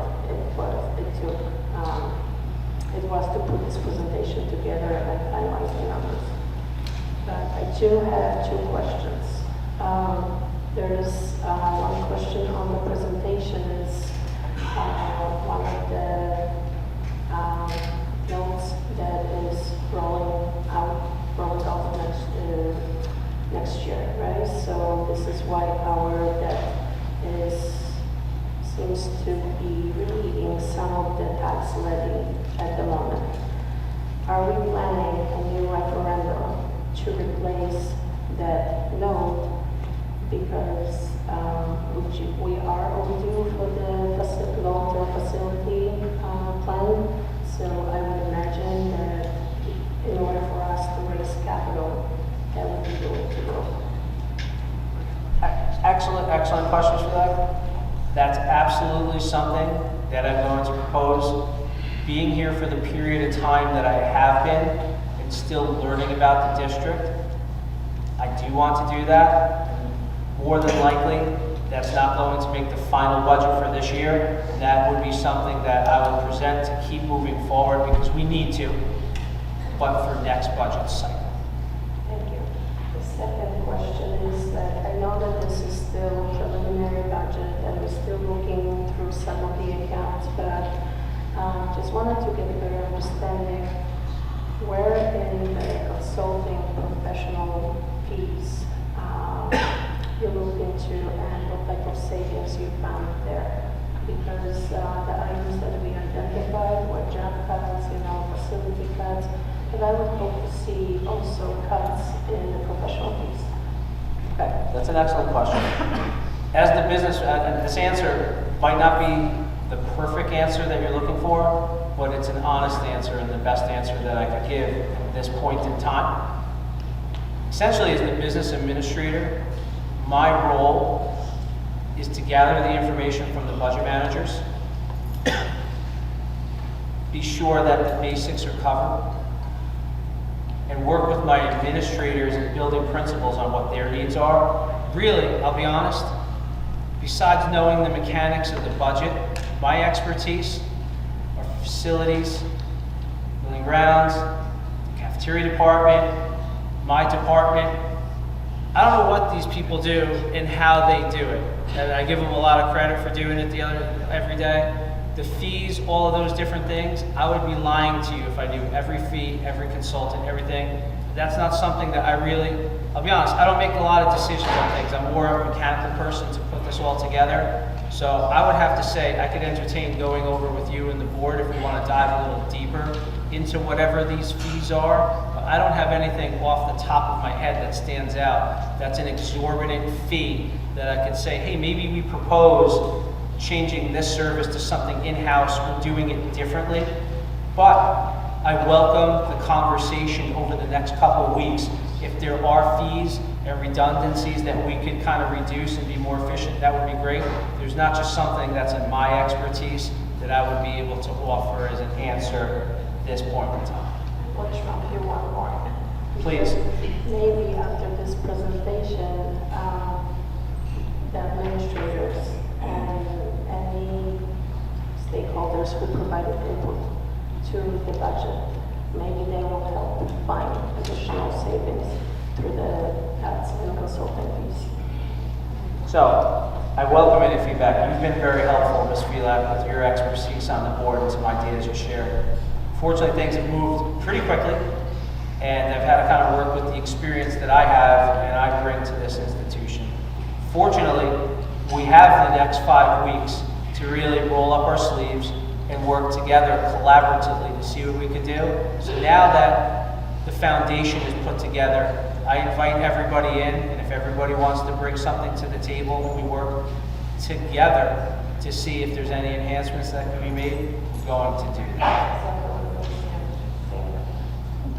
it was to put this presentation together and analyze the numbers. But I do have 2 questions. There's one question on the presentation is one of the notes that is rolling out next year, right? So this is why our debt seems to be relieving some of the tax levy at the moment. Are we planning a new referendum to replace that note? Because we are overdue for the long-term facility plan. So I would imagine that in order for us to raise capital, that would be the way to go. Excellent questions for that. That's absolutely something that I'm going to propose. Being here for the period of time that I have been and still learning about the district, I do want to do that. More than likely, that's not going to make the final budget for this year. That would be something that I would present to keep moving forward because we need to, but for next budget cycle. Thank you. The second question is that I know that this is still a preliminary budget and we're still looking through some of the accounts, but just wanted to get a better understanding where in the consulting professional fees you're looking to and what type of savings you found there. Because the items that we identified were job cuts, facility cuts, but I would hope to see also cuts in the professional fees. Okay, that's an excellent question. As the business, this answer might not be the perfect answer that you're looking for, but it's an honest answer and the best answer that I could give at this point in time. Essentially, as the business administrator, my role is to gather the information from the budget managers, be sure that the basics are covered, and work with my administrators and building principals on what their needs are. Really, I'll be honest, besides knowing the mechanics of the budget, my expertise are facilities, building grounds, the cafeteria department, my department. I don't know what these people do and how they do it. And I give them a lot of credit for doing it every day. The fees, all of those different things, I would be lying to you if I knew every fee, every consultant, everything. That's not something that I really, I'll be honest, I don't make a lot of decisions on things. I'm more of a mechanical person to put this all together. So I would have to say I could entertain going over with you and the board if we want to dive a little deeper into whatever these fees are. But I don't have anything off the top of my head that stands out. That's an exorbitant fee that I could say, hey, maybe we propose changing this service to something in-house or doing it differently. But I welcome the conversation over the next couple of weeks. If there are fees and redundancies that we could kind of reduce and be more efficient, that would be great. There's not just something that's in my expertise that I would be able to offer as an answer at this point in time. Let's jump here one more. Please. Maybe after this presentation, the administrators and any stakeholders who provided input to the budget, maybe they will help find additional savings through the cuts in consulting fees. So, I welcome any feedback. You've been very helpful, Ms. Felak, with your expertise on the board and some ideas you shared. Fortunately, things have moved pretty quickly, and I've had to kind of work with the experience that I have and I bring to this institution. Fortunately, we have the next 5 weeks to really roll up our sleeves and work together collaboratively to see what we could do. So now that the foundation is put together, I invite everybody in, and if everybody wants to bring something to the table, we work together to see if there's any enhancements that can be made. We're going to do that.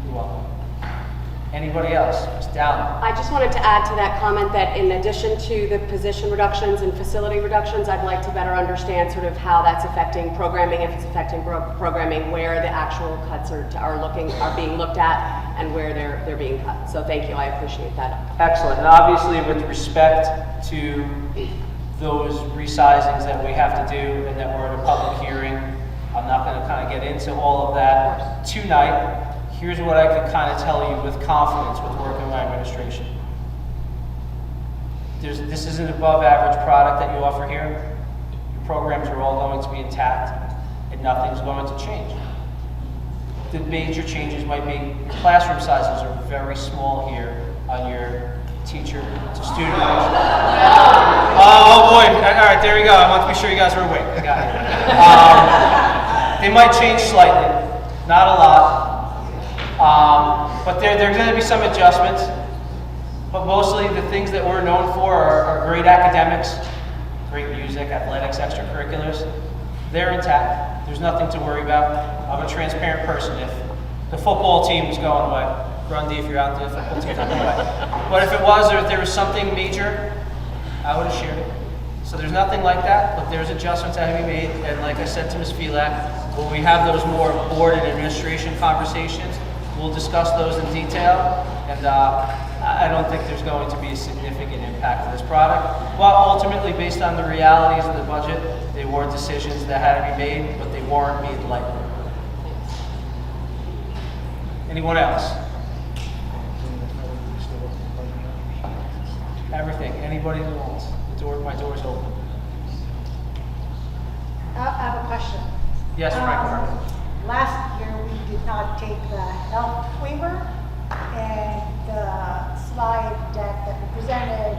You're welcome. Anybody else? Ms. Dowling. I just wanted to add to that comment that in addition to the position reductions and facility reductions, I'd like to better understand sort of how that's affecting programming, if it's affecting programming, where the actual cuts are being looked at, and where they're being cut. So thank you, I appreciate that. Excellent. And obviously, with respect to those resizings that we have to do and that we're at a public hearing, I'm not going to kind of get into all of that tonight. Here's what I can kind of tell you with confidence with working with my administration. This is an above average product that you offer here. Your programs are all going to be intact and nothing's going to change. The major changes might be your classroom sizes are very small here on your teacher to student ratio. Oh boy, all right, there we go. I want to be sure you guys are awake. I got it. They might change slightly, not a lot. But there are going to be some adjustments, but mostly the things that we're known for are great academics, great music, athletics, extracurriculars. They're intact. There's nothing to worry about. I'm a transparent person. If the football team was going away, Grundy, if you're out there, the football team's not going away. But if it was, or if there was something major, I would have shared it. So there's nothing like that, but there's adjustments that have to be made. And like I said to Ms. Felak, when we have those more board and administration conversations, we'll discuss those in detail, and I don't think there's going to be a significant impact to this product. Well, ultimately, based on the realities of the budget, they were decisions that had to be made, but they weren't made lightly. Anyone else? Everything. Anybody who wants. My door's open. I have a question. Yes, Frank. Last year, we did not take the health waiver, and the slide deck that we presented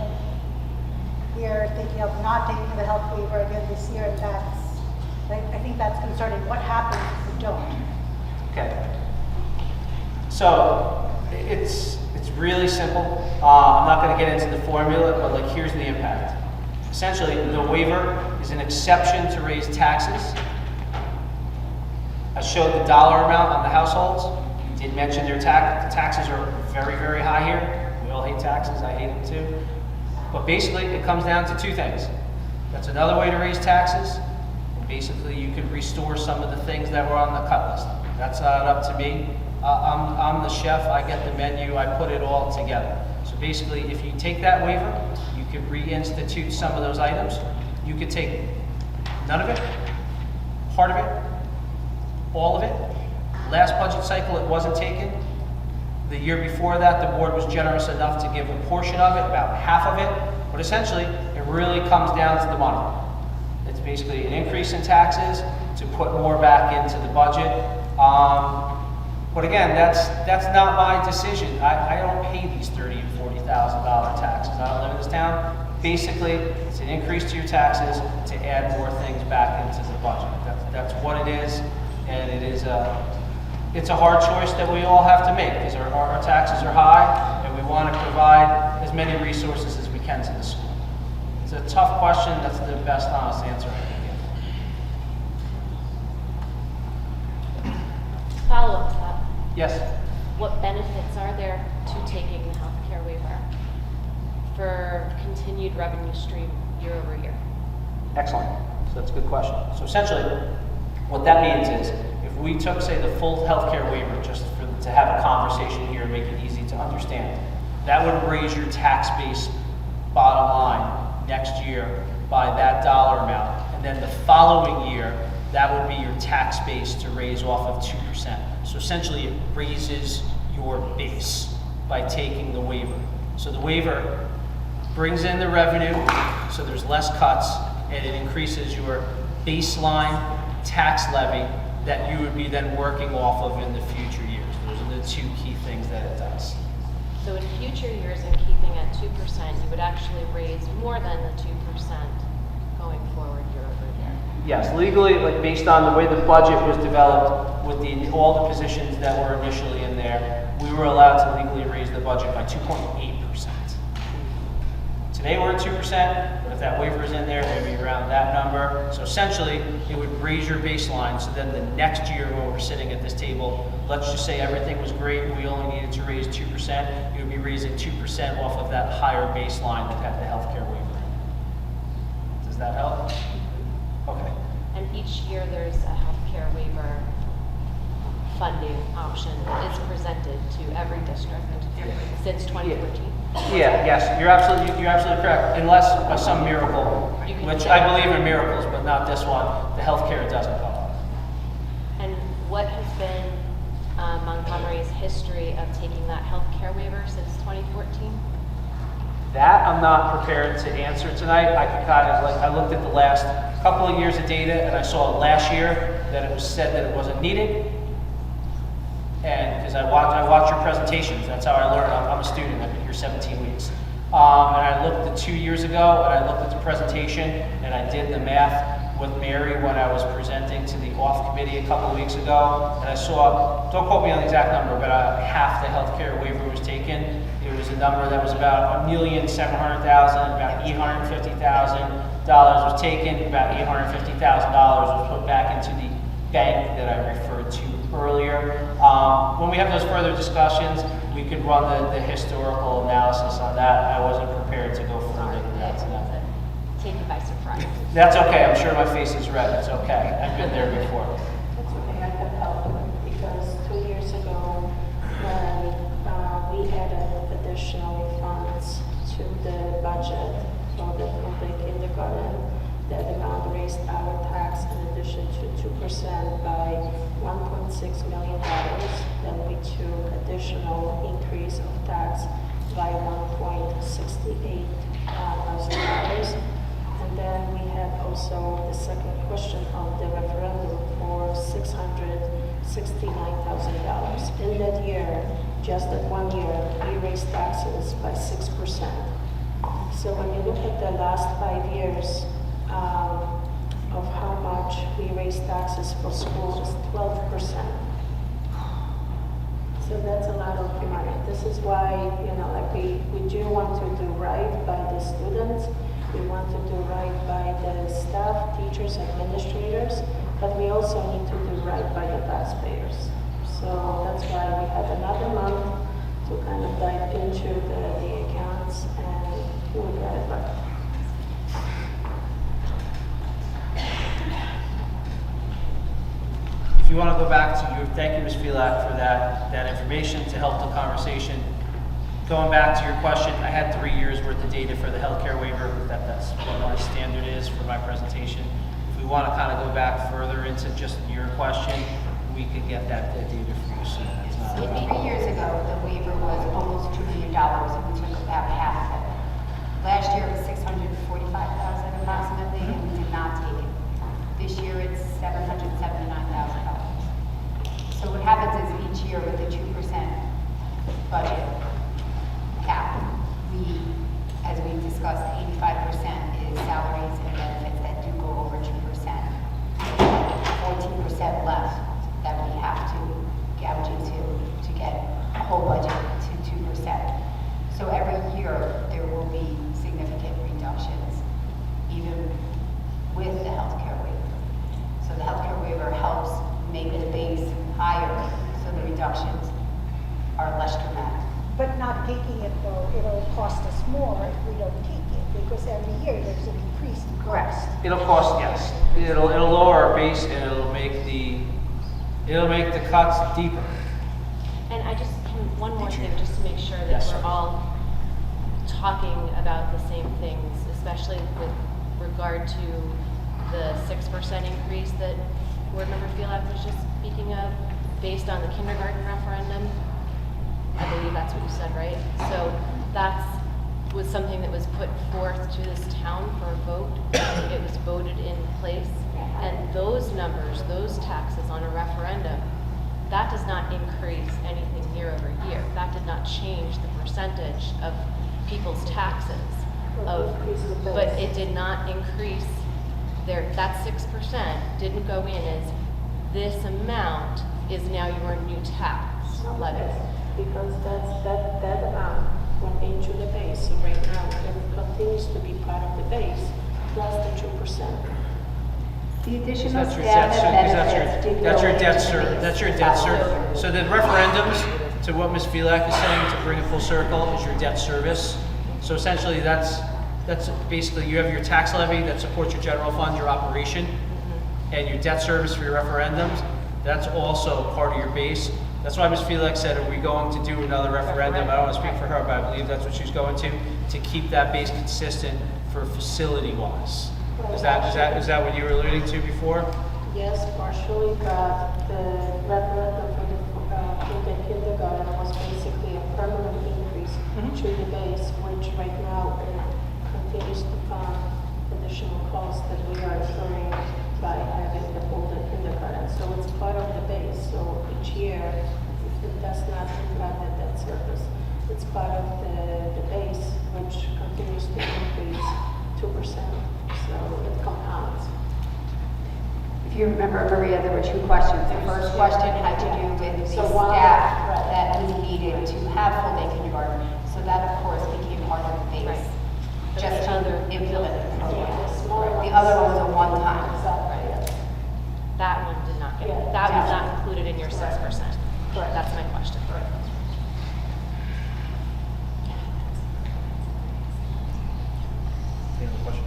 we're thinking of not taking the health waiver again this year, and I think that's concerning. What happens if we don't? Okay. So it's really simple. I'm not going to get into the formula, but like here's the impact. Essentially, the waiver is an exception to raise taxes. I showed the dollar amount on the households. You did mention their taxes are very, very high here. We all hate taxes. I hate them too. But basically, it comes down to two things. That's another way to raise taxes. And basically, you could restore some of the things that were on the cut list. That's not up to me. I'm the chef. I get the menu. I put it all together. So basically, if you take that waiver, you could reinstitute some of those items. You could take none of it, part of it, all of it. Last budget cycle, it wasn't taken. The year before that, the board was generous enough to give a portion of it, about half of it. But essentially, it really comes down to the money. It's basically an increase in taxes to put more back into the budget. But again, that's not my decision. I don't pay these $30,000 and $40,000 taxes. I don't live in this town. Basically, it's an increase to your taxes to add more things back into the budget. That's what it is, and it's a hard choice that we all have to make because our taxes are high, and we want to provide as many resources as we can to the school. It's a tough question. That's the best honest answer I can give. Follow-up to that. Yes. What benefits are there to taking the healthcare waiver for continued revenue stream year over year? Excellent. So that's a good question. So essentially, what that means is if we took, say, the full healthcare waiver just to have a conversation here and make it easy to understand, that would raise your tax base bottom line next year by that dollar amount. And then the following year, that would be your tax base to raise off of 2%. So essentially, it raises your base by taking the waiver. So the waiver brings in the revenue, so there's less cuts, and it increases your baseline tax levy that you would be then working off of in the future years. Those are the two key things that it does. So in future years, in keeping at 2%, you would actually raise more than the 2% going forward year over year. Yes, legally, like based on the way the budget was developed with all the positions that were initially in there, we were allowed to legally raise the budget by 2.8%. Today we're at 2%, but if that waiver is in there, it would be around that number. So essentially, it would raise your baseline, so then the next year when we're sitting at this table, let's just say everything was great, we only needed to raise 2%, you would be raising 2% off of that higher baseline that had the healthcare waiver in. Does that help? Okay. And each year there's a healthcare waiver funding option that is presented to every district since 2014. Yeah, yes, you're absolutely correct. Unless by some miracle, which I believe in miracles, but not this one, the healthcare doesn't come up. And what has been Montgomery's history of taking that healthcare waiver since 2014? That I'm not prepared to answer tonight. I could kind of I looked at the last couple of years of data, and I saw last year that it was said that it wasn't needed. And because I watch your presentations, that's how I learned. I'm a student. I've been here 17 weeks. And I looked at 2 years ago, and I looked at the presentation, and I did the math with Mary when I was presenting to the OFF committee a couple of weeks ago, and I saw, don't quote me on the exact number, but half the healthcare waiver was taken. It was a number that was about $1,700,000, about $850,000 was taken, about $850,000 was put back into the bank that I referred to earlier. When we have those further discussions, we could run the historical analysis on that. I wasn't prepared to go further than that tonight. Take you by surprise. That's okay. I'm sure my face is red. It's okay. I've been there before. That's okay, I can help because 2 years ago, when we added additional funds to the budget for the public kindergarten, that amount raised our tax in addition to 2% by $1.6 million. Then we took additional increase of tax by $1.68 million. And then we had also the second question of the referendum for $669,000. In that year, just that 1 year, we raised taxes by 6%. So when you look at the last 5 years of how much we raise taxes for schools, 12%. So that's a lot of money. This is why, like we do want to do right by the students. We want to do right by the staff, teachers, administrators, but we also need to do right by the taxpayers. So that's why we had another month to kind of dive into the accounts and we got it right. If you want to go back to your, thank you, Ms. Filak, for that information to help the conversation. Going back to your question, I had 3 years worth of data for the healthcare waiver. That's what my standard is for my presentation. If we want to kind of go back further into just your question, we could get that data for you soon. That's not a problem. 3 years ago, the waiver was almost $2 million, and we took about half of it. Last year, it was $645,000 approximately, and we did not take it. This year, it's $779,000. So what happens is each year with the 2% budget cap, as we discussed, 85% is salaries and benefits that do go over 2%. 14% left that we have to gouge into to get a whole budget to 2%. So every year there will be significant reductions, even with the healthcare waiver. So the healthcare waiver helps make the base higher, so the reductions are less dramatic. But not taking it though, it'll cost us more if we don't take it, because every year there's an increase in cost. It'll cost, yes. It'll lower our base and it'll make the cuts deeper. And I just, one more thing, just to make sure that Yes, we're sir. all talking about the same things, especially with regard to the 6% increase that Board Member Filak was just speaking of, based on the kindergarten referendum. I believe that's what you said, right? So was something that was put forth to this town for a vote. It was voted in place. And those numbers, those taxes on a referendum, that does not increase anything year over year. That did not change the percentage of people's taxes. But it did not increase that 6% didn't go in as this amount is now your new tax levy. Because that amount went into the base, so right now it continues to be part of the base, plus the 2%. The additional That's your staff debt, and that's benefits did your go debt into service. the base. That's your debt service. So the referendums, to what Ms. Filak is saying, to bring it full circle, is your debt service. So essentially, that's basically you have your tax levy that supports your general fund, your operation, and your debt service for your referendums. That's also part of your base. That's why Ms. Filak said, are we going to do another referendum? I don't want to speak for her, but I believe that's what she's going to keep that base consistent for facility-wise. Is that what you were alluding to before? Yes, partially, but the referendum for the kindergarten was basically a permanent increase to the base, which right now continues to fund additional costs that we are incurring by having the full kindergarten. So it's part of the base. So each year, it does not impact the debt service. It's part of the base, which continues to increase 2%. So it compounds. If you remember, Maria, there were two questions. The first question had to do with the staff that was needed to have full-day kindergarten. So that, of course, became part of the base, just to implement the program. The other one was a one-time. That one did not get, that was not included in your 6%. That's my question. Any other question?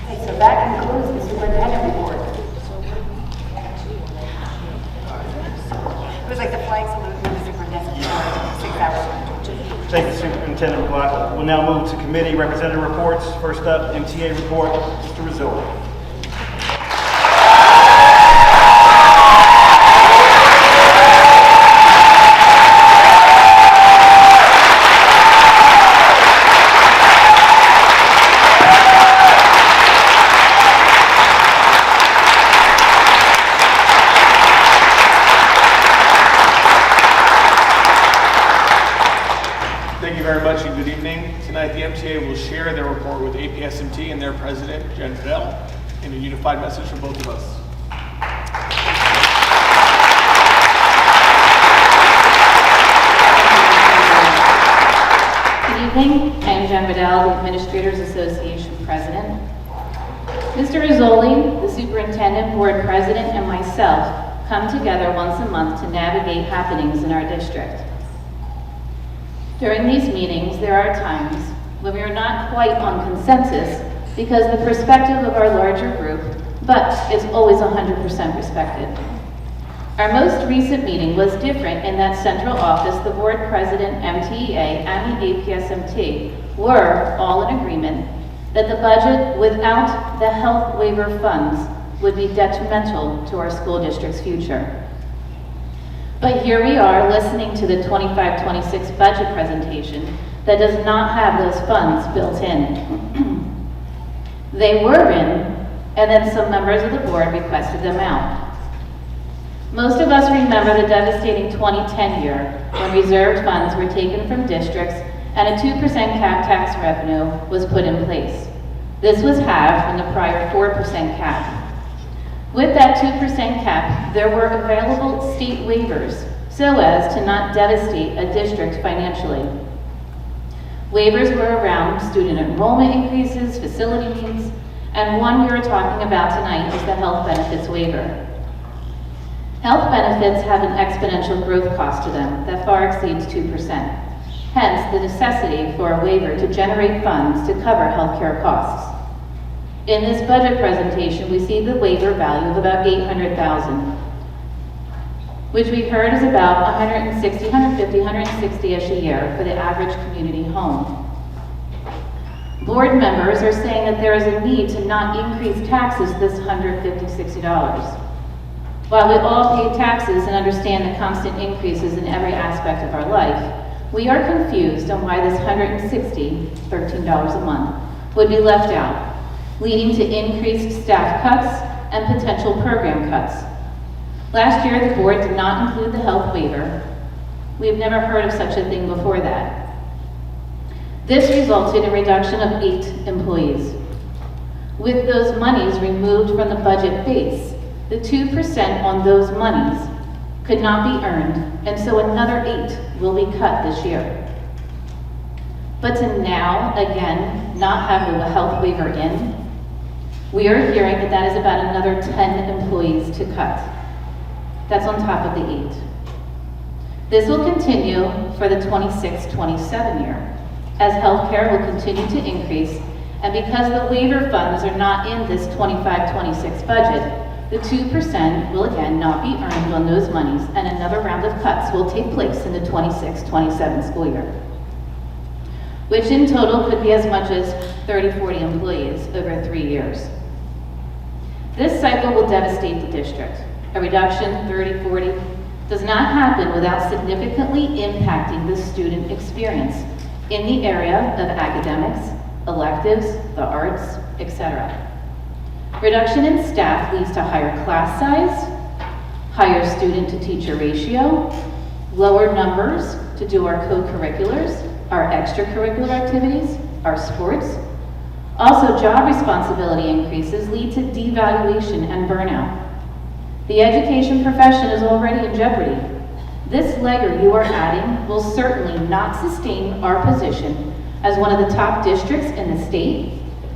Okay, so that concludes the superintendent report. It was like the flag salute and the superintendent report, 6 hours. Thank you, Superintendent Black. We'll now move to committee representative reports. First up, MTA report, Mr. Rizzoli. you very much and good evening. Tonight, the MTA will share their report with APSMT and their president, Jen Fidel, in a unified message from both of us. Good evening. I am Jen Fidel, the Administrators Association President. Mr. Rizzoli, the Superintendent, Board President, and myself come together once a month to navigate happenings in our district. During these meetings, there are times when we are not quite on consensus because the perspective of our larger group, but it's always 100% respected. Our most recent meeting was different in that central office, the Board President, MTEA, and the APSMT were all in agreement that the budget without the health waiver funds would be detrimental to our school district's future. But here we are listening to the 25-26 budget presentation that does not have those funds built in. They were in, and then some members of the board requested them out. Most of us remember the devastating 2010 year when reserved funds were taken from districts and a 2% cap tax revenue was put in place. This was halved from the prior 4% cap. With that 2% cap, there were available state waivers so as to not devastate a district financially. Waivers were around student enrollment increases, facility needs, and one we are talking about tonight is the health benefits waiver. Health benefits have an exponential growth cost to them that far exceeds 2%. Hence, the necessity for a waiver to generate funds to cover healthcare costs. In this budget presentation, we see the waiver value of about $800,000, which we heard is about $160, $150, $160-ish a year for the average community home. Board members are saying that there is a need to not increase taxes this $150, $60. While we all pay taxes and understand the constant increases in every aspect of our life, we are confused on why this $160, $13 a month, would be left out, leading to increased staff cuts and potential program cuts. Last year, the board did not include the health waiver. We have never heard of such a thing before that. This resulted in a reduction of 8 employees. With those monies removed from the budget base, the 2% on those monies could not be earned, and so another 8 will be cut this year. But to now, again, not have the health waiver in, we are hearing that that is about another 10 employees to cut. That's on top of the 8. This will continue for the 26-27 year, as healthcare will continue to increase, and because the waiver funds are not in this 25-26 budget, the 2% will again not be earned on those monies, and another round of cuts will take place in the 26-27 school year, which in total could be as much as 30-40 employees over 3 years. This cycle will devastate the district. A reduction, 30-40, does not happen without significantly impacting the student experience in the area of academics, electives, the arts, etc. Reduction in staff leads to higher class size, higher student to teacher ratio, lower numbers to do our co-curriculars, our extracurricular activities, our sports. Also, job responsibility increases lead to devaluation and burnout. The education profession is already in jeopardy. This layer you are adding will certainly not sustain our position as one of the top districts in the state,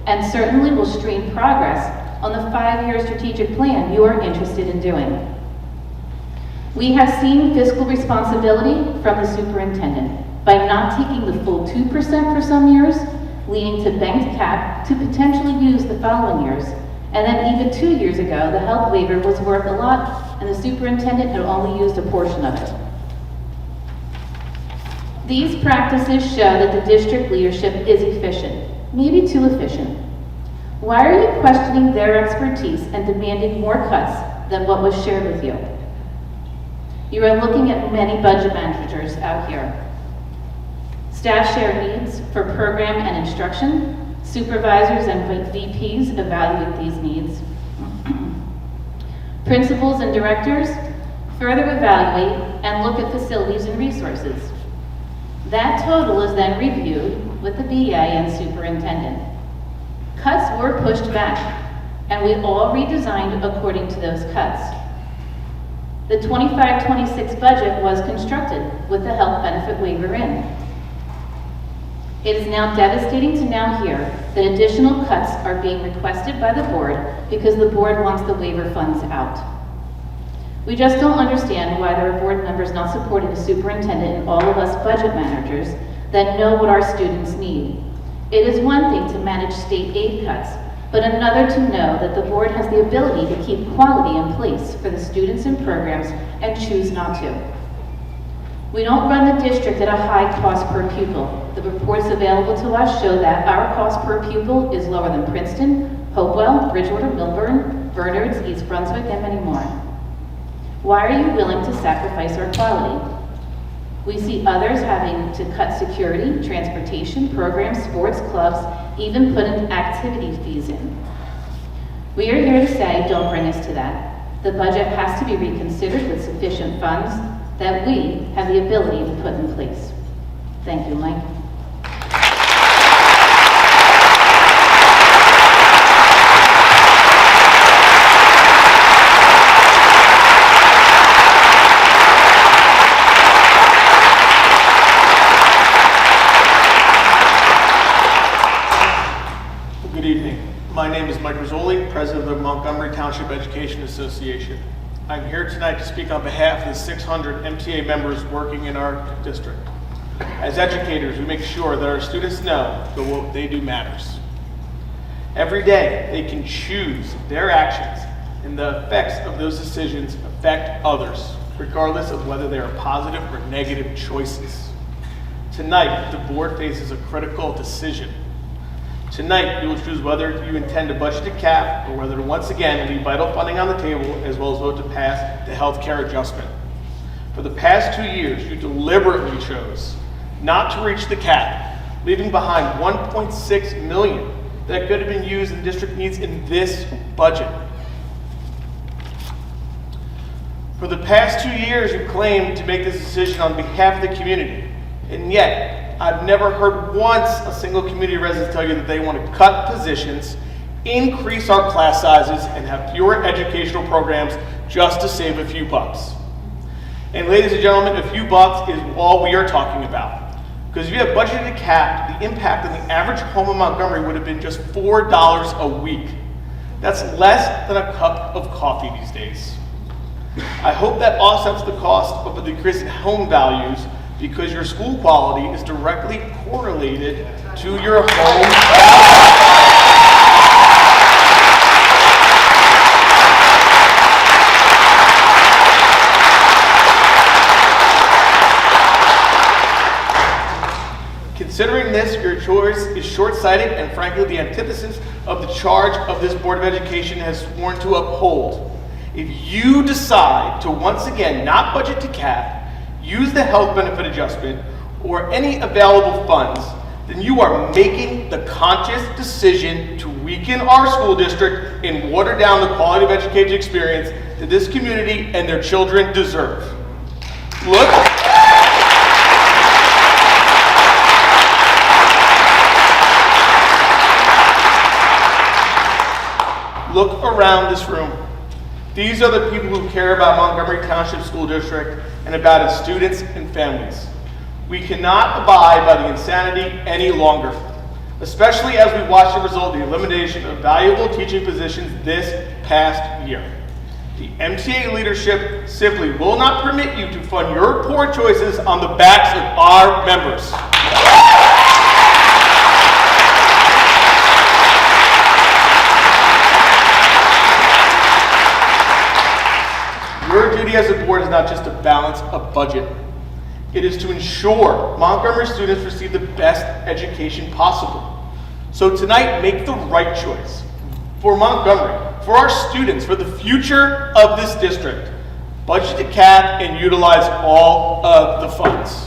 and certainly will strain progress on the 5-year strategic plan you are interested in doing. We have seen fiscal responsibility from the superintendent by not taking the full 2% for some years, leading to banked cap to potentially use the following years. And then even 2 years ago, the health waiver was worth a lot and the superintendent had only used a portion of it. These practices show that the district leadership is efficient, maybe too efficient. Why are you questioning their expertise and demanding more cuts than what was shared with you? You are looking at many budget managers out here. Staff share needs for program and instruction. Supervisors and VPs evaluate these needs. Principals and directors further evaluate and look at facilities and resources. That total is then reviewed with the BA and superintendent. Cuts were pushed back, and we all redesigned according to those cuts. The 25-26 budget was constructed with the health benefit waiver in. It is now devastating to now hear that additional cuts are being requested by the board because the board wants the waiver funds out. We just don't understand why there are board members not supporting the superintendent and all of us budget managers that know what our students need. It is one thing to manage state aid cuts, but another to know that the board has the ability to keep quality in place for the students and programs and choose not to. We don't run the district at a high cost per pupil. The reports available to us show that our cost per pupil is lower than Princeton, Hopewell, Bridgewater, Milburn, Bernards, East Brunswick, and many more. Why are you willing to sacrifice our quality? We see others having to cut security, transportation, programs, sports, clubs, even put in activity fees in. We are here to say, don't bring us to that. The budget has to be reconsidered with sufficient funds that we have the ability to put in place. Thank you, Mike. Good evening. My name is Mike Rizzoli, President of the Montgomery Township Education Association. I'm here tonight to speak on behalf of the 600 MTA members working in our district. As educators, we make sure that our students know that what they do matters. Every day, they can choose their actions, and the effects of those decisions affect others, regardless of whether they are positive or negative choices. Tonight, the board faces a critical decision. Tonight, you will choose whether you intend to budget a cap or whether to once again leave vital funding on the table as well as vote to pass the health care adjustment. For the past 2 years, you deliberately chose not to reach the cap, leaving behind $1.6 million that could have been used in district needs in this budget. For the past 2 years, you claimed to make this decision on behalf of the community, and yet, I've never heard once a single community resident tell you that they want to cut positions, increase our class sizes, and have fewer educational programs just to save a few bucks. And ladies and gentlemen, a few bucks is all we are talking about. Because if you have budgeted a cap, the impact on the average home in Montgomery would have been just $4 a week. That's less than a cup of coffee these days. I hope that offsets the cost of the decrease in home values because your school quality is directly correlated to your home value. Considering this, your choice is short-sighted and frankly the antithesis of the charge of this Board of Education has sworn to uphold. If you decide to once again not budget to cap, use the health benefit adjustment, or any available funds, then you are making the conscious decision to weaken our school district and water down the quality of education experience that this community and their children deserve. Look around this room. These are the people who care about Montgomery Township School District and about its students and families. We cannot abide by the insanity any longer, especially as we watch the result of the elimination of valuable teaching positions this past year. The MTA leadership simply will not permit you to fund your poor choices on the backs of our members. Your duty as a board is not just to balance a budget. It is to ensure Montgomery students receive the best education possible. So tonight, make the right choice for Montgomery, for our students, for the future of this district. Budget the cap and utilize all of the funds.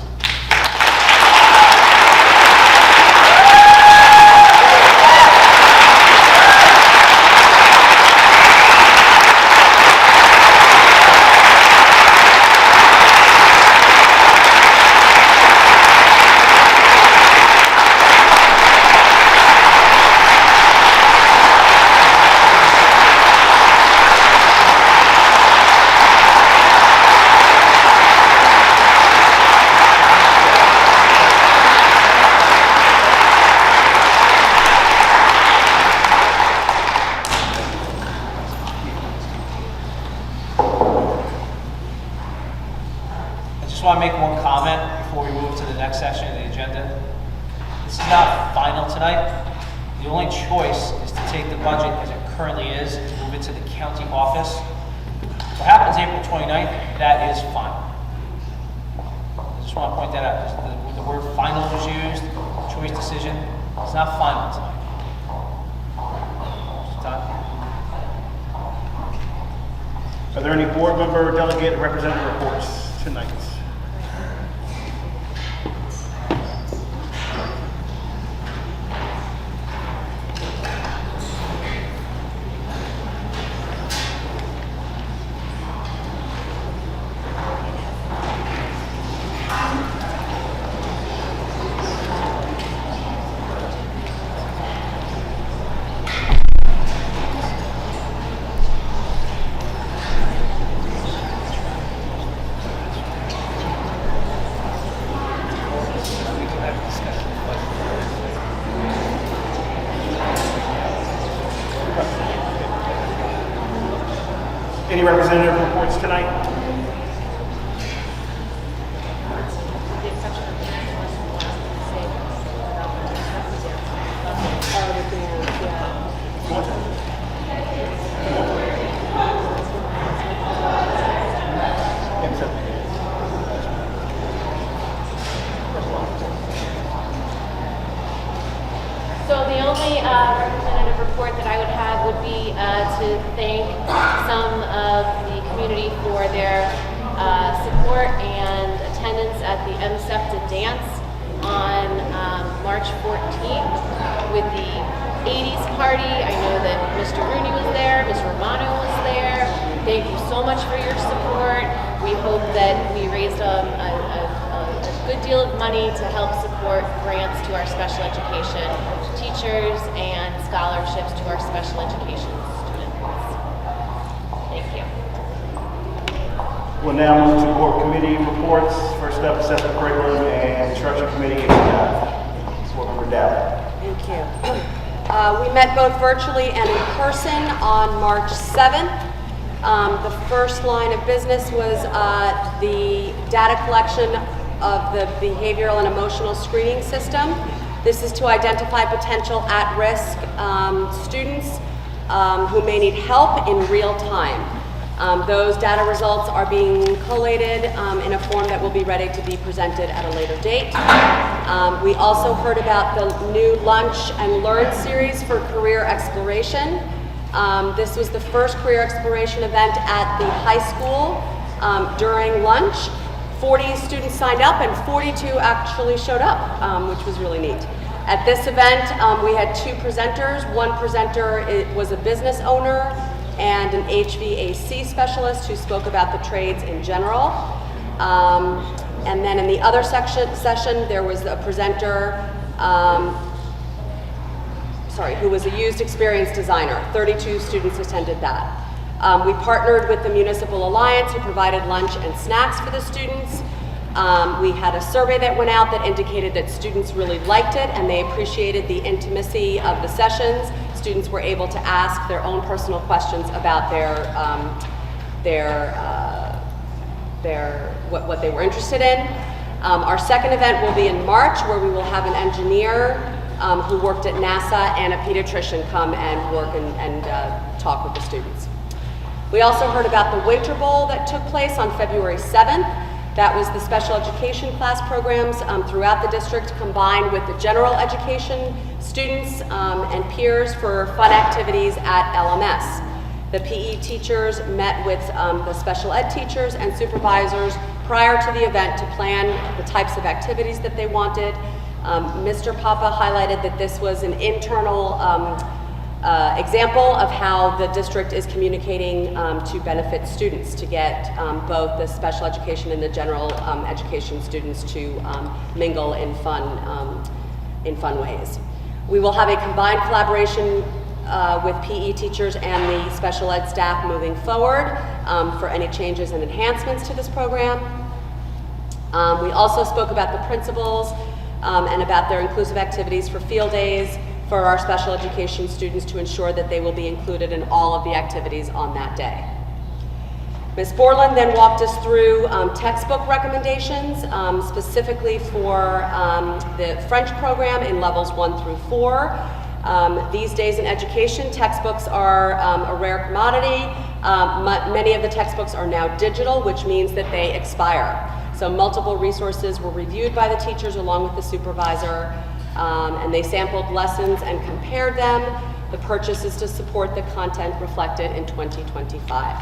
move to the next section of the agenda. This is not final tonight. The only choice is to take the budget as it currently is and move it to the county office. What happens April 29th, that is final. I just want to point that out. The word final was used, choice decision. It's not final tonight. Are there any board member, delegate, or representative reports tonight? Any representative reports tonight? So the only representative report that I would have would be to thank some of the community for their support and attendance at the MSEPTA dance on March 14th with the 80s party. I know that Mr. Rooney was there, Ms. Romano was there. Thank you so much for your support. We hope that we raised a good deal of money to help support grants to our special education teachers and scholarships to our special education students. Thank you. We'll now move to board committee reports. First up, assessment curriculum and instruction committee. Board member Dowd. Thank you. We met both virtually and in person on March 7th. The first line of business was the data collection of the behavioral and emotional screening system. This is to identify potential at-risk students who may need help in real time. Those data results are being collated in a form that will be ready to be presented at a later date. We also heard about the new Lunch and Learn series for career exploration. This was the first career exploration event at the high school during lunch. 40 students signed up and 42 actually showed up, which was really neat. At this event, we had two presenters. One presenter was a business owner and an HVAC specialist who spoke about the trades in general. And then in the other session, there was a presenter who was a used experience designer. 32 students attended that. We partnered with the Municipal Alliance, who provided lunch and snacks for the students. We had a survey that went out that indicated that students really liked it and they appreciated the intimacy of the sessions. Students were able to ask their own personal questions about what they were interested in. Our second event will be in March, where we will have an engineer who worked at NASA and a pediatrician come and work and talk with the students. We also heard about the Winter Bowl that took place on February 7th. That was the special education class programs throughout the district combined with the general education students and peers for fun activities at LMS. The PE teachers met with the special ed teachers and supervisors prior to the event to plan the types of activities that they wanted. Mr. Papa highlighted that this was an internal example of how the district is communicating to benefit students, to get both the special education and the general education students to mingle in fun ways. We will have a combined collaboration with PE teachers and the special ed staff moving forward for any changes and enhancements to this program. We also spoke about the principals and about their inclusive activities for field days for our special education students to ensure that they will be included in all of the activities on that day. Ms. Borland then walked us through textbook recommendations, specifically for the French program in levels 1 through 4. These days in education, textbooks are a rare commodity. Many of the textbooks are now digital, which means that they expire. So multiple resources were reviewed by the teachers along with the supervisor, and they sampled lessons and compared them. The purchase is to support the content reflected in 2025.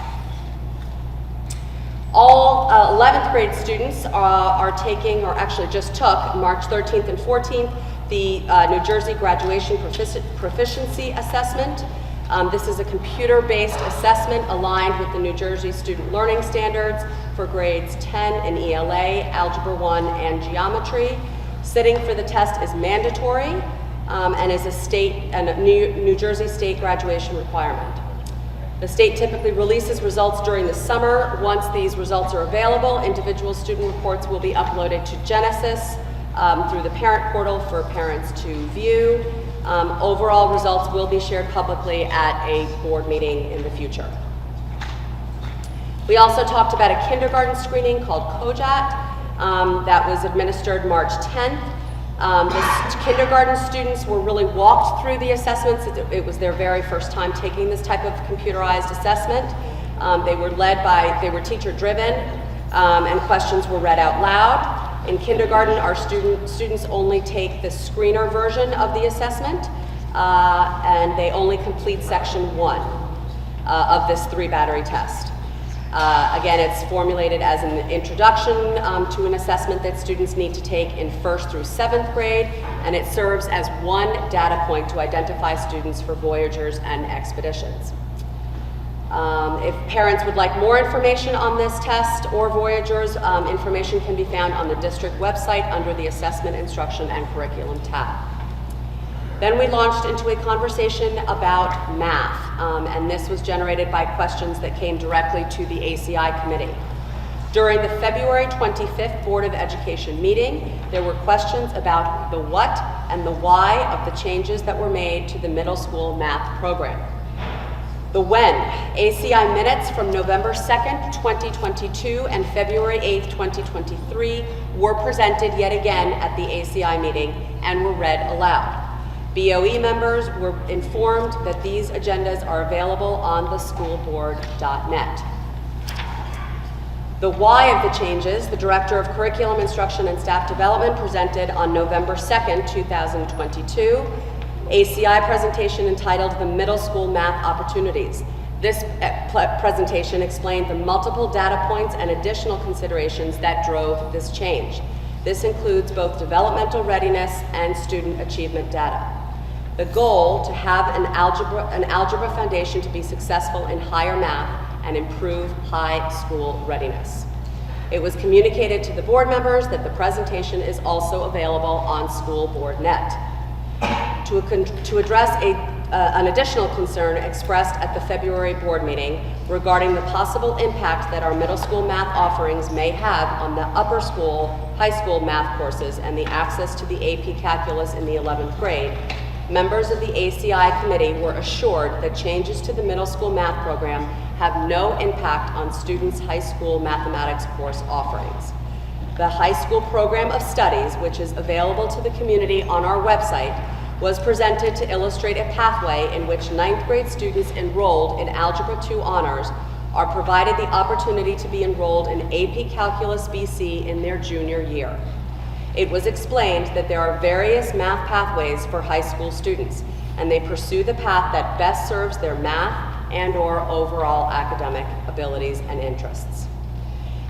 All 11th grade students are taking, or actually just took, March 13th and 14th, the New Jersey Graduation Proficiency Assessment. This is a computer-based assessment aligned with the New Jersey Student Learning Standards for grades 10 in ELA, Algebra 1, and Geometry. Sitting for the test is mandatory and is a New Jersey state graduation requirement. The state typically releases results during the summer. Once these results are available, individual student reports will be uploaded to Genesis through the parent portal for parents to view. Overall results will be shared publicly at a board meeting in the future. We also talked about a kindergarten screening called COJAT that was administered March 10th. The kindergarten students were really walked through the assessments. It was their very first time taking this type of computerized assessment. They were teacher driven, and questions were read out loud. In kindergarten, our students only take the screener version of the assessment, and they only complete section 1 of this 3-battery test. Again, it's formulated as an introduction to an assessment that students need to take in 1st through 7th grade, and it serves as one data point to identify students for Voyagers and Expeditions. If parents would like more information on this test or Voyagers, information can be found on the district website under the Assessment, Instruction, and Curriculum tab. Then we launched into a conversation about math, and this was generated by questions that came directly to the ACI committee. During the February 25th Board of Education meeting, there were questions about the what and the why of the changes that were made to the middle school math program. The when, ACI minutes from November 2nd, 2022 and February 8th, 2023 were presented yet again at the ACI meeting and were read aloud. BOE members were informed that these agendas are available on theschoolboard.net. The why of the changes, the Director of Curriculum Instruction and Staff Development presented on November 2nd, 2022, ACI presentation entitled The Middle School Math Opportunities. This presentation explained the multiple data points and additional considerations that drove this change. This includes both developmental readiness and student achievement data. The goal to have an algebra foundation to be successful in higher math and improve high school readiness. It was communicated to the board members that the presentation is also available on SchoolBoard.net. To address an additional concern expressed at the February board meeting regarding the possible impact that our middle school math offerings may have on the upper school, high school math courses and the access to the AP Calculus in the 11th grade, members of the ACI committee were assured that changes to the middle school math program have no impact on students' high school mathematics course offerings. The high school program of studies, which is available to the community on our website, was presented to illustrate a pathway in which 9th grade students enrolled in Algebra 2 Honors are provided the opportunity to be enrolled in AP Calculus BC in their junior year. It was explained that there are various math pathways for high school students, and they pursue the path that best serves their math and/or overall academic abilities and interests.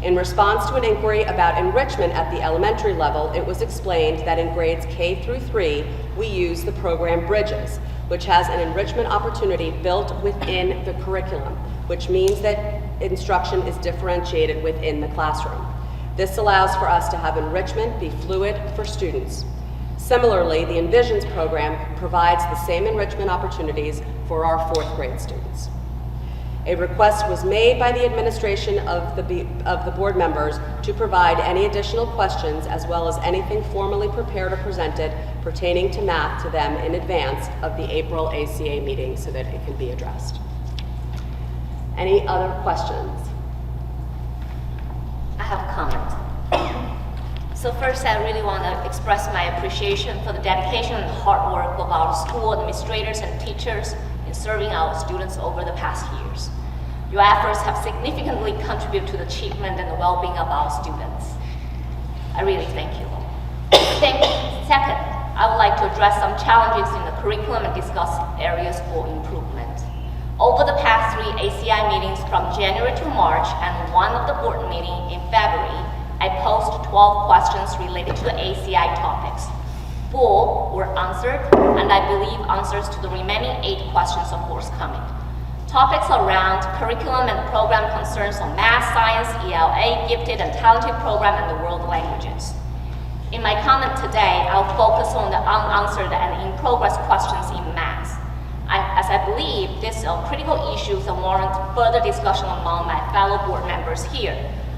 In response to an inquiry about enrichment at the elementary level, it was explained that in grades K through 3, we use the program Bridges, which has an enrichment opportunity built within the curriculum, which means that instruction is differentiated within the classroom. This allows for us to have enrichment be fluid for students. Similarly, the Envisions program provides the same enrichment opportunities for our 4th grade students. A request was made by the administration of the board members to provide any additional questions as well as anything formally prepared or presented pertaining to math to them in advance of the April ACA meeting so that it can be addressed. Any other questions? have a comment. So first, I really want to express my appreciation for the dedication and hard work of our school administrators and teachers in serving our students over the past years. Your efforts have significantly contributed to the achievement and the well-being of our students. I really thank you. Second, I would like to address some challenges in the curriculum and discuss areas for improvement. Over the past 3 ACI meetings from January to March and one of the board meeting in February, I posed 12 questions related to the ACI topics. 4 were answered, and I believe answers to the remaining 8 questions are forthcoming. Topics around curriculum and program concerns on math, science, ELA, gifted and talented program, and the world languages. In my comment today, I'll focus on the unanswered and in-progress questions in math, as I believe these are critical issues that warrant further discussion among my fellow board members here.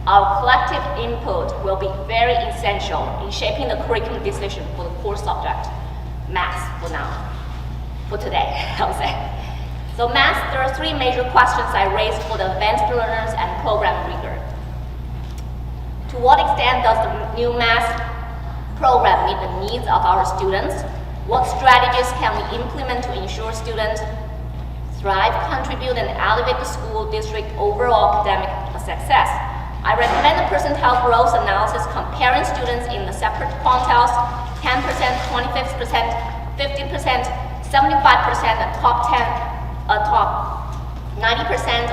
Our collective input will be very essential in shaping the curriculum decision for the core subject, math for today, I'll say. So math, there are 3 major questions I raised for the advanced learners and program rigor. To what extent does the new math program meet the needs of our students? What strategies can we implement to ensure students thrive, contribute, and elevate the school district overall academic success? I recommend the percentile growth analysis comparing students in the separate quantiles, 10%, 25%, 50%, 75%, and top 90%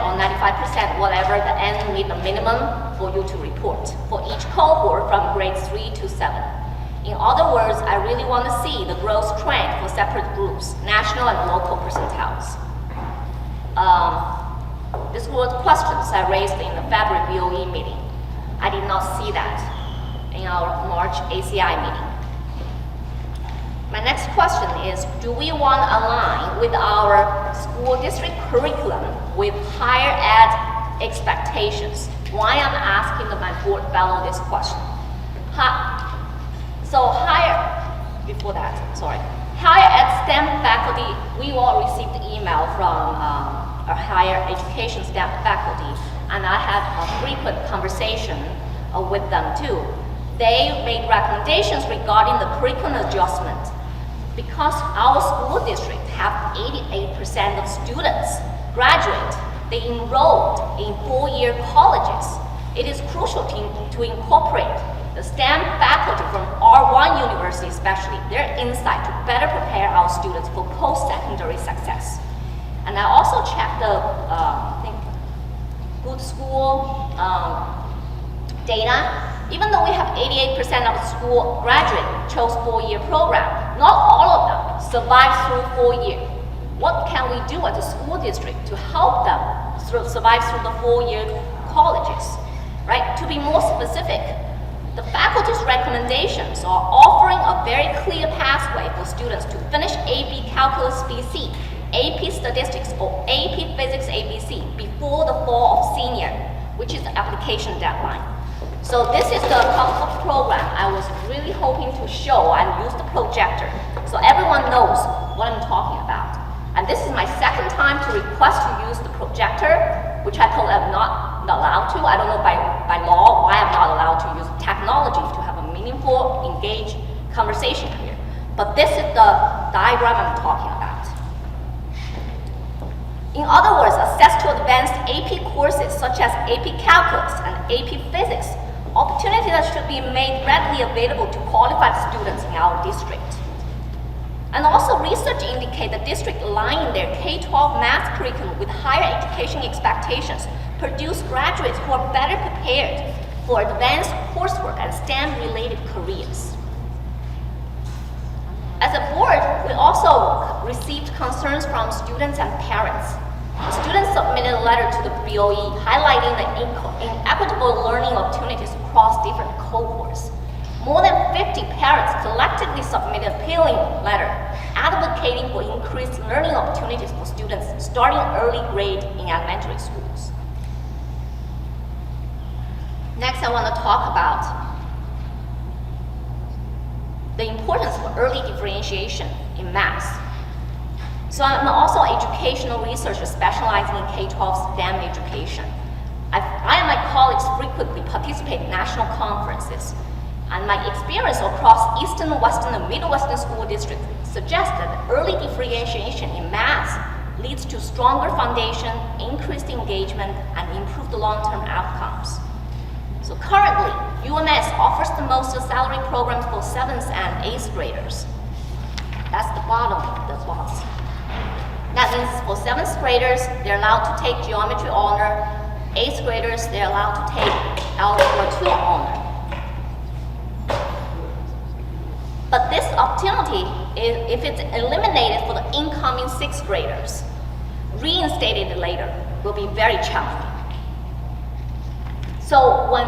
or 95%, whatever the end meet the minimum for you to report for each cohort from grades 3 to 7. In other words, I really want to see the growth trend for separate groups, national and local percentiles. These were the questions I raised in the February BOE meeting. I did not see that in our March ACI meeting. My next question is, do we want to align with our school district curriculum with higher ed expectations? Why I'm asking my board fellow this question. Higher ed STEM faculty, we all received the email from our higher education staff faculty, and I had a frequent conversation with them too. They made recommendations regarding the curriculum adjustment. Because our school district have 88% of students graduate, they enrolled in 4-year colleges. It is crucial to incorporate the STEM faculty from R1 University especially, their insight to better prepare our students for post-secondary success. And I also checked the Good School data. Even though we have 88% of the school graduate chose 4-year program, not all of them survive through 4 years. What can we do as a school district to help them survive through the 4-year colleges, right? To be more specific, the faculty's recommendations are offering a very clear pathway for students to finish AP Calculus BC, AP Statistics, or AP Physics ABC before the fall of senior, which is the application deadline. So this is the program I was really hoping to show and use the projector so everyone knows what I'm talking about. And this is my second time to request to use the projector, which I told I'm not allowed to. I don't know by law why I'm not allowed to use technology to have a meaningful, engaged conversation here. But this is the diagram I'm talking about. In other words, access to advanced AP courses such as AP Calculus and AP Physics, opportunities that should be made readily available to qualified students in our district. And also research indicates the district aligning their K-12 math curriculum with higher education expectations produce graduates who are better prepared for advanced coursework and STEM-related careers. As a board, we also received concerns from students and parents. The students submitted a letter to the BOE highlighting the inequitable learning opportunities across different cohorts. More than 50 parents collectively submitted a appealing letter advocating for increased learning opportunities for students starting early grade in elementary schools. Next, I want to talk about the importance of early differentiation in math. So I'm also an educational researcher specializing in K-12 STEM education. I and my colleagues frequently participate in national conferences, and my experience across Eastern, Western, and Midwestern school districts suggests that early differentiation in math leads to stronger foundation, increased engagement, and improved long-term outcomes. So currently, UMS offers the most salary programs for 7th and 8th graders. That's the bottom of the box. That means for 7th graders, they're allowed to take geometry honor. 8th graders, they're allowed to take algebra 2 honor. But this opportunity, if it's eliminated for the incoming 6th graders, reinstated later, will be very challenging. So when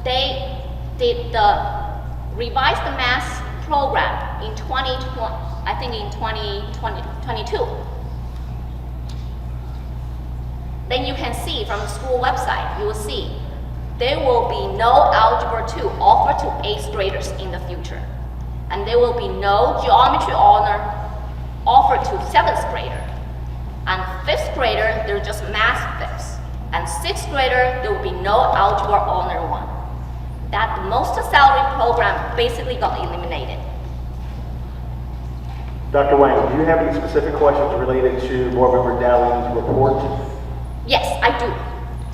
they did the revised math program in 2022, then you can see from the school website, you will see there will be no algebra 2 offered to 8th graders in the future. And there will be no geometry honor offered to 7th grader. And 5th grader, they're just math 5th. And 6th grader, there will be no algebra honor 1. That most salary program basically got eliminated. Dr. Wang, do you have any specific questions related to Board Member Dowling's report? Yes, I do.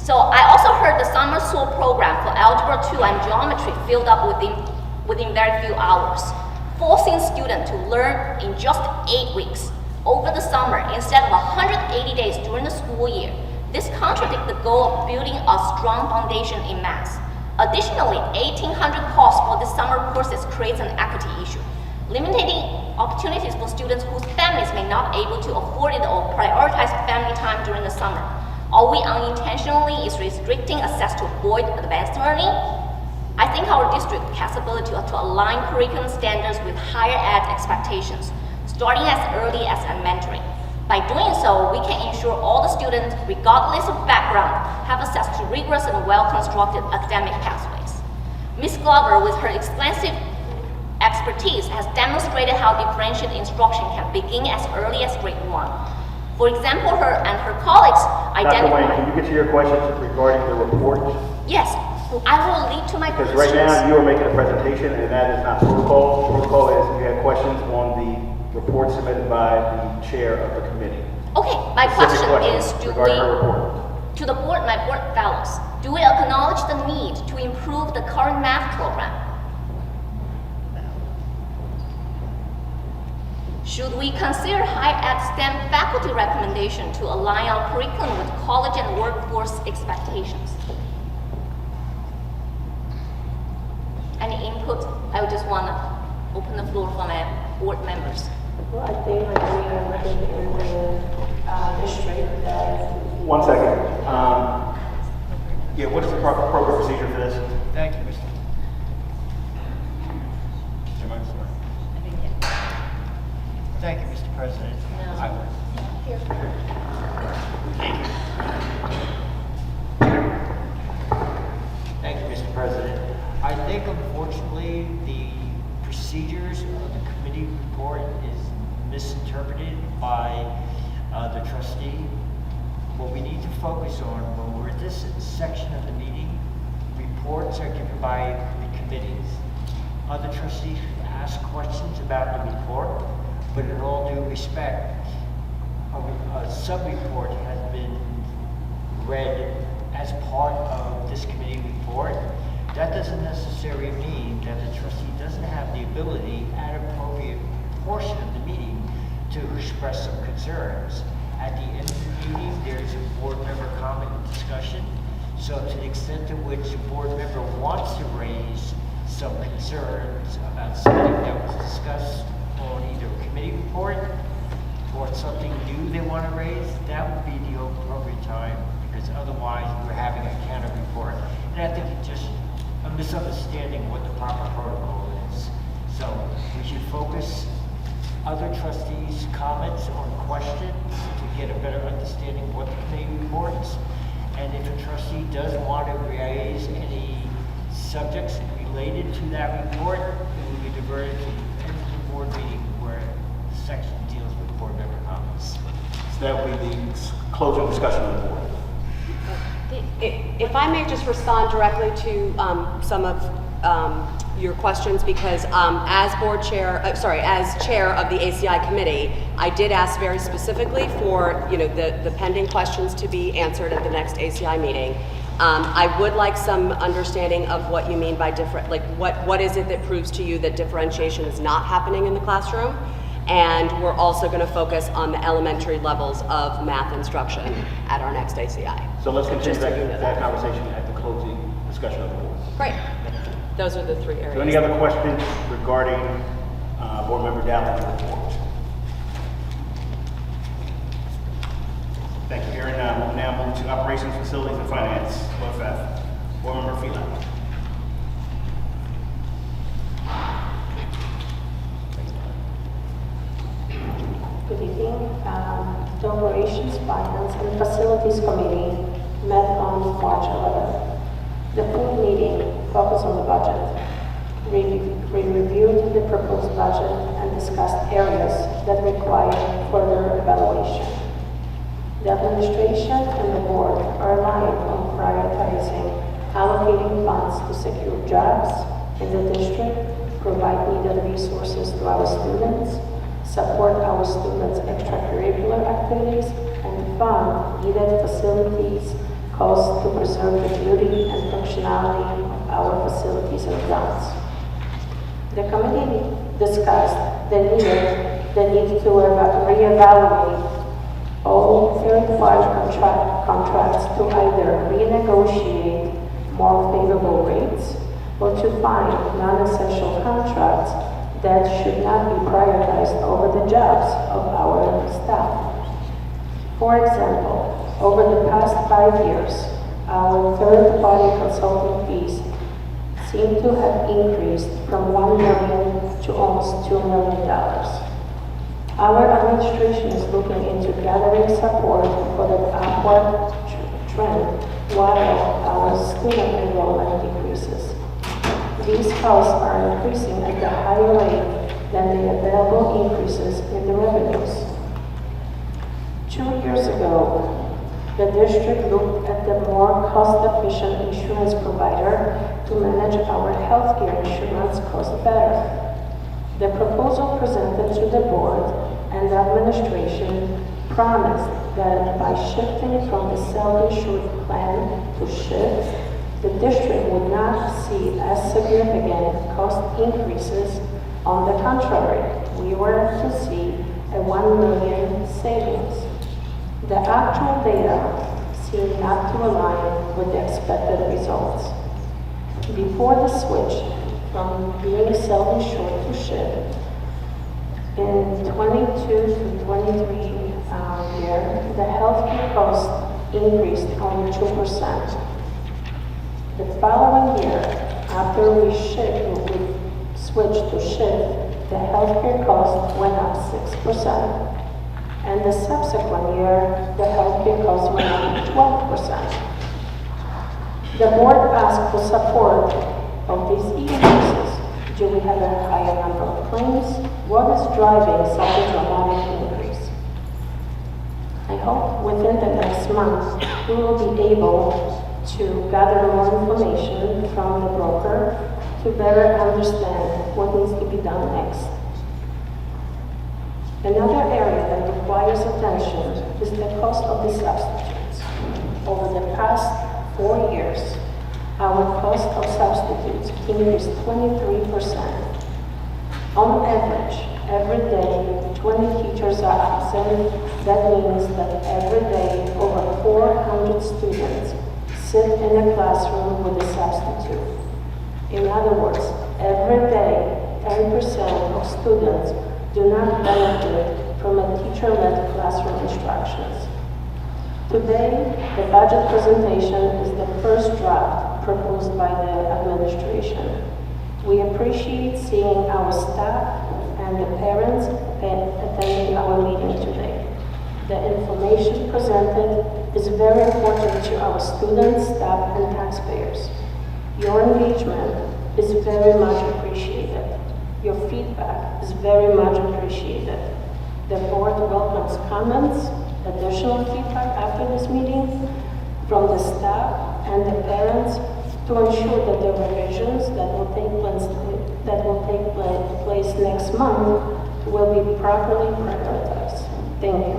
So I also heard the summer school program for algebra 2 and geometry filled up within very few hours, forcing students to learn in just 8 weeks over the summer instead of 180 days during the school year. This contradicts the goal of building a strong foundation in math. Additionally, 1,800 costs for the summer courses creates an equity issue, limiting opportunities for students whose families may not be able to afford it or prioritize family time during the summer. Are we unintentionally restricting access to avoid advanced learning? I think our district has the ability to align curriculum standards with higher ed expectations, starting as early as elementary. By doing so, we can ensure all the students, regardless of background, have access to rigorous and well-constructed academic pathways. Ms. Glover, with her extensive expertise, has demonstrated how differentiated instruction can begin as early as grade 1. For example, her and her colleagues Dr. Wayne, identified... can you get to your questions regarding the report? Yes, I will lead to my Because questions. right now you are making a presentation and that is not protocol. Protocol is you have questions on the report submitted by the chair of the committee. Okay, my Specific question is, questions regarding her report. to the board, my board fellows, do we acknowledge the need to improve the current math program? Should we consider higher ed STEM faculty recommendation to align our curriculum with college and workforce expectations? Any input? I would just want to open the floor for my board members. Well, I think like we have in the district that. 1 second. Yeah, what is the proper program procedure for this? Thank you, Mr. Thank you, Mr. President. I will. Thank you, Mr. President. I think unfortunately the procedures of the committee report is misinterpreted by the trustee. What we need to focus on when we're at this section of the meeting, reports are given by the committees. Other trustees ask questions about the report, but in all due respect, a sub-report has been read as part of this committee report. That doesn't necessarily mean that the trustee doesn't have the ability at an appropriate portion of the meeting to express some concerns. At the end of the meeting, there's a board member comment and discussion. So to the extent to which a board member wants to raise some concerns about something that was discussed on either a committee report or something new they want to raise, that would be the appropriate time, because otherwise we're having a counter report. And I think it's just a misunderstanding what the proper protocol is. So we should focus other trustees' comments on questions to get a better understanding of what the committee reports. And if a trustee does want to raise any subjects related to that report, it will be diverted to the end of the board meeting where the section deals with board member comments. So that will be the closing discussion of the board. If I may just respond directly to some of your questions, because as chair of the ACI committee, I did ask very specifically for the pending questions to be answered at the next ACI meeting. I would like some understanding of what you mean by different, like what is it that proves to you that differentiation is not happening in the classroom? And we're also going to focus on the elementary levels of math instruction at our next ACI. So let's continue Just so you know that conversation at the closing discussion of the board. Great. Those are the three areas. So any other questions regarding Board Member Dowling's report? Thank you, Aaron. We'll now move to Operations, Facilities, and Finance, OFF. Board Member Phelan. Good evening. The Operations, Finance, and Facilities Committee met on March 11th. The full meeting focused on the budget. We reviewed the proposed budget and discussed areas that require further evaluation. The administration and the board are aligned on prioritizing allocating funds to secure jobs in the district, provide needed resources to our students, support our students' extracurricular activities, and fund needed facilities costs to preserve the beauty and functionality of our facilities and grounds. The committee discussed the need to reevaluate all third-party contracts to either renegotiate more favorable rates or to find non-essential contracts that should not be prioritized over the jobs of our staff. For example, over the past 5 years, our third-party consulting fees seem to have increased from $1 million to almost $2 million. Our administration is looking into gathering support for the upward trend while our student enrollment decreases. These costs are increasing at a higher rate than the available increases in the revenues. 2 years ago, the district looked at the more cost-efficient insurance provider to manage our healthcare insurance costs better. The proposal presented to the board and the administration promised that by shifting from the self-insured plan to SHIFT, the district would not see as significant cost increases. On the contrary, we were to see a $1 million savings. The actual data seem not to align with the expected results. Before the switch from being self-insured to SHIFT, in 22 to 23 year, the healthcare cost increased only 2%. The following year, after we switched to SHIFT, the healthcare cost went up 6%. And the subsequent year, the healthcare costs went up 12%. The board asked for support of these increases. Do we have a higher number of claims? What is driving such a dramatic increase? I hope within the next month, we will be able to gather more information from the broker to better understand what needs to be done next. Another area that requires attention is the cost of the substitutes. Over the past 4 years, our cost of substitutes increased 23%. On average, every day, 20 teachers are absent. That means that every day, over 400 students sit in a classroom with a substitute. In other words, every day, 10% of students do not benefit from a teacher-led classroom instructions. Today, the budget presentation is the first draft proposed by the administration. We appreciate seeing our staff and the parents attending our meeting today. The information presented is very important to our students, staff, and taxpayers. Your engagement is very much appreciated. Your feedback is very much appreciated. The board welcomes comments, additional feedback after this meeting from the staff and the parents to ensure that the revisions that will take place next month will be properly prioritized. Thank you.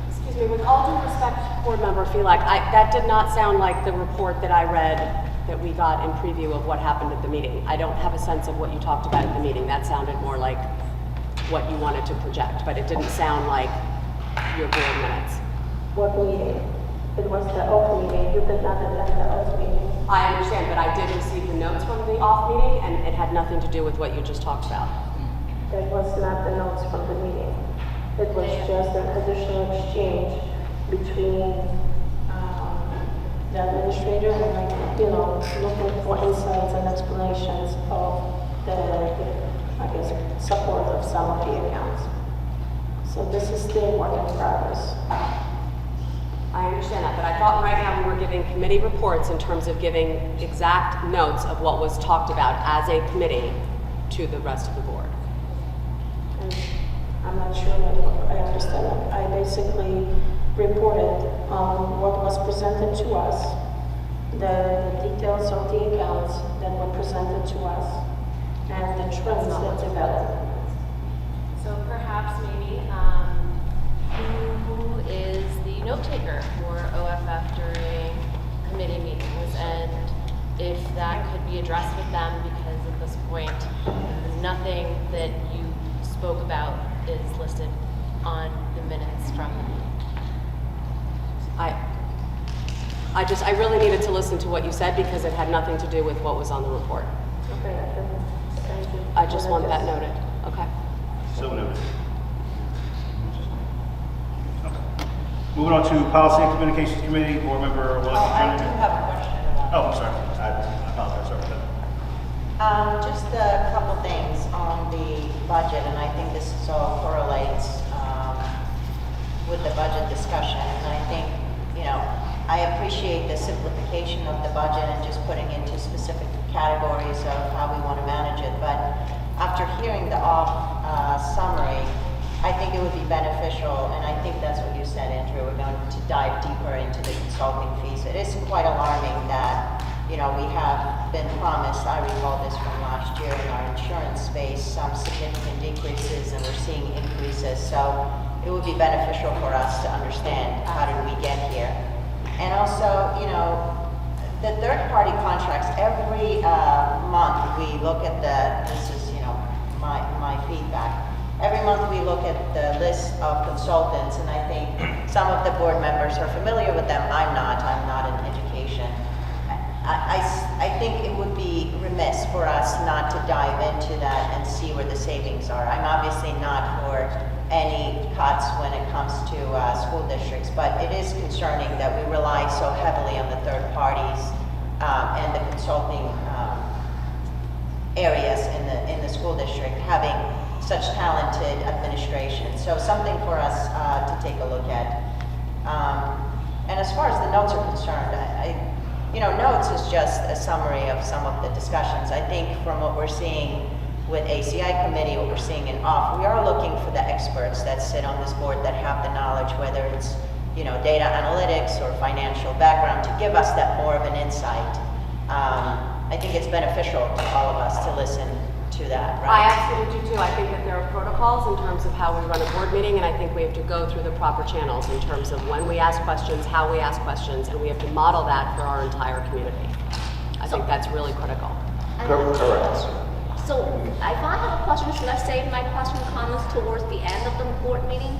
Excuse me, with all due respect, Board Member Felak, that did not sound like the report that I read that we got in preview of what happened at the meeting. I don't have a sense of what you talked about at the meeting. That sounded more like what you wanted to project, but it didn't sound like your board minutes. What meeting? It was the off meeting. You did not attend the off meeting. I understand, but I did receive the notes from the off meeting, and it had nothing to do with what you just talked about. That was not the notes from the meeting. It was just an additional exchange between the administrator and, looking for insights and explanations of support of some of the accounts. So this is still work in progress. I understand that, but I thought right now we were giving committee reports in terms of giving exact notes of what was talked about as a committee to the rest of the board. And I'm not sure that I understand that. I basically reported on what was presented to us, the details of the accounts that were presented to us, and the trends that developed. So perhaps maybe who is the note taker for OFF during committee meetings, and if that could be addressed with them, because at this point, nothing that you spoke about is listed on the minutes from the meeting. I really needed to listen to what you said because it had nothing to do with what was on the report. Okay, thank you. I just want that noted. Okay. So noted. Moving on to Policy and Communications Committee, Board Member Willis. I do have a question about Oh, I'm sorry. I apologize. Sorry about that. just a couple things on the budget, and I think this all correlates with the budget discussion. And I think, I appreciate the simplification of the budget and just putting into specific categories of how we want to manage it. But after hearing the summary, I think it would be beneficial, and I think that's what you said, Andrew, we're going to dive deeper into the consulting fees. It is quite alarming that, we have been promised, I recall this from last year in our insurance space, some significant decreases, and we're seeing increases. So it would be beneficial for us to understand how did we get here. And also, the third-party contracts, every month we look at this is, my feedback. Every month we look at the list of consultants, and I think some of the board members are familiar with them. I'm not in education. I think it would be remiss for us not to dive into that and see where the savings are. I'm obviously not for any cuts when it comes to school districts, but it is concerning that we rely so heavily on the third parties and the consulting areas in the school district having such talented administration. So something for us to take a look at. And as far as the notes are concerned, notes is just a summary of some of the discussions. I think from what we're seeing with ACI committee, what we're seeing in OFF, we are looking for the experts that sit on this board that have the knowledge, whether it's data analytics or financial background, to give us that more of an insight. I think it's beneficial to all of us to listen to that, right? I absolutely do too. I think that there are protocols in terms of how we run a board meeting, and I think we have to go through the proper channels in terms of when we ask questions, how we ask questions, and we have to model that for our entire community. I think that's really critical. Correct. So if I have a question, should I save my question and comments towards the end of the board meeting?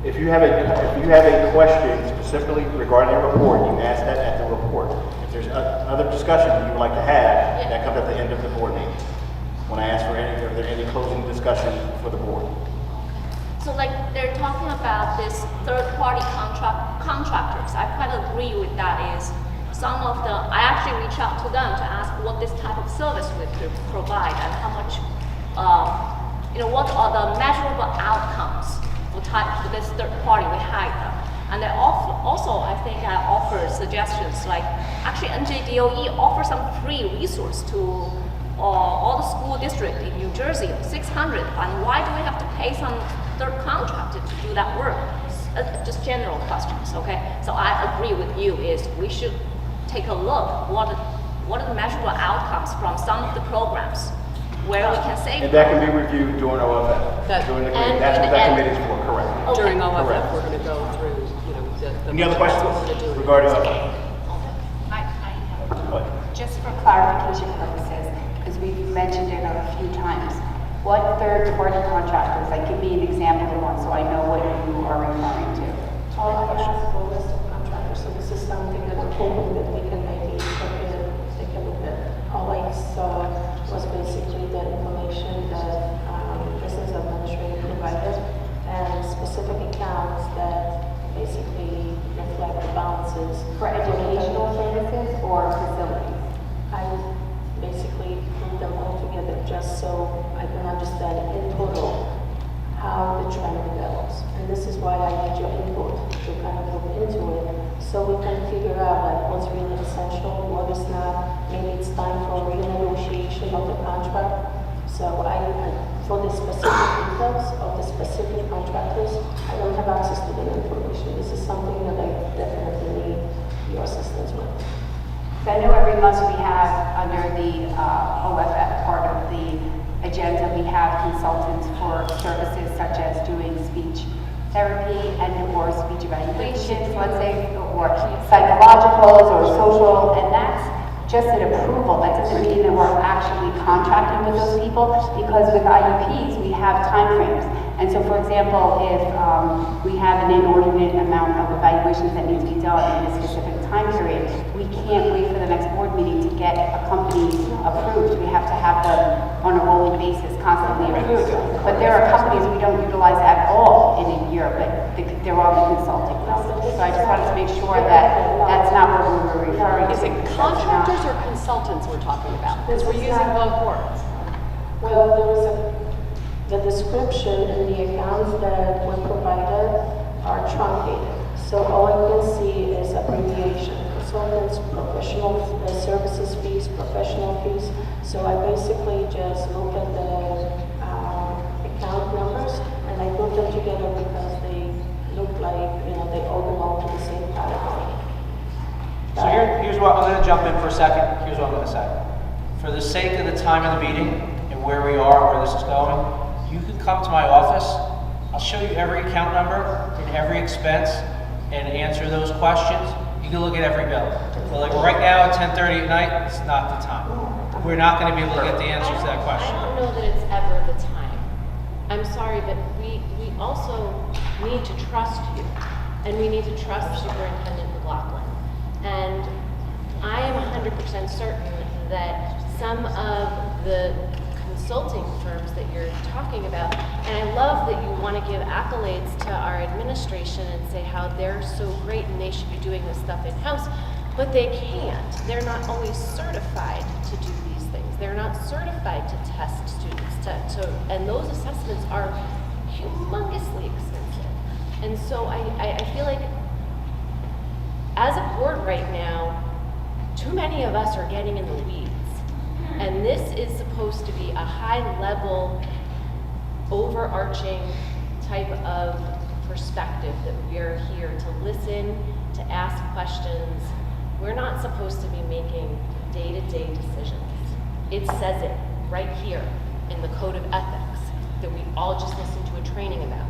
If you have a question specifically regarding a report, you can ask that at the report. If there's other discussion that you would like to have, that comes at the end of the board meeting. When I ask for if there any closing discussion for the board. So they're talking about this third-party contractors. I quite agree with that. Is some of them, I actually reach out to them to ask what this type of service we could provide and how much, what are the measurable outcomes for this third party we hire them. And they also, I think, I offer suggestions actually NJDOE offers some free resource to all the school districts in New Jersey, 600, and why do we have to pay some third contractor to do that work? just general questions, okay? So I agree with you is we should take a look what are the measurable outcomes from some of the programs where we can save. And that can be reviewed during OFF. During the committee. That's what that committee is for, correct. During OFF, Correct. we're going to go through, you know, the. Any other questions regarding OFF? Just for clarification purposes, because we've mentioned it a few times, what third-party contractors, like give me an example of one so I know what you are referring to. I asked for a list of contractors, so this is something that I'm hoping that we can maybe take a look at. All I saw was basically the information that business administrator provided and specific accounts that basically reflect the balances. For educational services or facilities? I would basically group them all together just so I can understand in total how the trend develops. And this is why I need your input to kind of look into it so we can figure out like what's really essential, what is not. Maybe it's time for a renegotiation of the contract. So for the specific details of the specific contractors, I don't have access to the information. This is something that I definitely need your assistance with. So I know every month we have under the OFF part of the agenda, we have consultants for services such as doing speech therapy and or speech evaluations, let's say, or psychologicals or social, and that's just an approval. That doesn't mean that we're actually contracting with those people, because with IEPs, we have timeframes. And so, for example, if we have an inordinate amount of evaluations that need to be done in a specific time period, we can't wait for the next board meeting to get a company approved. We have to have them on a rolling basis, constantly approved. But there are companies we don't utilize at all in a year, but they're on the consulting list. So I just wanted to make sure that that's not what we were referring to. Is it contractors or consultants we're talking about? Because we're using both words. Well, there was the description and the accounts that were provided are truncated. So all I can see is abbreviation. Consultants, professional services fees, professional fees. So I basically just look at the account numbers and I put them together because they look like, you know, they all belong to the same category. So here's what, I'm gonna jump in for a second. Here's what I'm gonna say. For the sake of the time of the meeting and where we are, where this is going, you can come to my office. I'll show you every account number and every expense and answer those questions. You can look at every bill. But like right now at 10:30 at night, it's not the time. We're not gonna be able to get the answers to that question. I don't know that it's ever the time. I'm sorry, but we also need to trust you, and we need to trust Superintendent McLaughlin. And I am 100% certain that some of the consulting firms that you're talking about, and I love that you want to give accolades to our administration and say how they're so great and they should be doing this stuff in-house, but they can't. They're not always certified to do these things. They're not certified to test students, and those assessments are humongously expensive. And so I feel like as a board right now, too many of us are getting in the weeds. And this is supposed to be a high-level, overarching type of perspective that we're here to listen, to ask questions. We're not supposed to be making day-to-day decisions. It says it right here in the Code of Ethics that we all just listened to a training about.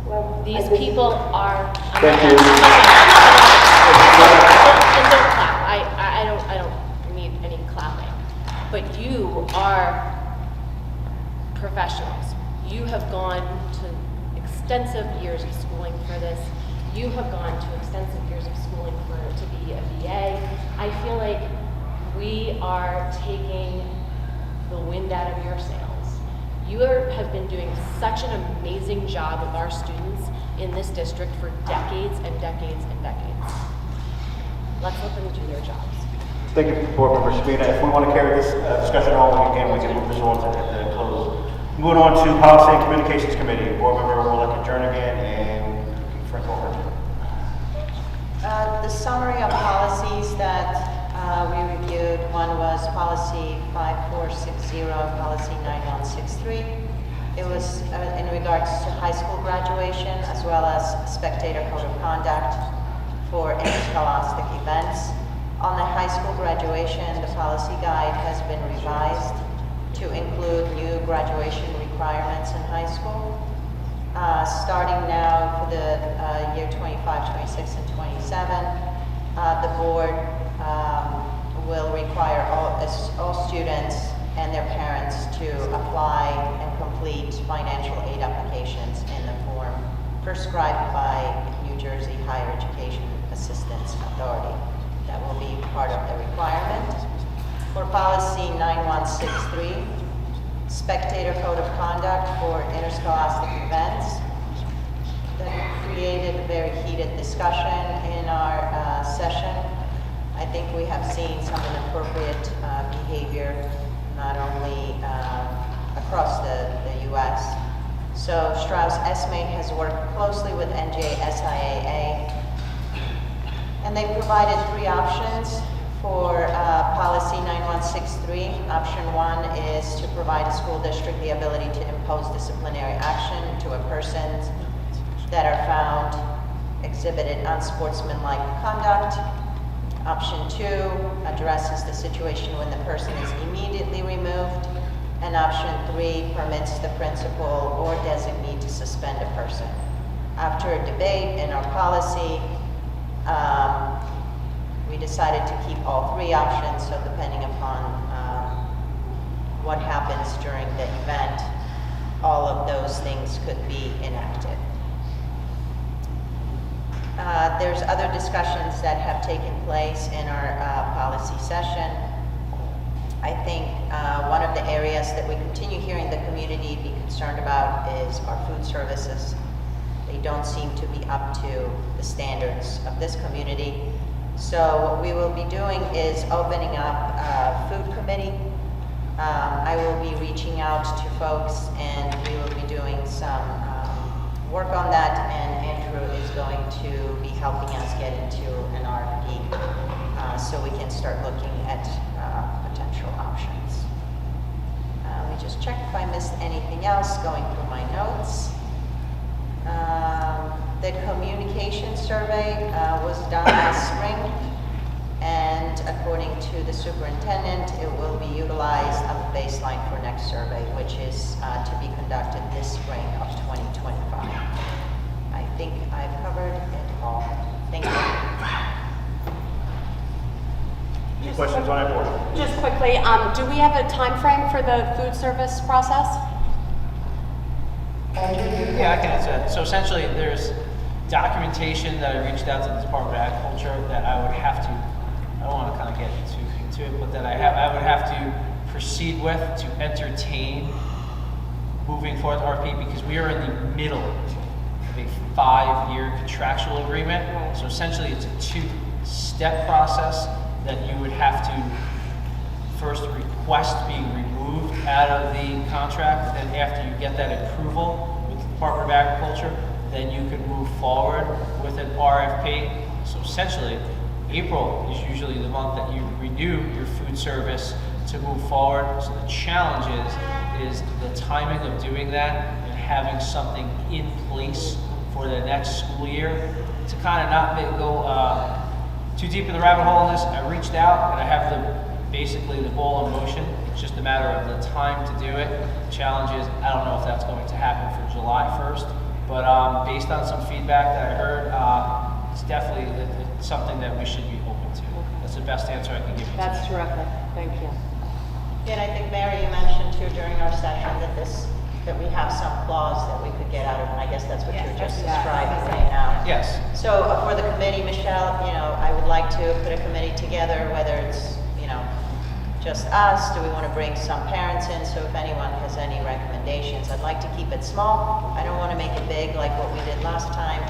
Well, these people are. Thank you. And don't clap. I don't need any clapping. But you are professionals. You have gone to extensive years of schooling for this. You have gone to extensive years of schooling to be a VA. I feel like we are taking the wind out of your sails. You have been doing such an amazing job with our students in this district for decades and decades and decades. Let's let them do their jobs. Thank you, Board Member Shabina. If we want to carry this discussion on, again, we can move this on to the close. Moving on to Policy and Communications Committee. Board Member Willett adjourn again, and Frank Walker. The summary of policies that we reviewed, one was policy 5460, policy 9163. It was in regards to high school graduation as well as spectator code of conduct for interscholastic events. On the high school graduation, the policy guide has been revised to include new graduation requirements in high school. Starting now for the year 25, 26, and 27, the board will require all students and their parents to apply and complete financial aid applications in the form prescribed by New Jersey Higher Education Assistance Authority. That will be part of the requirement. For policy 9163, spectator code of conduct for interscholastic events, that created a very heated discussion in our session. I think we have seen some inappropriate behavior, not only across the U.S. So Strauss Esme has worked closely with NJSIAA, and they provided 3 options for policy 9163. Option 1 is to provide a school district the ability to impose disciplinary action to a person that are found exhibited unsportsmanlike conduct. Option 2 addresses the situation when the person is immediately removed. And option 3 permits the principal or designee to suspend a person. After a debate in our policy, we decided to keep all 3 options, so depending upon what happens during the event, all of those things could be enacted. There's other discussions that have taken place in our policy session. I think one of the areas that we continue hearing the community be concerned about is our food services. They don't seem to be up to the standards of this community. So what we will be doing is opening up a food committee. I will be reaching out to folks, and we will be doing some work on that, and Andrew is going to be helping us get into an RFP so we can start looking at potential options. Let me just check if I missed anything else going through my notes. The communication survey was done last spring, and according to the superintendent, it will be utilized as a baseline for next survey, which is to be conducted this spring of 2025. I think I've covered it all. Thank you. Any questions on that board? Just quickly, do we have a time frame for the food service process? Yeah, I can answer that. So essentially, there's documentation that I reached out to the Department of Agriculture that I would have to, I don't want to kind of get into it, but that I would have to proceed with to entertain moving forward with RFP, because we are in the middle of a 5-year contractual agreement. Right. So essentially, it's a 2-step process that you would have to first request being removed out of the contract, and then after you get that approval with the Department of Agriculture, then you can move forward with an RFP. So essentially, April is usually the month that you renew your food service to move forward. So the challenge is the timing of doing that and having something in place for the next school year. To kind of not go too deep in the rabbit hole on this, I reached out and I have basically the ball in motion. It's just a matter of the time to do it. The challenge is, I don't know if that's going to happen for July 1st, but based on some feedback that I heard, it's definitely it's something that we should be open to. That's the best answer I can give you. That's terrific. Thank you. And I think, Mary, you mentioned too during our session that we have some clause that we could get out of, and I guess that's what you're just describing right now. Yes. So for the committee, Michelle, I would like to put a committee together, whether it's, just us, do we want to bring some parents in? So if anyone has any recommendations, I'd like to keep it small. I don't want to make it big like what we did last time.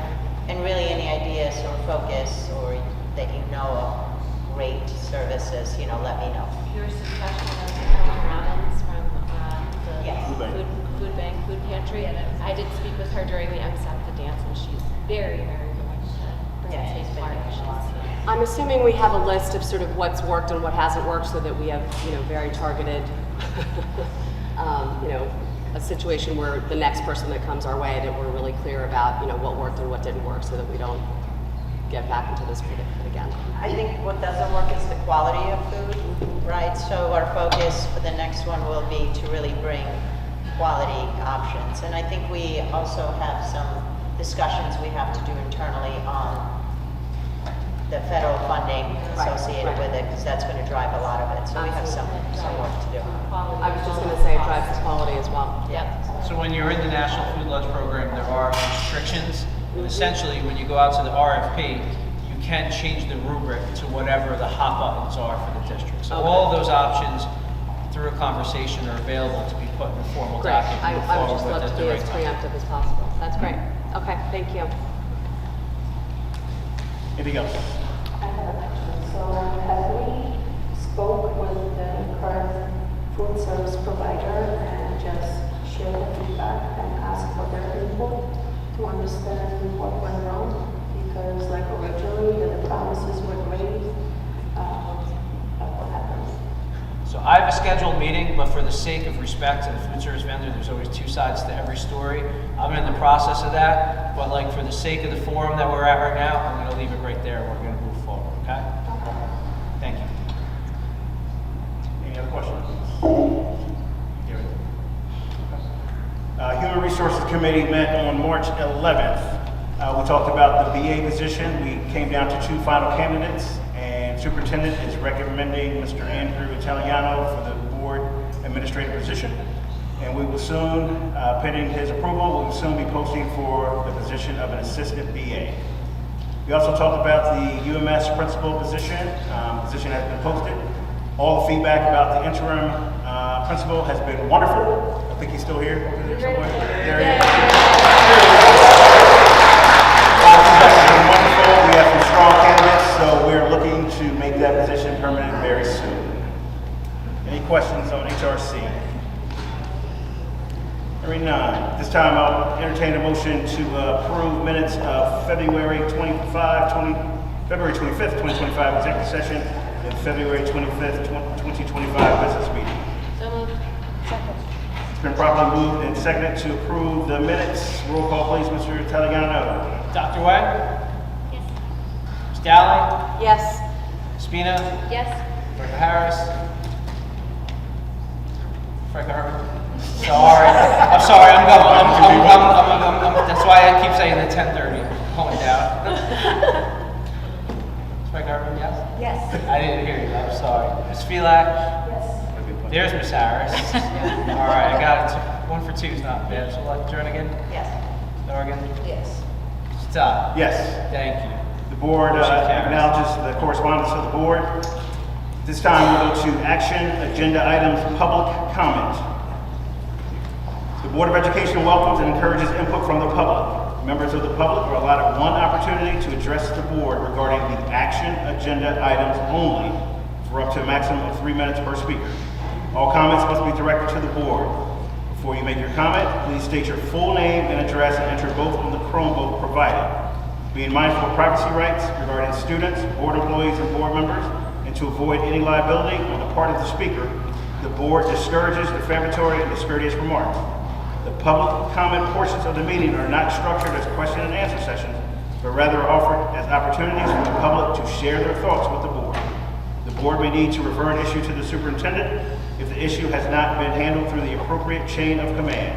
And really any ideas or focus or that of great services, let me know. Your suggestion of Helen Robbins from the Yes. food bank, food pantry, and I did speak with her during the MSAPTA dance, and she's very, very willing to bring Yeah, take she's been part. doing a lot. I'm assuming we have a list of sort of what's worked and what hasn't worked, so that we have, very targeted, a situation where the next person that comes our way, that we're really clear about, you know, what worked and what didn't work, so that we don't get back into this pit again. I think what doesn't work is the quality of food, right? So our focus for the next one will be to really bring quality options. And I think we also have some discussions we have to do internally on the federal funding associated with it, because that's going to drive a lot of it. So we have some work to do. I was just going to say it drives the quality as well. Yeah. So when you're in the National Food Lunch Program, there are restrictions. And essentially, when you go out to the RFP, you can change the rubric to whatever the hot buttons are for the district. So all of those options, through a conversation, are available to be put in a formal Great. document. I move would just forward love with to at be the as right time. preemptive as possible. That's great. Okay, thank you. Anything else? I have a question. So have we spoke with the current food service provider and just shared the feedback and asked for their input to understand what went wrong? Because like originally the promises were great, what happened? So I have a scheduled meeting, but for the sake of respect to the food service vendor, there's always two sides to every story. I'm in the process of that, but like for the sake of the forum that we're at right now, I'm gonna leave it right there. We're gonna move forward, okay? Thank you. Any other questions? Human Resources Committee met on March 11th. We talked about the BA position. We came down to 2 final candidates, and Superintendent is recommending Mr. Andrew Italiano for the Board Administrator position. And we will soon, pending his approval, we will soon be posting for the position of an Assistant BA. We also talked about the UMS Principal position. Position has been posted. All the feedback about the interim principal has been wonderful. I think he's still here over there somewhere. There he is. All the feedback has been wonderful. We have some strong candidates, so we're looking to make that position permanent very soon. Any questions on HRC? Hearing none. This time I'll entertain a motion to approve minutes of February 25th, 2025 executive session and February 25th, 2025 business meeting. So moved. It's been properly moved and seconded to approve the minutes. Roll call, please, Mr. Italiano. Dr. Wang? Yes. Ms. Dowling? Yes. Spina? Yes. Dr. Harris? Frank Harvard? Sorry. I'm sorry, I'm going. That's why I keep saying the 10:30. Calm down. Frank Harvard, yes? Yes. I didn't hear you, I'm sorry. Ms. Phelak? Yes. There's Ms. Harris. All right, I got it. 1 for 2 is not bad. So like Jernigan? Yes. Dorgan? Yes. Stop. Yes. Thank you. The board acknowledges the correspondence of the board. This time we'll go to action agenda items, public comment. The Board of Education welcomes and encourages input from the public. Members of the public are allotted 1 opportunity to address the board regarding the action agenda items only for up to a maximum of 3 minutes per speaker. All comments must be directed to the board. Before you make your comment, please state your full name and address and enter both on the Chromebook provided. Being mindful of privacy rights regarding students, board employees, and board members, and to avoid any liability on the part of the speaker, the board discourages defamatory and discourteous remarks. The public comment portions of the meeting are not structured as question and answer sessions, but rather are offered as opportunities for the public to share their thoughts with the board. The board may need to refer an issue to the superintendent if the issue has not been handled through the appropriate chain of command,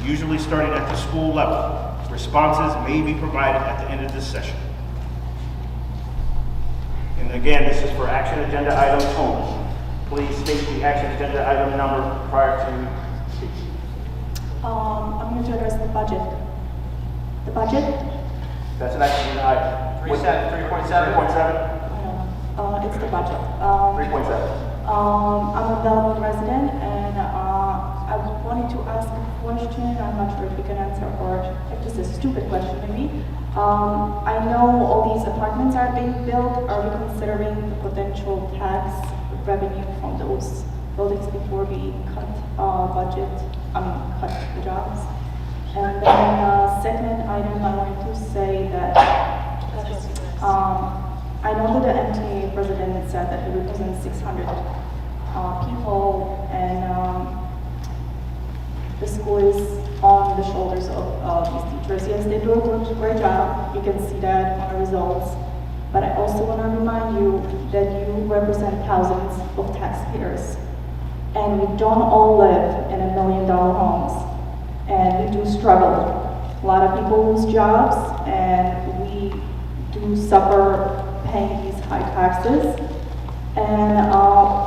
usually starting at the school level. Responses may be provided at the end of this session. And again, this is for action agenda items only. Please state the action agenda item number prior to speaking. I'm going to address the budget. The budget? That's an action agenda item. 3.7. 3.7? It's the budget. 3.7. I'm a Belleville resident, and I wanted to ask a question. I'm not sure if you can answer, or if this is a stupid question, maybe. I know all these apartments are being built. Are we considering the potential tax revenue from those buildings before we cut cut the jobs? And then second item, I wanted to say that I know that the MTA president said that he represents 600 people, and the school is on the shoulders of these teachers. Yes, they do a great job. You can see that on the results. But I also want to remind you that you represent thousands of taxpayers. And we don't all live in $1 million homes. And we do struggle. A lot of people lose jobs, and we do suffer paying these high taxes. And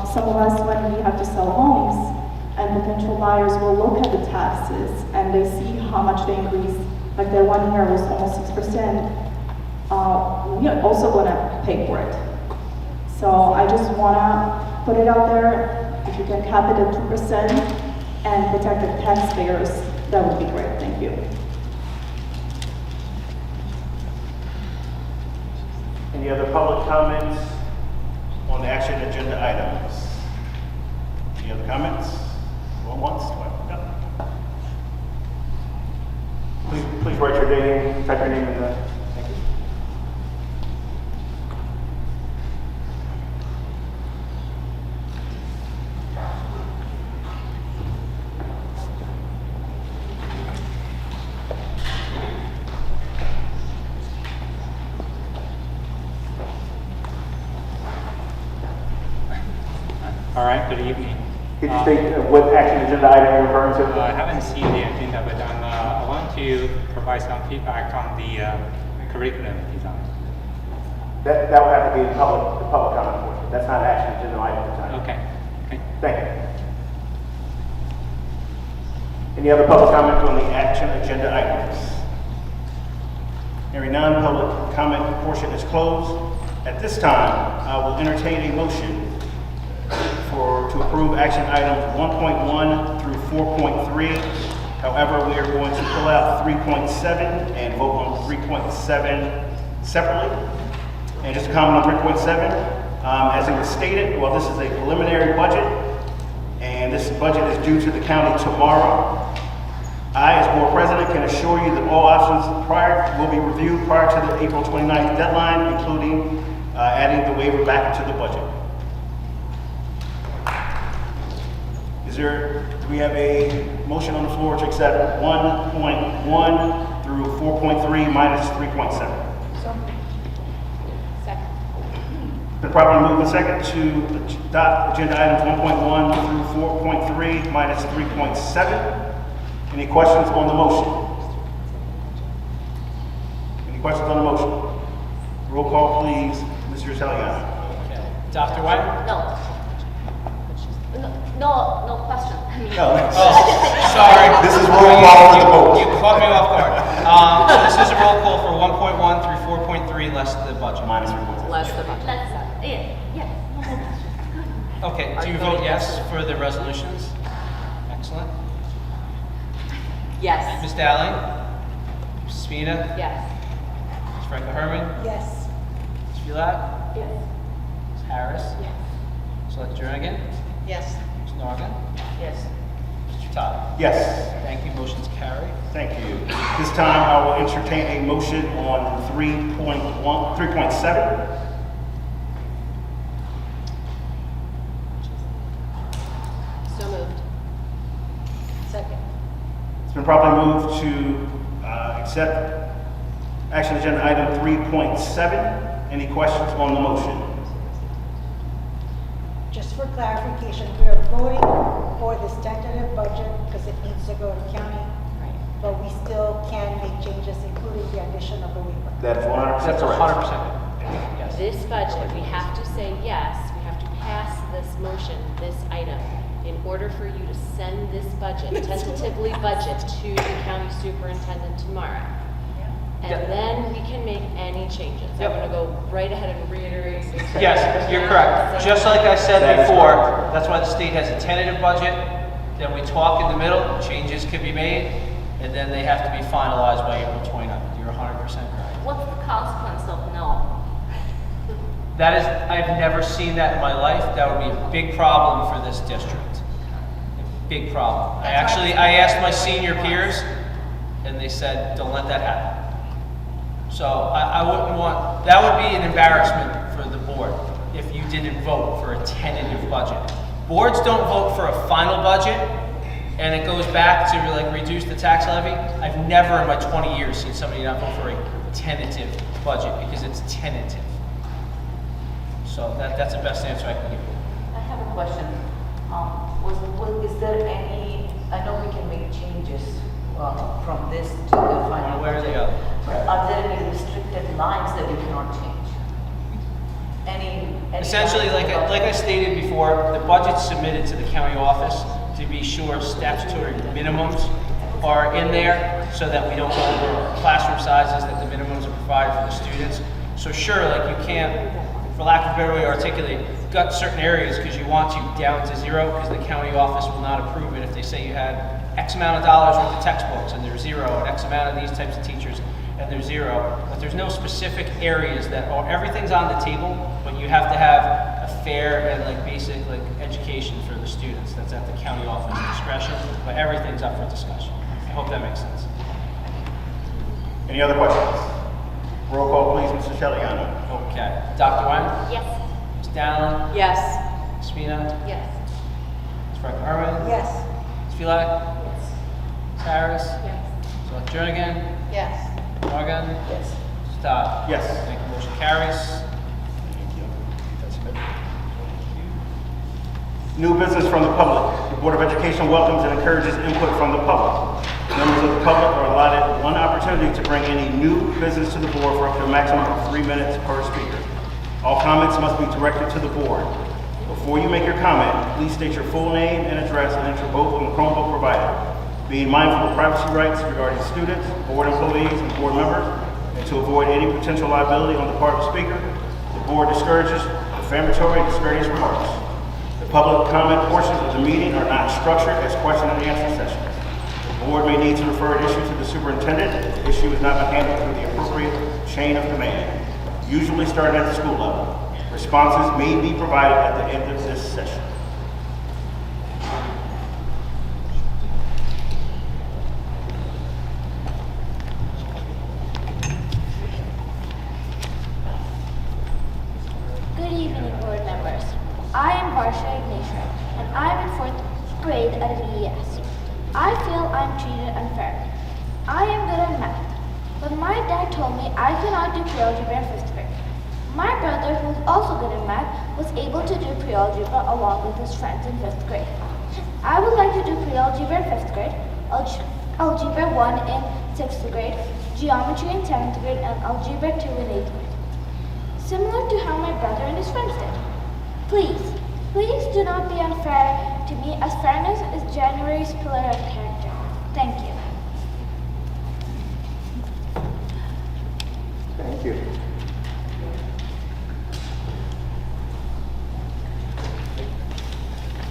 some of us, when we have to sell homes, and potential buyers will look at the taxes and they see how much they increase. Like their 1 year was almost 6%. We are also gonna pay for it. So I just wanna put it out there. If you can cap it at 2% and protect the taxpayers, that would be great. Thank you. Any other public comments on the action agenda items? Any other comments? Going once, twice, no. Please write your name, type your name in the. Thank you. All right, good evening. Could you state what action agenda item you're referring to? I haven't seen the agenda, but I want to provide some feedback on the curriculum design. That will have to be the public comment portion. That's not action agenda item tonight. Okay. Thank you. Any other public comment on the action agenda items? Hearing none, public comment portion is closed. At this time, I will entertain a motion to approve action items 1.1 through 4.3. However, we are going to pull out 3.7 and vote on 3.7 separately. And just a comment on 3.7, as it was stated, well, this is a preliminary budget, and this budget is due to the county tomorrow. I, as board president, can assure you that all options will be reviewed prior to the April 29th deadline, including adding the waiver back into the budget. Do we have a motion on the floor to accept 1.1 through 4.3 minus 3.7? Second. Been properly moved and second to adopt agenda items 1.1 through 4.3 minus 3.7. Any questions on the motion? Any questions on the motion? Roll call, please. Mr. Italiano. Okay. Dr. White? No question. I mean, No. Oh, sorry. This is roll call for the vote. You caught me off guard. So this is a roll call for 1.1 through 4.3 less the budget. Minus 3.7. Less the budget. yes. No more questions. Okay, do you vote yes for the resolutions? Excellent. Yes. Ms. Dowling? Ms. Spina? Yes. Ms. Franco-Herman? Yes. Ms. Vilat? Yes. Ms. Harris? Yes. Ms. Jernigan? Yes. Ms. Nargan? Yes. Mr. Todd? Yes. Thank you, motion's carried. Thank you. This time I will entertain a motion on 3.7. So moved. Second. It's been properly moved to accept action agenda item 3.7. Any questions on the motion? Just for clarification, we are voting for this tentative budget because it needs to go to county, but we still can make changes, including the addition of the waiver. That is 100% That's correct. 100%. Yes. This budget, we have to say yes, we have to pass this motion, this item, in order for you to send this budget, tentatively budget, to the county superintendent tomorrow. And Yep. then we can make any changes. Yep. I'm gonna go right ahead and reiterate. Yes, you're correct. Just like I said before, that's why the state has a tentative budget, then we talk in the middle, changes can be made, and then they have to be finalized by April 29th. You're 100% correct. What's the consequence of no? That is, I've never seen that in my life. That would be a big problem for this district. A big problem. I asked my senior peers, and they said, don't let that happen. So I wouldn't want, that would be an embarrassment for the board if you didn't vote for a tentative budget. Boards don't vote for a final budget And it goes back to like reduce the tax levy. I've never in my 20 years seen somebody not vote for a tentative budget because it's tentative. So that's the best answer I can give you. I have a question. Is there any, I know we can make changes from this to the final. Where are they up? But are there any restricted lines that we cannot change? Any Essentially, like I stated before, the budget's submitted to the county office to be sure statutory minimums are in there so that we don't go over classroom sizes, that the minimums are provided for the students. So sure, like you can't, for lack of a better way to articulate, gut certain areas because you want to down to zero because the county office will not approve it if they say you had X amount of dollars worth of textbooks and there's zero, and X amount of these types of teachers and there's zero. But there's no specific areas that are, everything's on the table, but you have to have a fair and like basic like education for the students. That's at the county office discretion, but everything's up for discussion. I hope that makes sense. Any other questions? Roll call, please, Mr. Sheliano. Okay. Dr. Wine? Yes. Ms. Dowling? Yes. Ms. Spina? Yes. Ms. Frank-Erwin? Yes. Ms. Filak? Yes. Ms. Harris? Yes. Ms. Jernigan? Yes. Morgan? Yes. Mr. Dodd? Yes. Thank you. Motion carries. New business from the public. The Board of Education welcomes and encourages input from the public. Members of the public are allotted one opportunity to bring any new business to the board for up to a maximum of 3 minutes per speaker. All comments must be directed to the board. Before you make your comment, please state your full name and address and enter both on the Chromebook provided. Being mindful of privacy rights regarding students, board employees, and board members, and to avoid any potential liability on the part of the speaker, the board discourages defamatory and disparaging remarks. The public comment portions of the meeting are not structured as question and answer sessions. The board may need to refer an issue to the superintendent if the issue has not been handled through the appropriate chain of command, usually starting at the school level. Responses may be provided at the end of this session. Good evening, board members. I am Varsha Ignatius, and I am in 4th grade at VES. I feel I'm treated unfairly. I am good at math, but my dad told me I cannot do pre-algebra in 5th grade. My brother, who is also good at math, was able to do pre-algebra along with his friends in 5th grade. I would like to do pre-algebra in 5th grade, algebra 1 in 6th grade, geometry in 7th grade, and algebra 2 in 8th grade. Similar to how my brother and his friends did. Please do not be unfair to me, as fairness is January's pillar of character. Thank you. Thank you.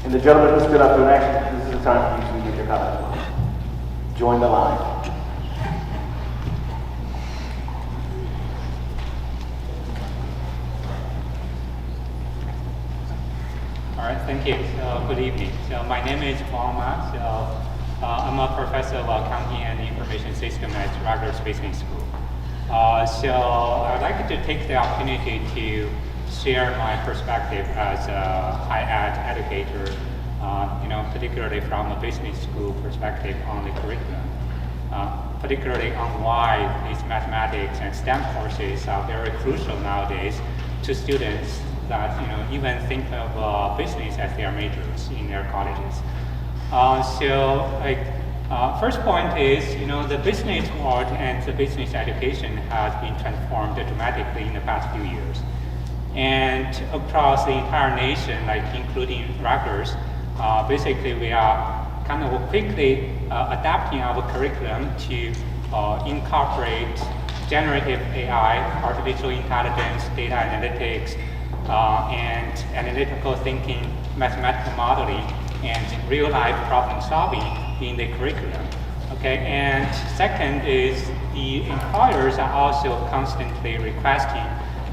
And the gentleman who stood up to an action, this is the time for you to give your comments. Join the line. All right, thank you. Good evening. So my name is Paul Ma. I'm a professor of accounting and information system at Rutgers Business School. So I'd like to take the opportunity to share my perspective as a higher ed educator, particularly from a business school perspective on the curriculum, particularly on why these mathematics and STEM courses are very crucial nowadays to students that even think of business as their majors in their colleges. First point is, the business world and the business education has been transformed dramatically in the past few years. And across the entire nation, including Rutgers, basically we are kind of quickly adapting our curriculum to incorporate generative AI, artificial intelligence, data analytics, and analytical thinking, mathematical modeling, and real-life problem solving in the curriculum. Okay, and second is the employers are also constantly requesting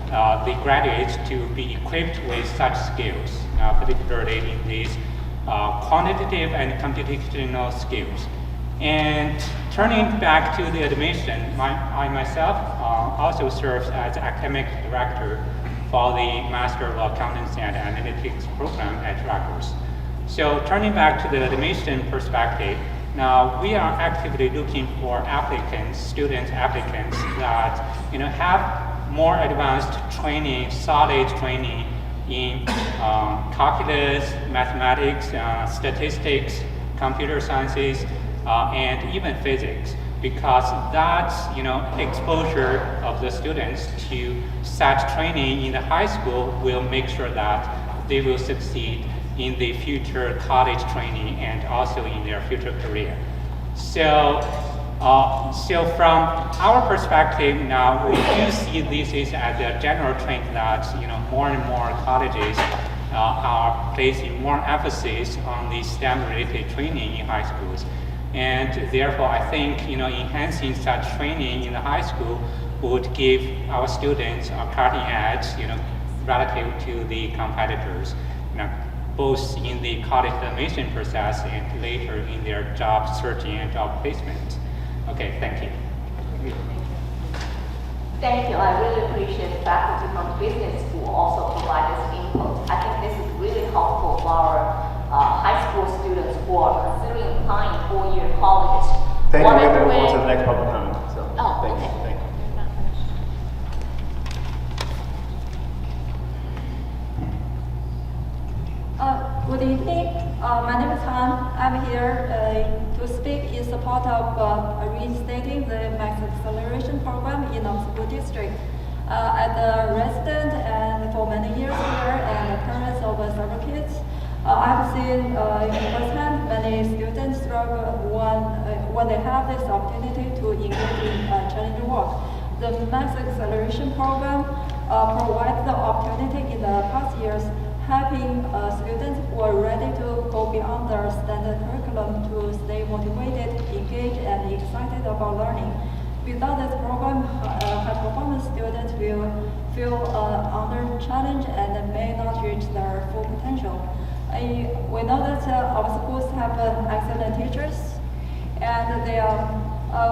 the graduates to be equipped with such skills, particularly in these quantitative and computational skills. And turning back to the admission, I myself also serves as academic director for the Master of Accountancy and Analytics program at Rutgers. So turning back to the admission perspective, now we are actively looking for applicants, student applicants that have more advanced training, solid training in calculus, mathematics, statistics, computer sciences, and even physics, because that's exposure of the students to such training in the high school will make sure that they will succeed in the future college training and also in their future career. So from our perspective now, we do see this is as a general trend that more and more colleges are placing more emphasis on the STEM-related training in high schools, and therefore I think enhancing such training in the high school would give our students a cutting edge, relative to the competitors, both in the college admission process and later in their job searching and job placement. Okay, thank you. Thank you. I really appreciate the faculty from business school also provide this input. I think this is really helpful for our high school students who are considering applying four-year colleges. Thank you. We're going to move on to the next public comment. So, thank you. Thank you. Good evening. My name is Han. I'm here to speak in support of reinstating the Max Acceleration Program in our school district. As a resident and for many years here and the parents of several kids, I've seen firsthand many students struggle when they have this opportunity to engage in challenging work. The Max Acceleration Program provides the opportunity in the past years helping students who are ready to go beyond their standard curriculum to stay motivated, engaged, and excited about learning. Without this program, high-performance students will feel under challenge and may not reach their full potential. We know that our schools have excellent teachers, and they are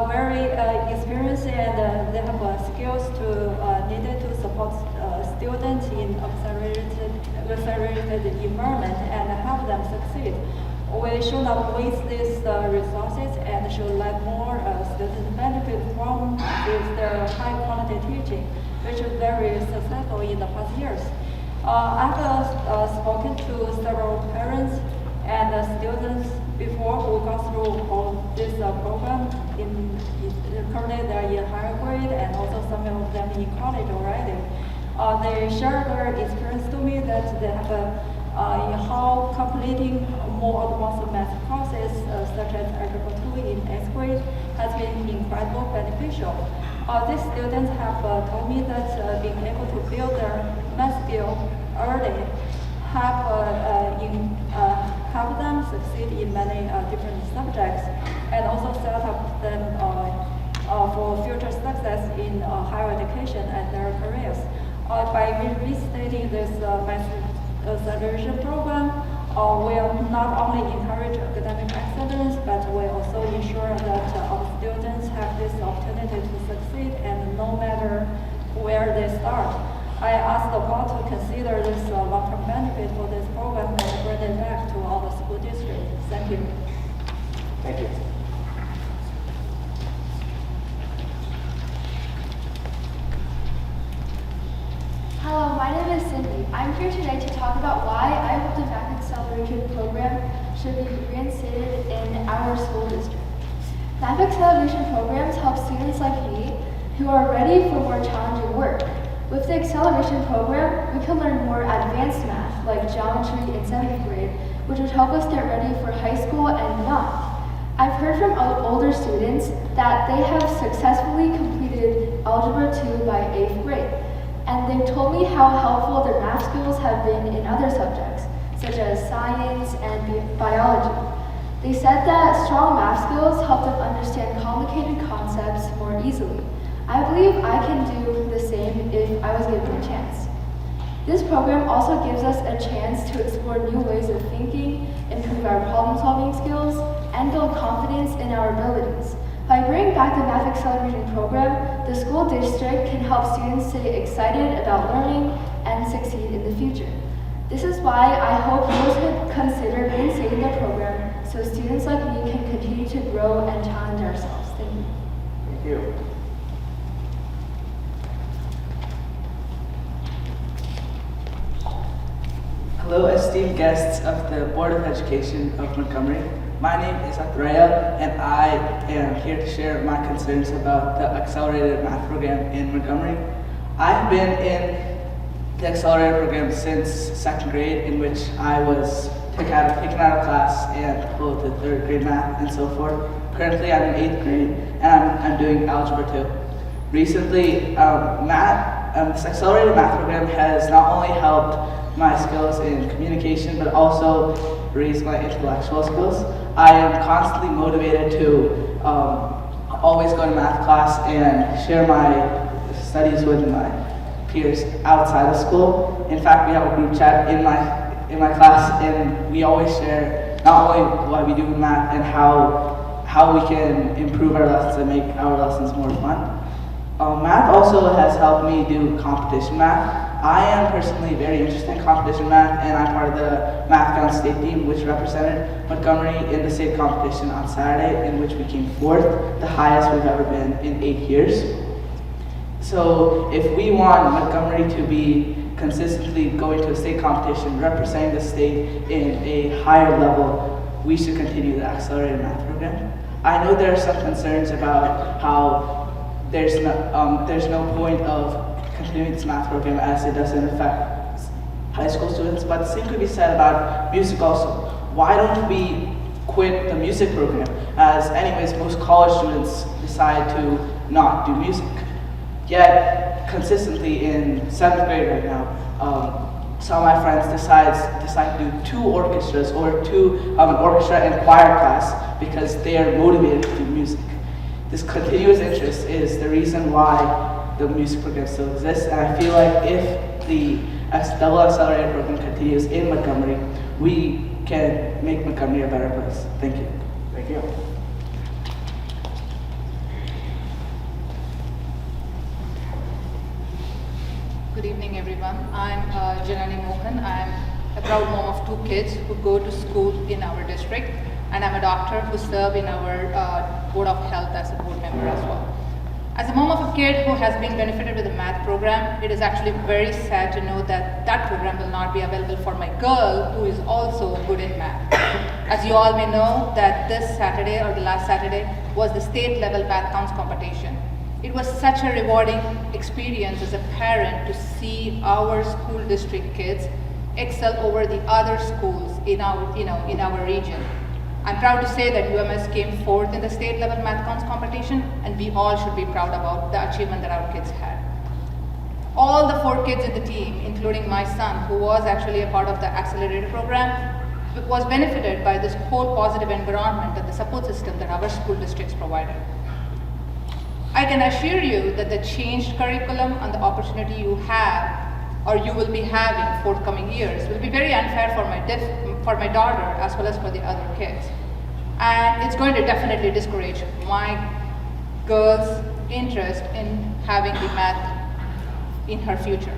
very experienced and they have skills needed to support students in accelerated environment and help them succeed. We should not waste these resources and should let more students benefit from their high quality teaching, which is very successful in the past years. I've spoken to several parents and students before who got through all this program. Currently they're in higher grade and also some of them in college already. They share their experience to me that they have how completing more advanced math courses such as Algebra 2 in 8th grade has been incredibly beneficial. These students have told me that being able to build their math skill early help them succeed in many different subjects and also set up them for future success in higher education and their careers. By restating this Max Acceleration Program, will not only encourage academic excellence, but will also ensure that our students have this opportunity to succeed and no matter where they start. I ask the board to consider this long-term benefit for this program and bring it back to our school district. Thank you. Thank you. Hello, my name is Cindy. I'm here today to talk about why I hope the Max Acceleration Program should be reinstated in our school district. Math Acceleration programs help students like me who are ready for more challenging work. With the Acceleration Program, we can learn more advanced math, like geometry in 7th grade, which would help us get ready for high school and beyond. I've heard from older students that they have successfully completed Algebra 2 by 8th grade. And they've told me how helpful their math skills have been in other subjects, such as science and biology. They said that strong math skills help them understand complicated concepts more easily. I believe I can do the same if I was given a chance. This program also gives us a chance to explore new ways of thinking, improve our problem-solving skills, and build confidence in our abilities. By bringing back the Math Acceleration Program, the school district can help students stay excited about learning and succeed in the future. This is why I hope you would consider reinstating the program so students like me can continue to grow and challenge ourselves. Thank you. Thank you. Hello, esteemed guests of the Board of Education of Montgomery. My name is Athreya, and I am here to share my concerns about the accelerated math program in Montgomery. I've been in the accelerated program since 2nd grade, in which I was taken out of class and pulled to 3rd grade math and so forth. Currently, I'm in 8th grade, and I'm doing Algebra 2. Recently, this accelerated math program has not only helped my skills in communication, but also raise my intellectual skills. I am constantly motivated to always go to math class and share my studies with my peers outside of school. In fact, we have a group chat in my class, and we always share not only what we do with math and how we can improve our lessons and make our lessons more fun. Math also has helped me do competition math. I am personally very interested in competition math, and I'm part of the Math Count state team, which represented Montgomery in the state competition on Saturday, in which we came 4th, the highest we've ever been in 8 years. So if we want Montgomery to be consistently going to a state competition, representing the state in a higher level, we should continue the accelerated math program. I know there are some concerns about how there's no point of continuing this math program as it doesn't affect high school students, but the same could be said about music also. Why don't we quit the music program? As anyways, most college students decide to not do music. Yet, consistently in 7th grade right now, some of my friends decide to do 2 orchestras or an orchestra and choir class because they are motivated to do music. This continuous interest is the reason why the music program still exists, and I feel like if the double accelerated program continues in Montgomery, we can make Montgomery a better place. Thank you. Thank you. Good evening, everyone. I'm Janani Mohan. I'm a proud mom of 2 kids who go to school in our district, and I'm a doctor who serves in our Board of Health as a board member as well. As a mom of a kid who has been benefited with the math program, it is actually very sad to know that that program will not be available for my girl who is also good in math. As you all may know, that this Saturday or the last Saturday was the state level math counts competition. It was such a rewarding experience as a parent to see our school district kids excel over the other schools in our region. I'm proud to say that UMS came 4th in the state level math counts competition, and we all should be proud about the achievement that our kids had. All the 4 kids in the team, including my son, who was actually a part of the accelerated program, was benefited by this whole positive environment and the support system that our school districts provided. I can assure you that the changed curriculum and the opportunity you have or you will be having forthcoming years will be very unfair for my daughter as well as for the other kids. And it's going to definitely discourage my girl's interest in having the math in her future.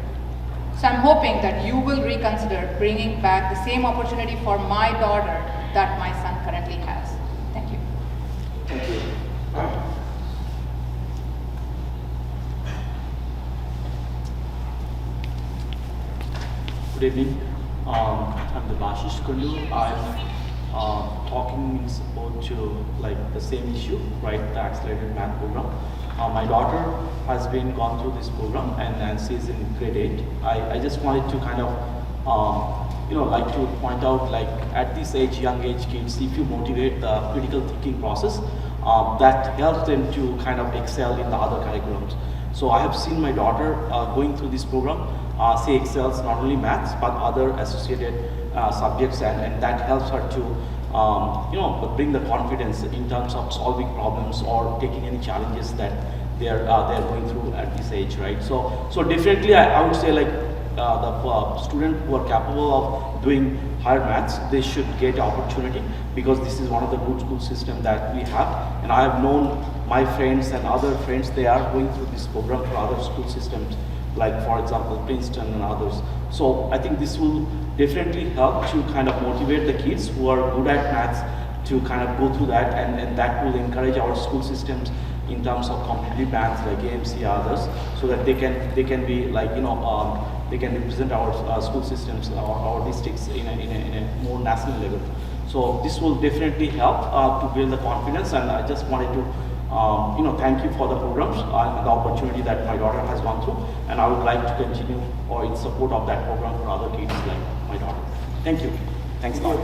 So I'm hoping that you will reconsider bringing back the same opportunity for my daughter that my son currently has. Thank you. Thank you. Good evening. I'm Debashish Kundu. I'm talking in support to the same issue, right? The accelerated math program. My daughter has been gone through this program, and she's in grade 8. I just wanted to kind of like to point out, at this age, young age kids, if you motivate the critical thinking process, that helps them to kind of excel in the other curriculums. So I have seen my daughter going through this program. She excels not only maths but other associated subjects, and that helps her to bring the confidence in terms of solving problems or taking any challenges that they're going through at this age, right? So definitely I would say the student who are capable of doing higher maths, they should get opportunity, because this is one of the good school system that we have. And I have known my friends and other friends, they are going through this program for other school systems, like for example Princeton and others. So I think this will definitely help to kind of motivate the kids who are good at maths to kind of go through that, and that will encourage our school systems in terms of competitive bands like AMC others, so that they can be like, you know, they can represent our school systems, our districts in a more national level. So this will definitely help to build the confidence, and I just wanted to you know, thank you for the programs and the opportunity that my daughter has gone through, and I would like to continue or in support of that program for other kids like my daughter. Thank you. Thanks a lot.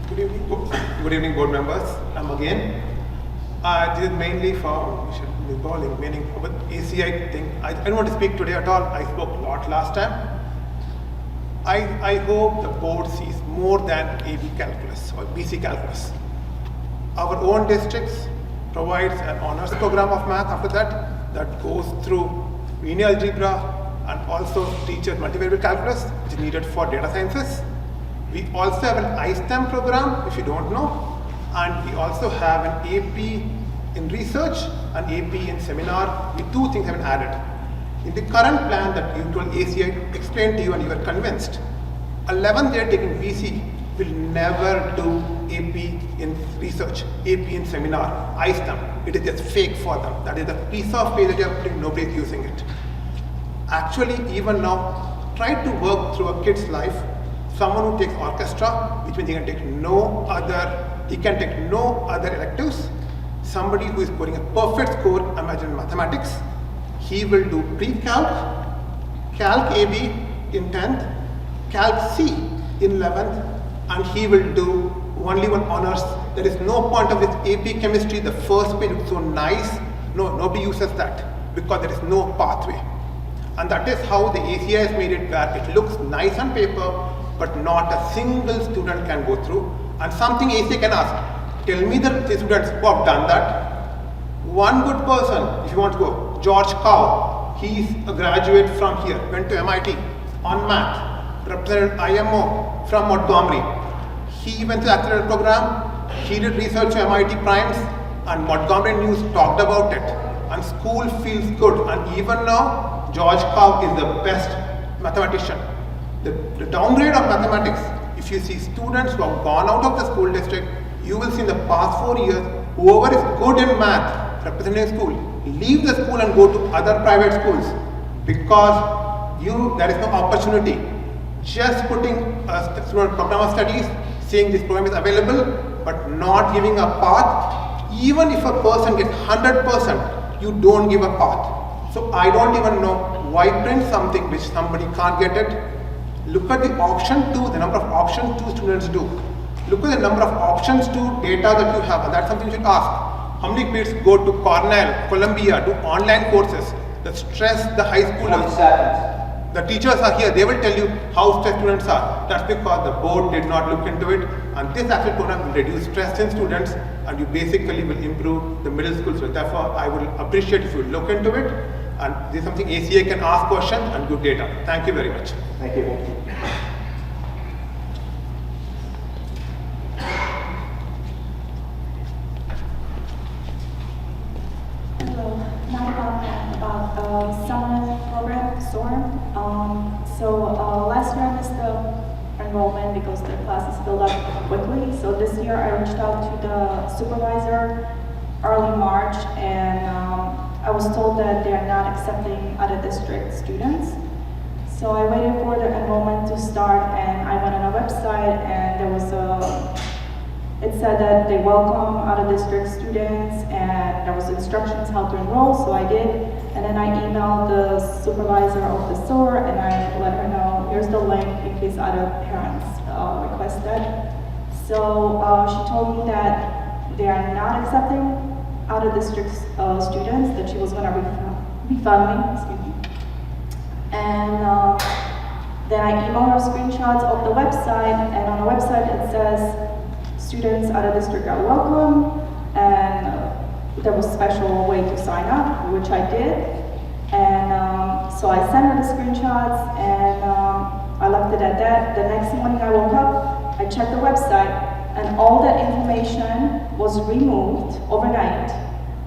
Good evening, board members. I'm again. This is mainly for Ms. Bowling, meaning about ACI thing. I don't want to speak today at all. I spoke a lot last time. I hope the board sees more than AB calculus or BC calculus. Our own districts provides an honors program of math after that goes through linear algebra and also teaches multivariate calculus, which is needed for data sciences. We also have an iSTEM program, if you don't know, and we also have an AP in research and AP in seminar. With two things have been added. In the current plan that you told ACI explained to you and you were convinced, 11th they are taking BC will never do AP in research, AP in seminar, iSTEM. It is just fake for them. That is a piece of paper that you are putting, nobody is using it. Actually, even now, try to work through a kid's life. Someone who takes orchestra, which means he can take no other electives. Somebody who is scoring a perfect score, imagine mathematics, he will do pre-calc, calc AB in 10th, calc C in 11th, and he will do only one honors. There is no point of this AP chemistry, the first page looks so nice. No, nobody uses that because there is no pathway. And that is how the ACI has made it, where it looks nice on paper, but not a single student can go through. And something ACI can ask, tell me the students who have done that. One good person, if you want to go, George Cow, he's a graduate from here, went to MIT on math, represented IMO from Montgomery. He went to the accelerator program, he did research to MIT Primes, and Montgomery News talked about it. And school feels good, and even now, George Cow is the best mathematician. The downgrade of mathematics, if you see students who have gone out of the school district, you will see in the past 4 years, whoever is good in math, representing school, leave the school and go to other private schools because there is no opportunity. Just putting a student program of studies, saying this program is available, but not giving a path. Even if a person gets 100%, you don't give a path. So I don't even know why print something which somebody can't get it. Look at the option 2, the number of option 2 students do. Look at the number of options 2 data that you have, and that's something you should ask. How many kids go to Cornell, Columbia, do online courses that stress the high schoolers? The teachers are here, they will tell you how stressed students are. That's because the board did not look into it, and this actual program will reduce stress in students, and you basically will improve the middle school. So therefore, I would appreciate if you look into it, and this is something ACI can ask questions and give data. Thank you very much. Thank you. Hello, now about summer program, SOAR. Last year I missed the enrollment because the classes filled up quickly. So this year I reached out to the supervisor early March, and I was told that they are not accepting out-of-district students. So I waited for the enrollment to start, and I went on a website, and there was it said that they welcome out-of-district students, and there was instructions how to enroll, so I did. And then I emailed the supervisor of the SOAR, and I let her know, here's the link in case other parents request that. So she told me that they are not accepting out-of-district students, that she was going to refund me, excuse me. And then I emailed her screenshots of the website, and on the website it says students out of district are welcome, and there was a special way to sign up, which I did. And so I sent her the screenshots, and I left it at that. The next morning I woke up, I checked the website, and all that information was removed overnight.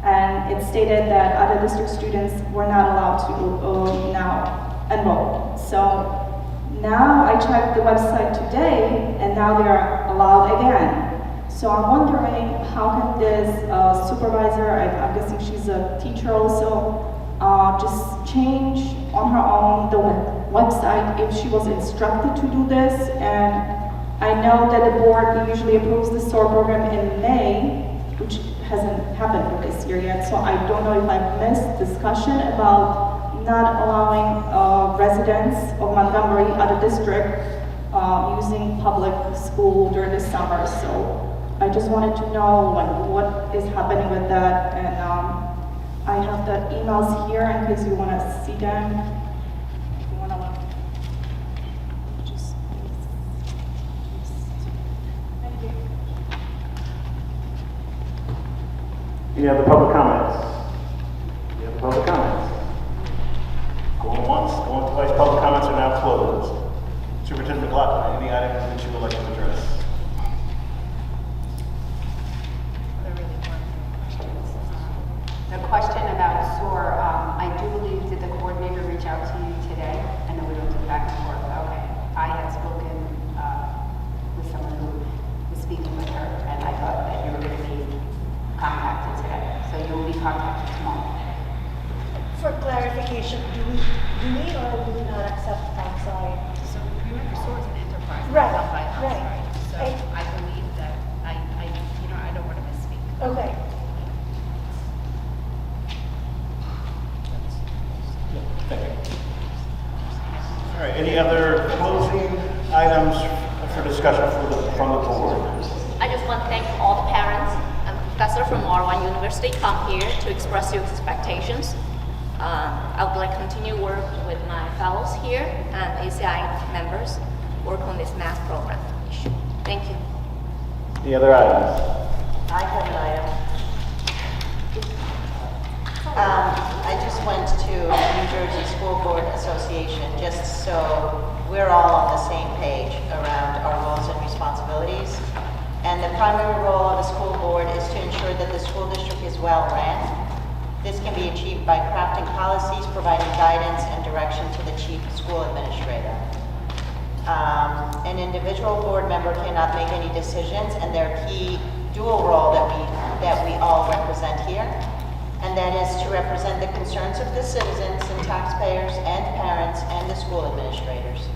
and it stated that other district students were not allowed to now enroll. So now I checked the website today, and now they're allowed again. So I'm wondering, how can this supervisor, I'm guessing she's a teacher also, just change on her own the website if she was instructed to do this? And I know that the board usually approves the SOAR program in May, which hasn't happened for this year yet. So I don't know if I missed discussion about not allowing residents of Montgomery, other district, using public school during the summer. So I just wanted to know what is happening with that, and I have the emails here in case you want to see them. If you want to just. Thank you. Any other public comments? Any other public comments? Going once, going twice. Public comments are now closed. Superintendent McLaughlin, any items that you would like to address? The question about SOAR, I do believe, did the coordinator reach out to you today? I know we don't do back and forth. Okay. I had spoken with someone who was speaking with her, and I thought that you were going to be contacted today. So you will be contacted tomorrow. For clarification, do we or do we not accept outside? So remember, SOAR is an enterprise. Right, not by outside. right. So I believe that I don't want to misspeak. Okay. All right, any other closing items for discussion from the board? I just want to thank all the parents and professors from R1 University come here to express your expectations. I would like to continue work with my fellows here and ACI members work on this math program issue. Thank you. Any other items? I have an item. I just went to New Jersey School Board Association just so we're all on the same page around our roles and responsibilities. And the primary role of a school board is to ensure that the school district is well ran. This can be achieved by crafting policies, providing guidance and direction to the chief school administrator. An individual board member cannot make any decisions, and their key dual role that we all represent here, and that is to represent the concerns of the citizens and taxpayers and parents and the school administrators,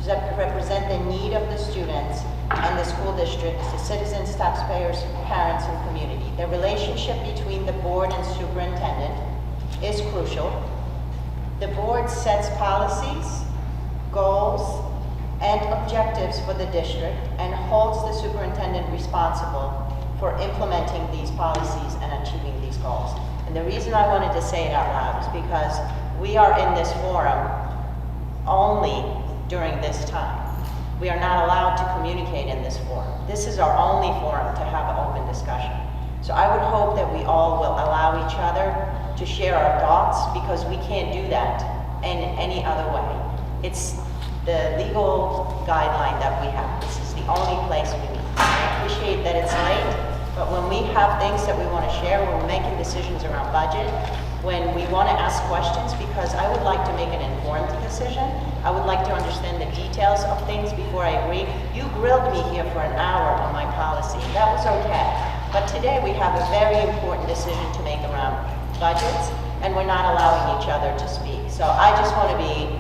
to represent the need of the students and the school district, the citizens, taxpayers, parents, and community. The relationship between the board and superintendent is crucial. The board sets policies, goals, and objectives for the district and holds the superintendent responsible for implementing these policies and achieving these goals. And the reason I wanted to say it out loud is because we are in this forum only during this time. We are not allowed to communicate in this forum. This is our only forum to have an open discussion. So I would hope that we all will allow each other to share our thoughts, because we can't do that in any other way. It's the legal guideline that we have. This is the only place we meet. I appreciate that it's late, but when we have things that we want to share, when we're making decisions around budget, when we want to ask questions, because I would like to make an informed decision, I would like to understand the details of things before I agree. You grilled me here for an hour on my policy. That was okay. But today we have a very important decision to make around budgets, and we're not allowing each other to speak. So I just want to be,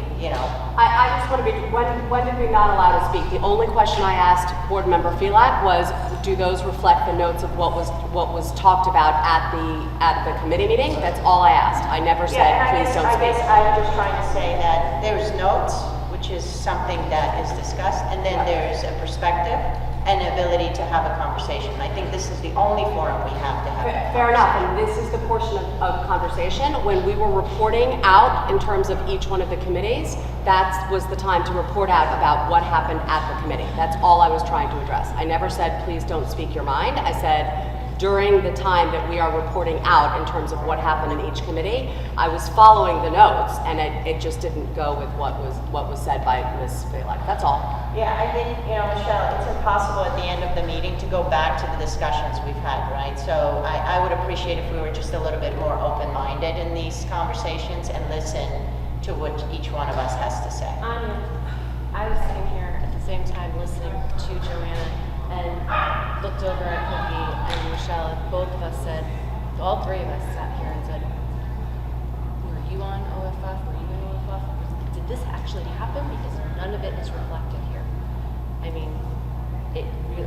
I just want to be, when did we not allow to speak? The only question I asked Board Member Filak was, do those reflect the notes of what was talked about at the committee meeting? That's all I asked. I never said, please don't speak. I guess I'm just trying to say that there's notes, which is something that is discussed, and then there's a perspective and ability to have a conversation. I think this is the only forum we have to have. Fair enough, and this is the portion of conversation. When we were reporting out in terms of each one of the committees, that was the time to report out about what happened at the committee. That's all I was trying to address. I never said, please don't speak your mind. I said, during the time that we are reporting out in terms of what happened in each committee, I was following the notes, and it just didn't go with what was said by Ms. Falek. That's all. Yeah, I think, Michelle, it's impossible at the end of the meeting to go back to the discussions we've had, right? So I would appreciate if we were just a little bit more open-minded in these conversations and listen to what each one of us has to say. Anya, I was sitting here at the same time listening to Joanna and looked over at Cookie and Michelle, and both of us said, all three of us sat here and said, were you on OFF? Were you in OFF? Did this actually happen? Because none of it is reflected here. I mean,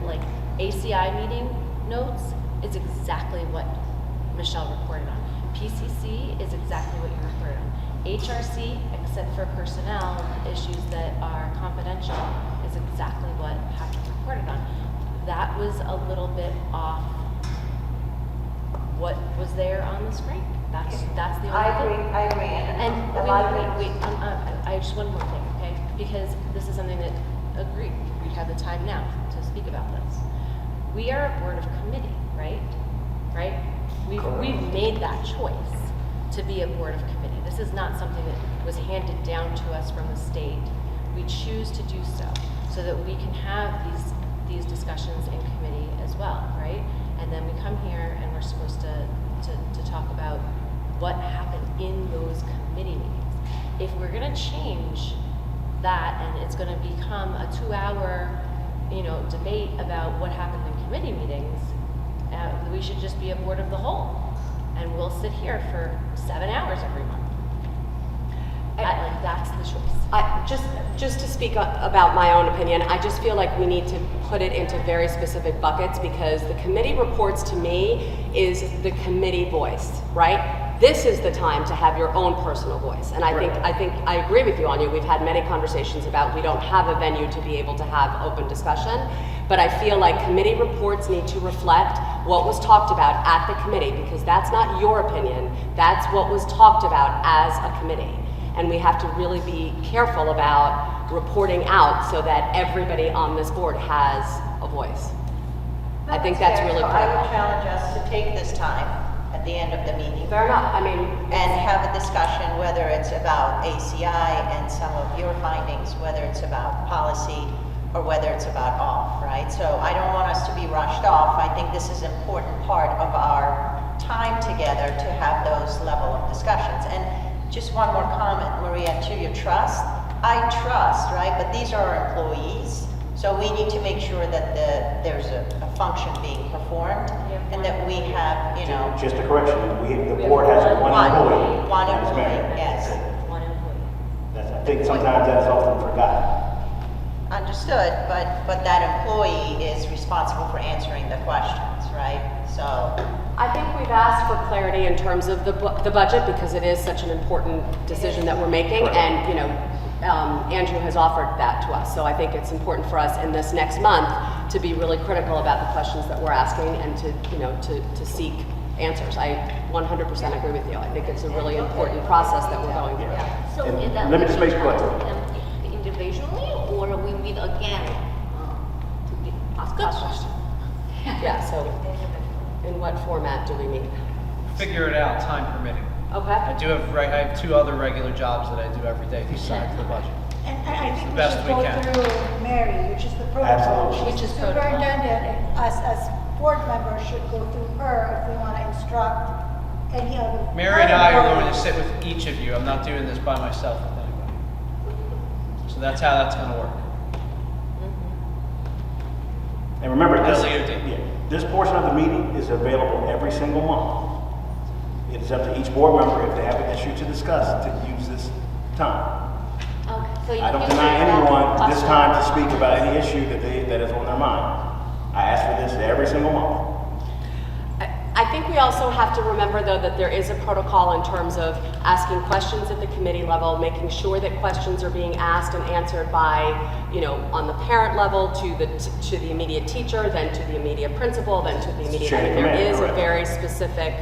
like ACI meeting notes is exactly what Michelle reported on. PCC is exactly what you reported on. HRC, except for personnel issues that are confidential, is exactly what Patrick reported on. That was a little bit off what was there on the screen. That's the only thing. I agree. And a lot of wait, I just one more thing, okay? Because this is something that, agreed, we have the time now to speak about this. We are a board of committee, right? Right? We've made that choice to be a board of committee. This is not something that was handed down to us from the state. We choose to do so that we can have these discussions in committee as well, right? And then we come here and we're supposed to talk about what happened in those committee meetings. If we're gonna change that and it's gonna become a 2-hour, debate about what happened in committee meetings, we should just be a board of the whole. And we'll sit here for 7 hours every month. That's the choice. Just to speak about my own opinion, I just feel like we need to put it into very specific buckets, because the committee reports to me is the committee voice, right? This is the time to have your own personal voice. And I think I agree with you, Anya. We've had many conversations about we don't have a venue to be able to have open discussion, but I feel like committee reports need to reflect what was talked about at the committee, because that's not your opinion, that's what was talked about as a committee. And we have to really be careful about reporting out so that everybody on this board has a voice. I think that's really So critical. I would challenge us to take this time at the end of the meeting. Fair enough. I mean, and have a discussion, whether it's about ACI and some of your findings, whether it's about policy, or whether it's about all, right? So I don't want us to be rushed off. I think this is an important part of our time together to have those level of discussions. And just one more comment, Maria, to your trust. I trust, right? But these are our employees. So we need to make sure that there's a function being performed and that we have, Just a correction, the board has one employee. One That is employee, Mary. yes. One employee. I think sometimes that's often forgotten. Understood, but that employee is responsible for answering the questions, right? So I think we've asked for clarity in terms of the budget, because it is such an important decision that we're making, and Andrew has offered that to us. So I think it's important for us in this next month to be really critical about the questions that we're asking and to seek answers. I 100% agree with you. I think it's a really important process that we're going through. So And is that let me just make we it clear. individually, or we meet again to ask questions? Yeah, so in what format do we meet? Figure it out, time permitting. Okay. I have 2 other regular jobs that I do every day besides the budget. And I think The we best should we go can. through Mary, which is the protocol. Absolutely. She's the superintendent, and us as board members should go through her if we want to instruct any other. Mary and I are going to sit with each of you. I'm not doing this by myself with anybody. So that's how that's going to work. And remember, LEOD. this portion of the meeting is available every single month. It is up to each board member, if they have an issue to discuss, to use this time. Okay, so I don't deny anyone this time to speak about any issue that is on their mind. I ask for this every single month. I think we also have to remember, though, that there is a protocol in terms of asking questions at the committee level, making sure that questions are being asked and answered by, on the parent level to the immediate teacher, then to the immediate principal, then to the immediate. Chain of There command, is a correct. very specific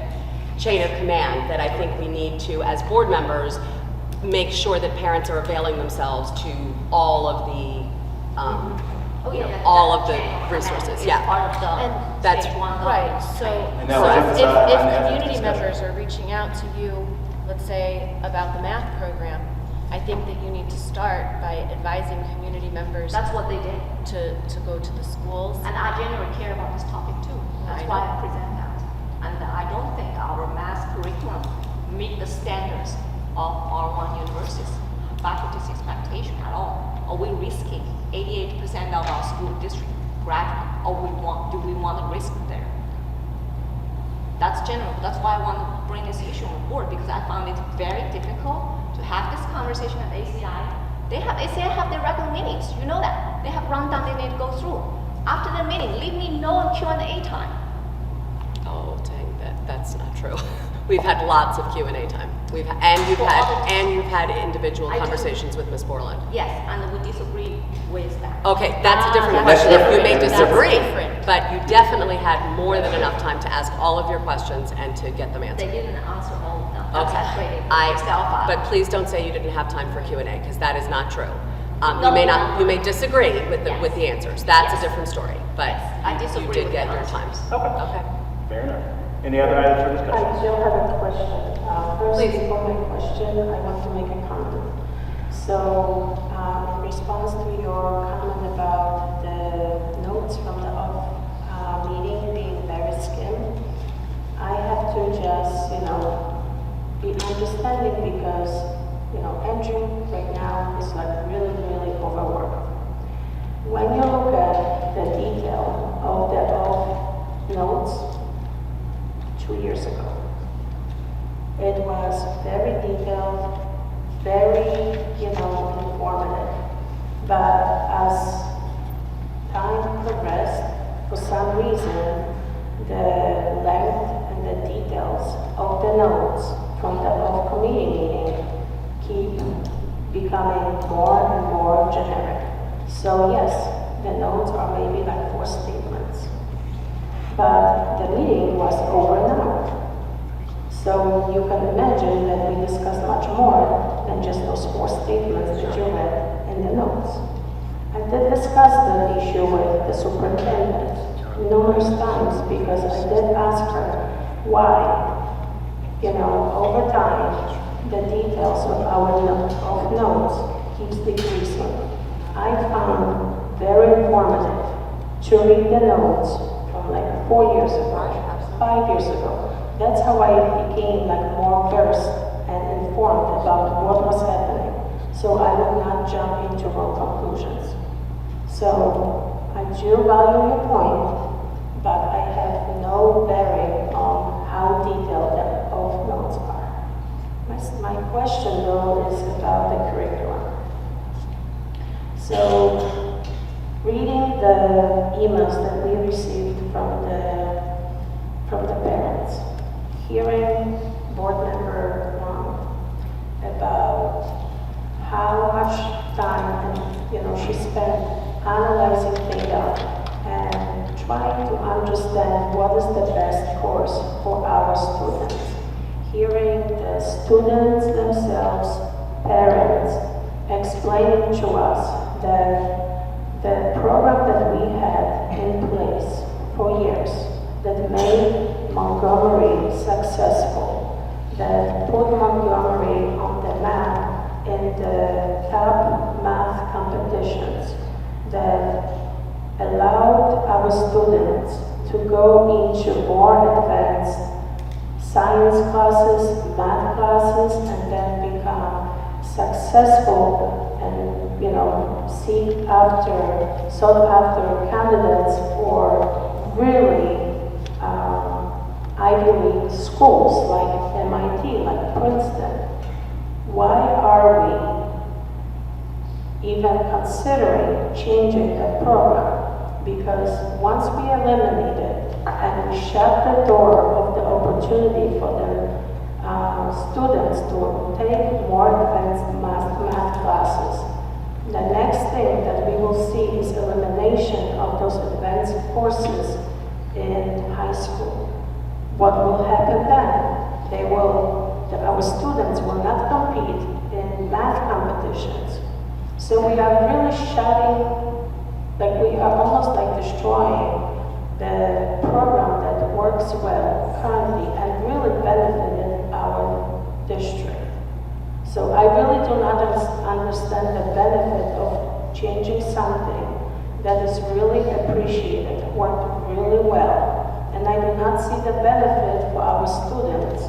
chain of command that I think we need to, as board members, make sure that parents are availing themselves to all of the Oh, you know, yeah, all of the January, resources, it's yeah. part of the That's stage one Right, governance so, training. And that was so emphasized on the if ethics community discussion. members are reaching out to you, let's say, about the math program, I think that you need to start by advising community members That's what they did. to go to the schools. And I genuinely care about this topic too. That's I why know. I present that. And I don't think our math curriculum meet the standards of R1 universities, faculty's expectation at all. Are we risking 88% of our school district graduate? Or do we want to risk there? That's general. That's why I want to bring this issue on board, because I found it very difficult to have this conversation at ACI. ACI have their regular meetings, you know that. They have rundown they need to go through. After the meeting, leave me know on Q&A time. Oh, dang, that's not true. We've had lots of Q&A time. And you've had individual conversations with Ms. Borland. Yes, and we disagree with that. Okay, that's a different That's question. You different. may That's disagree, different. but you definitely had more than enough time to ask all of your questions and to get them answered. They didn't answer all of them. That's frustrating. But please don't say you didn't have time for Q&A, because that is not true. No, You may disagree with the answers. That's Yes. a different story, but I disagree you did with get the your answers. time. Okay. Okay. Fair enough. Any other items for discussion? I do have a question. First, before my question, I want to make a comment. So, in response to your comment about the notes from the meeting being very skim, I have to just, be understanding because, Andrew right now is like really, really overworked. When you look at the detail of the notes 2 years ago, it was very detailed, very, informative. But as time progressed, for some reason, the length and the details of the notes from the off-committee meeting keep becoming more and more generic. So yes, the notes are maybe like 4 statements. But the meeting was over an hour. So you can imagine that we discussed much more than just those 4 statements that you read in the notes. I did discuss the issue with the superintendent numerous times because I did ask her why, over time, the details of our notes keeps decreasing. I found very informative to read the notes from like 4 years ago, 5 years ago. That's how I became more versed and informed about what was happening. So I would not jump into wrong conclusions. So I do value your point, but I have no bearing on how detailed the both notes are. My question though is about the curriculum. So reading the emails that we received from the parents, hearing board member about how much time she spent analyzing data and trying to understand what is the best course for our students. Hearing the students themselves, parents, explaining to us that the program that we had in place for years that made Montgomery successful, that put Montgomery on the map in the top math competitions, that allowed our students to go into more advanced science classes, math classes, and then become successful and, sought after candidates for really Ivy League schools like MIT, like Princeton. Why are we even considering changing the program? Because once we eliminate it and we shut the door of the opportunity for the students to take more advanced math classes, the next thing that we will see is elimination of those advanced courses in high school. What will happen then? Our students will not compete in math competitions. So we are really shutting Like we are almost like destroying the program that works well currently and really benefited our district. So I really do not understand the benefit of changing something that is really appreciated, worked really well, and I do not see the benefit for our students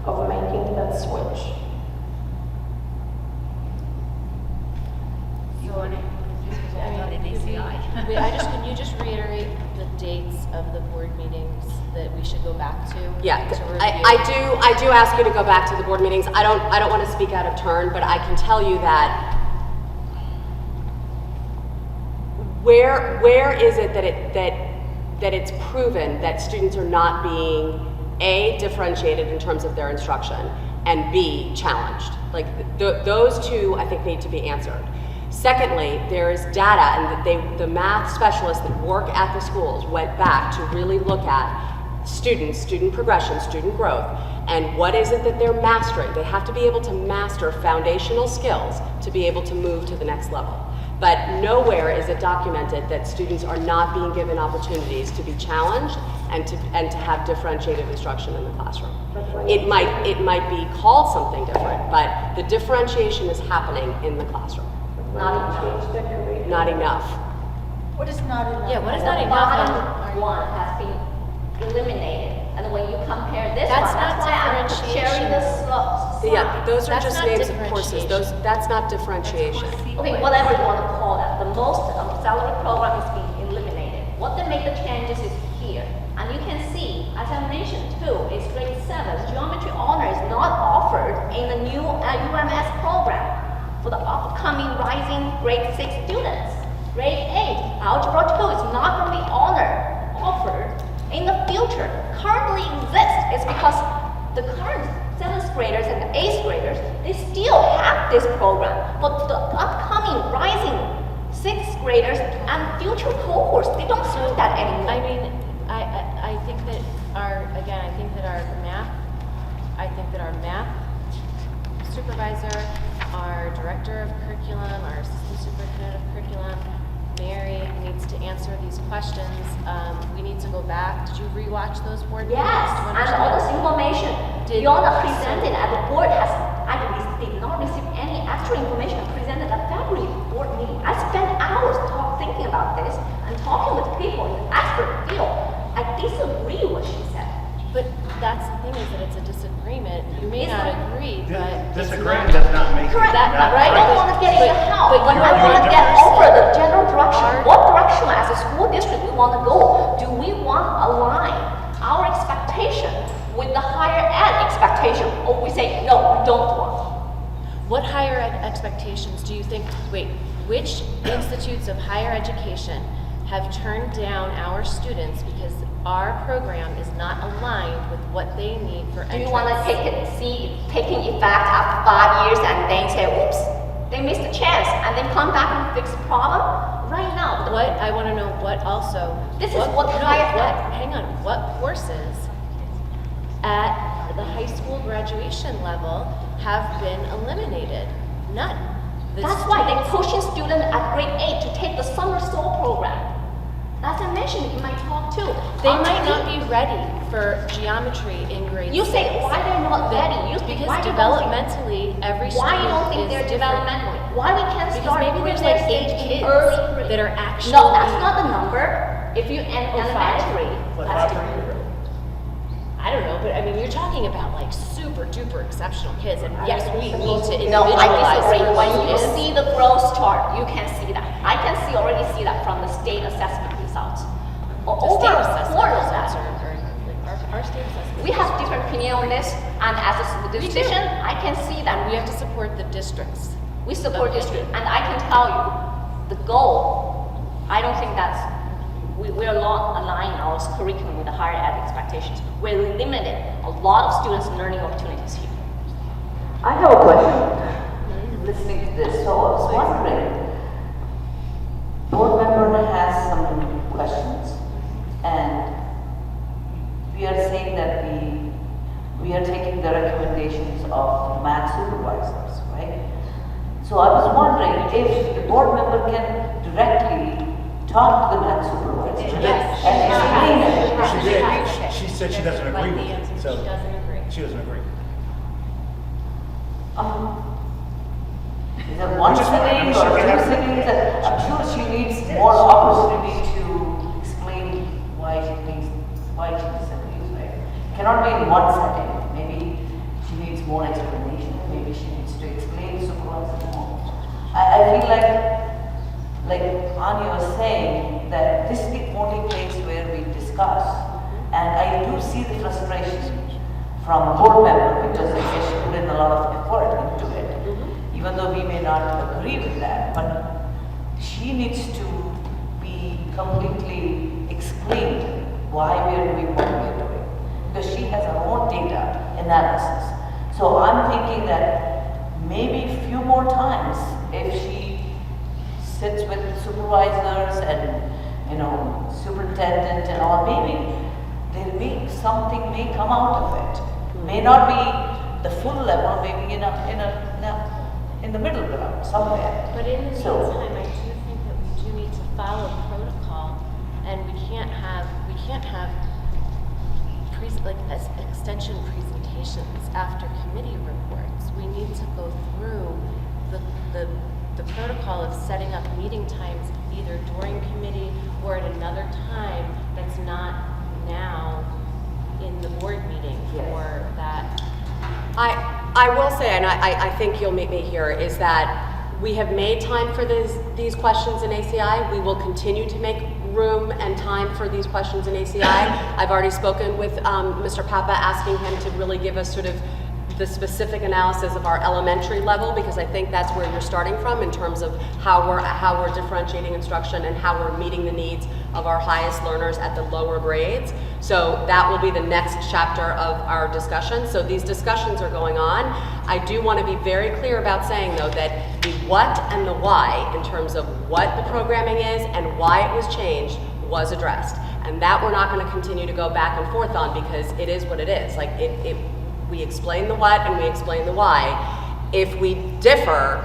of making that switch. Can you just reiterate the dates of the board meetings that we should go back to? Yeah, to review? I do ask you to go back to the board meetings. I don't want to speak out of turn, but I can tell you that where is it that it's proven that students are not being A, differentiated in terms of their instruction, and B, challenged? Like those two I think need to be answered. Secondly, there is data, and the math specialists that work at the schools went back to really look at student progression, student growth, and what is it that they're mastering. They have to be able to master foundational skills to be able to move to the next level. But nowhere is it documented that students are not being given opportunities to be challenged and to have differentiated instruction in the classroom. It might be called something different, but the differentiation is happening in the classroom. Not enough. What is not enough? Yeah, what is not enough? Bottom one has been eliminated, and when you compare this That's one, not that's why I'm sharing differentiation. the slopes. Yeah, those are That's just not names of courses. That's not differentiation. Okay, whatever you want to call that, the most salary program is being eliminated. What they make the changes is here, and you can see, as I mentioned too, is grade 7, geometry honor is not offered in the new UMS program for the upcoming rising grade 6 students. Grade 8, algebra 2 is not going to be offered in the future. Currently exists is because the current 7th graders and 8th graders, they still have this program. But the upcoming rising 6th graders and future cohorts, they don't have that anymore. I mean, I think that our math supervisor, our director of curriculum, our assistant superintendent of curriculum, Mary needs to answer these questions. We need to go back. Did you rewatch those board meetings? Yes, to and understand? all this information beyond the presented at the board has did not receive any actual information presented at February board meeting. I spent hours thinking about this and talking with people in the expert field. I disagree with what she said. But that's the thing, is that it's a disagreement. You may not agree, but Disagreeing does not make it. Correct. not I don't want to get into how, but I want to get over the general direction. What direction as a school district we want to go? Do we want to align our expectation with the higher ed expectation, or we say, no, we don't want? what higher ed expectations do you think, which institutes of higher education have turned down our students because our program is not aligned with what they need for entrance? Do you want to taking effect after 5 years and then say, oops, they missed a chance, and then come back and fix the problem? Right now, I want to know what also. This is what higher ed. Hang on, what courses at the high school graduation level have been eliminated? None. That's why they're pushing students at grade 8 to take the summer soul program. As I mentioned in my talk too. They might not be ready for geometry in grade 6. You say why they're not ready? Because developmentally, every student why you don't think they're is different. developmentally? Why we can't Because start maybe there's their like 8 stage kids in early grade? that are actually. No, that's not the number. If you elementary, that's I don't know, but I mean, you're talking about like super duper exceptional kids, and yes, we need to No, I individualize disagree. who When you is. see the growth chart, you can see that. I can already see that from the state assessment results. The Over state a assessment quarter of results that. our state assessment. We have different opinion on this, and as a school decision, I can see that. We have to support the districts. We support district, and I can tell you, the goal, I don't think that's, we are not aligning our curriculum with the higher ed expectations. We're limiting a lot of students' learning opportunities here. I have a question. Listening to this, so I was wondering, board member has some questions, and we are saying that we are taking the recommendations of math supervisors, right? So I was wondering if the board member can directly talk to the math supervisor. Yes. And explain it. She did. She said she doesn't agree with it, so. She doesn't agree. She doesn't agree. Is it one Which is fine. sitting She or can two have- sittings? I'm sure she needs more opportunity to explain why she disagrees, right? Cannot be in one setting. Maybe she needs more explanation. Maybe she needs to explain supervisor more. I feel like Anya was saying, that this is the only place where we discuss. And I do see the frustration from a board member because they put in a lot of effort into it. Even though we may not agree with that, but she needs to be completely explained why we are doing what we are doing. Because she has her own data analysis. So I'm thinking that maybe a few more times, if she sits with supervisors and, superintendent and all, maybe something may come out of it. May not be the full level, maybe in the middle ground somewhere. But in the So- meantime, I do think that we do need to follow protocol, and we can't have extension presentations after committee reports. We need to go through the protocol of setting up meeting times either during committee or at another time that's not now in the board meeting for that. I will say, and I think you'll meet me here, is that we have made time for these questions in ACI. We will continue to make room and time for these questions in ACI. I've already spoken with Mr. Papa, asking him to really give us sort of the specific analysis of our elementary level, because I think that's where you're starting from in terms of how we're differentiating instruction and how we're meeting the needs of our highest learners at the lower grades. So that will be the next chapter of our discussion. So these discussions are going on. I do want to be very clear about saying, though, that the what and the why in terms of what the programming is and why it was changed was addressed. And that we're not going to continue to go back and forth on, because it is what it is. Like we explain the what and we explain the why. If we differ,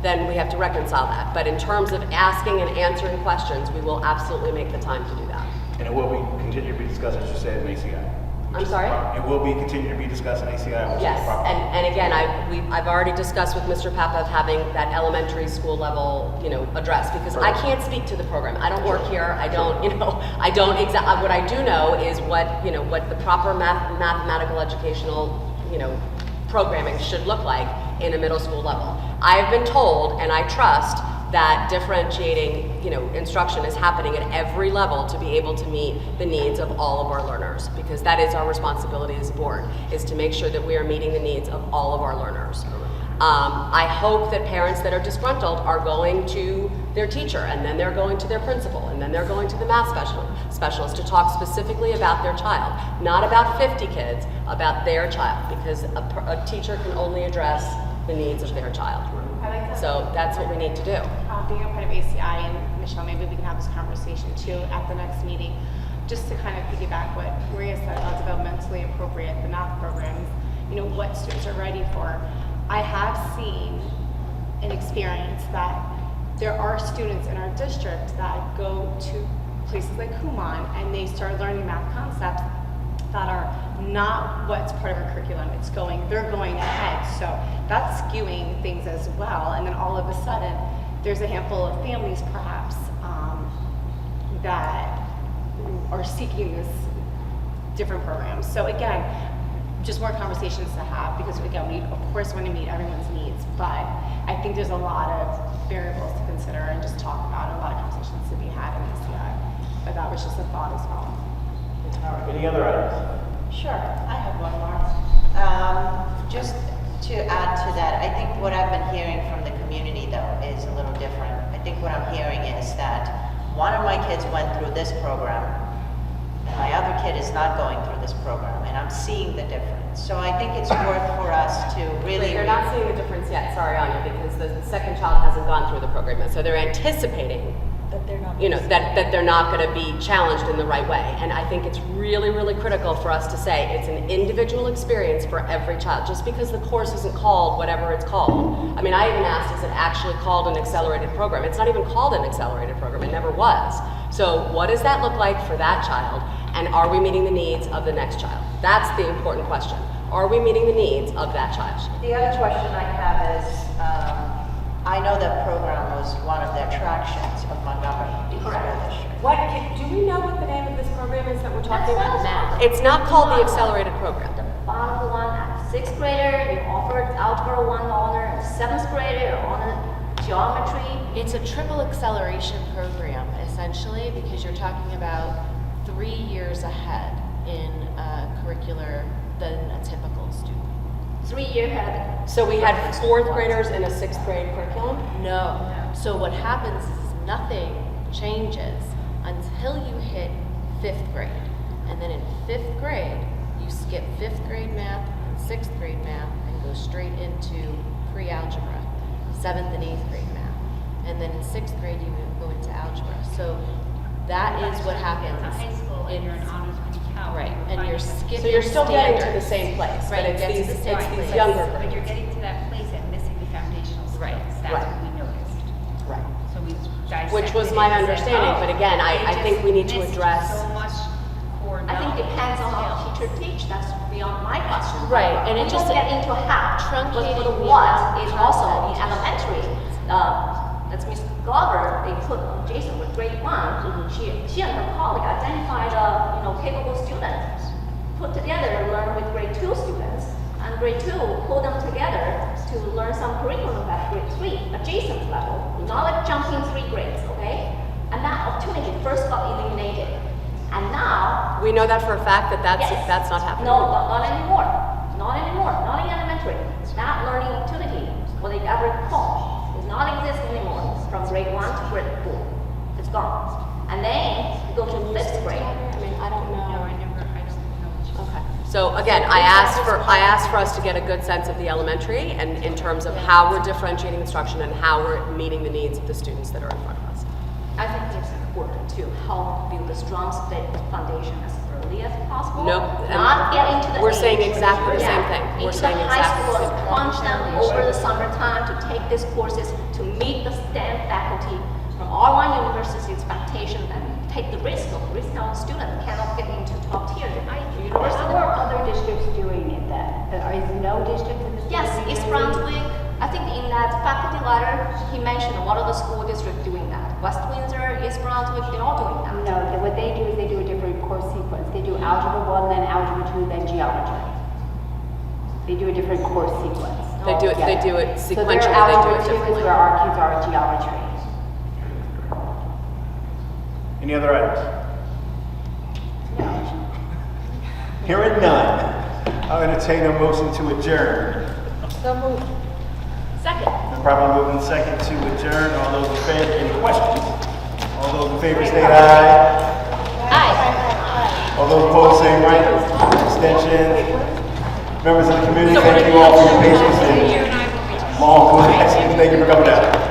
then we have to reconcile that. But in terms of asking and answering questions, we will absolutely make the time to do that. And it will be continue to be discussed, as you said, in ACI. I'm sorry? It will be continue to be discussed in ACI. which is Yes, proper. and again, I've already discussed with Mr. Papa of having that elementary school level, addressed, because I can't speak to the program. I don't work here. I don't, what I do know is what the proper mathematical educational, programming should look like in a middle school level. I've been told, and I trust, that differentiating, instruction is happening at every level to be able to meet the needs of all of our learners, because that is our responsibility as a board, is to make sure that we are meeting the needs of all of our learners. I hope that parents that are disgruntled are going to their teacher, and then they're going to their principal, and then they're going to the math specialist to talk specifically about their child, not about 50 kids, about their child, because a teacher can only address the needs of their child. So that's what we need to do. Being a part of ACI, and Michelle, maybe we can have this conversation too at the next meeting, just to kind of piggyback what Maria said about developmentally appropriate, the math programs, what students are ready for. I have seen and experienced that there are students in our district that go to places like Kumon and they start learning math concepts that are not what's part of our curriculum. They're going ahead. So that's skewing things as well. And then all of a sudden, there's a handful of families perhaps that are seeking this different programs. So again, just more conversations to have, because again, we of course want to meet everyone's needs, but I think there's a lot of variables to consider and just talk about, a lot of conversations to be had in ACI. But that was just a thought as well. All right, any other items? Sure, I have one more. Just to add to that, I think what I've been hearing from the community though is a little different. I think what I'm hearing is that one of my kids went through this program, and my other kid is not going through this program, and I'm seeing the difference. So I think it's worth for us to really... They're not seeing the difference yet, sorry, Anya, because the second child hasn't gone through the program yet. So they're anticipating That they're not. you know, that they're not going to be challenged in the right way. And I think it's really, really critical for us to say it's an individual experience for every child. Just because the course isn't called whatever it's called. I mean, I even asked, is it actually called an accelerated program? It's not even called an accelerated program. It never was. So what does that look like for that child? And are we meeting the needs of the next child? That's the important question. Are we meeting the needs of that child? The other question I have is, I know that program was one of the attractions of Montgomery School District. Do we know what the name of this program is that we're talking about? Now, It's not called the accelerated program. the bottom one at 6th grader, you offered Algebra 1 honor, and 7th grader, you honor geometry. It's a triple acceleration program, essentially, because you're talking about 3 years ahead in curricular than a typical student. 3 year ahead. So we had 4th graders in a 6th grade curriculum? No. So what happens is nothing changes until you hit 5th grade. And then in 5th grade, you skip 5th grade math and 6th grade math and go straight into pre-algebra, 7th and 8th grade math. And then in 6th grade, you go into algebra. So that is what happens. High school, and you're an honors account. Right, and you're skipping So you're still getting to the standards. same place, but Right, it's get to these, the same it's place. these younger But grades. you're getting to that place and missing the foundational skills. Right. That's Right. what we noticed. Right. So we dissected Which was it my and said, understanding, oh, but again, I they think just we need to missed address. So much core I think knowledge. depends on how skills. teacher teach, that's beyond my question. Right, and it We just don't get into how, but truncating for the the what amount is of also content. in elementary. That's Miss Glover, they put Jason with grade 1. She and her colleague identified capable students, put together and learn with grade 2 students, and grade 2 pull them together to learn some curriculum at grade 3, adjacent level, not like jumping 3 grades, okay? And that opportunity first got eliminated. And now, We know that for a fact that that's yes. not happening. No, not anymore. Not anymore. Not in elementary. That learning opportunity, what they ever call, does not exist anymore from grade 1 to grade 4. It's gone. And then you go to 5th grade. I mean, I don't know. No, I don't know. Okay. So again, I asked for us to get a good sense of the elementary and in terms of how we're differentiating instruction and how we're meeting the needs of the students that are in front of us. I think it's important to help build a strong state foundation as early as possible. Nope. Not get into the We're saying age. exactly the same thing. We're Into saying the high exactly school the and same thing. plunge them over the summertime to take these courses to meet the STEM faculty from R1 University expectation and take the risk of our student cannot get into top tier university. How are other districts doing it then? Is no district in the state? Yes, East Brunswick. I think in that faculty letter, he mentioned a lot of the school districts doing that. West Windsor, East Brunswick, they're all doing that. No, what they do is they do a different course sequence. They do algebra 1, then algebra 2, then geometry. They do a different course sequence. They do it So sequentially, their they do algebra it 2 is differently. where our kids are in geometry. Any other items? Hearing none, I'll entertain a motion to adjourn. So moved. Second. Probably moving second to adjourn. All those in favor, any questions? All those in favor state aye. Aye. All those opposed, same right. Abstentions. Members of the community, thank you all for your patience and long, thank you for coming out.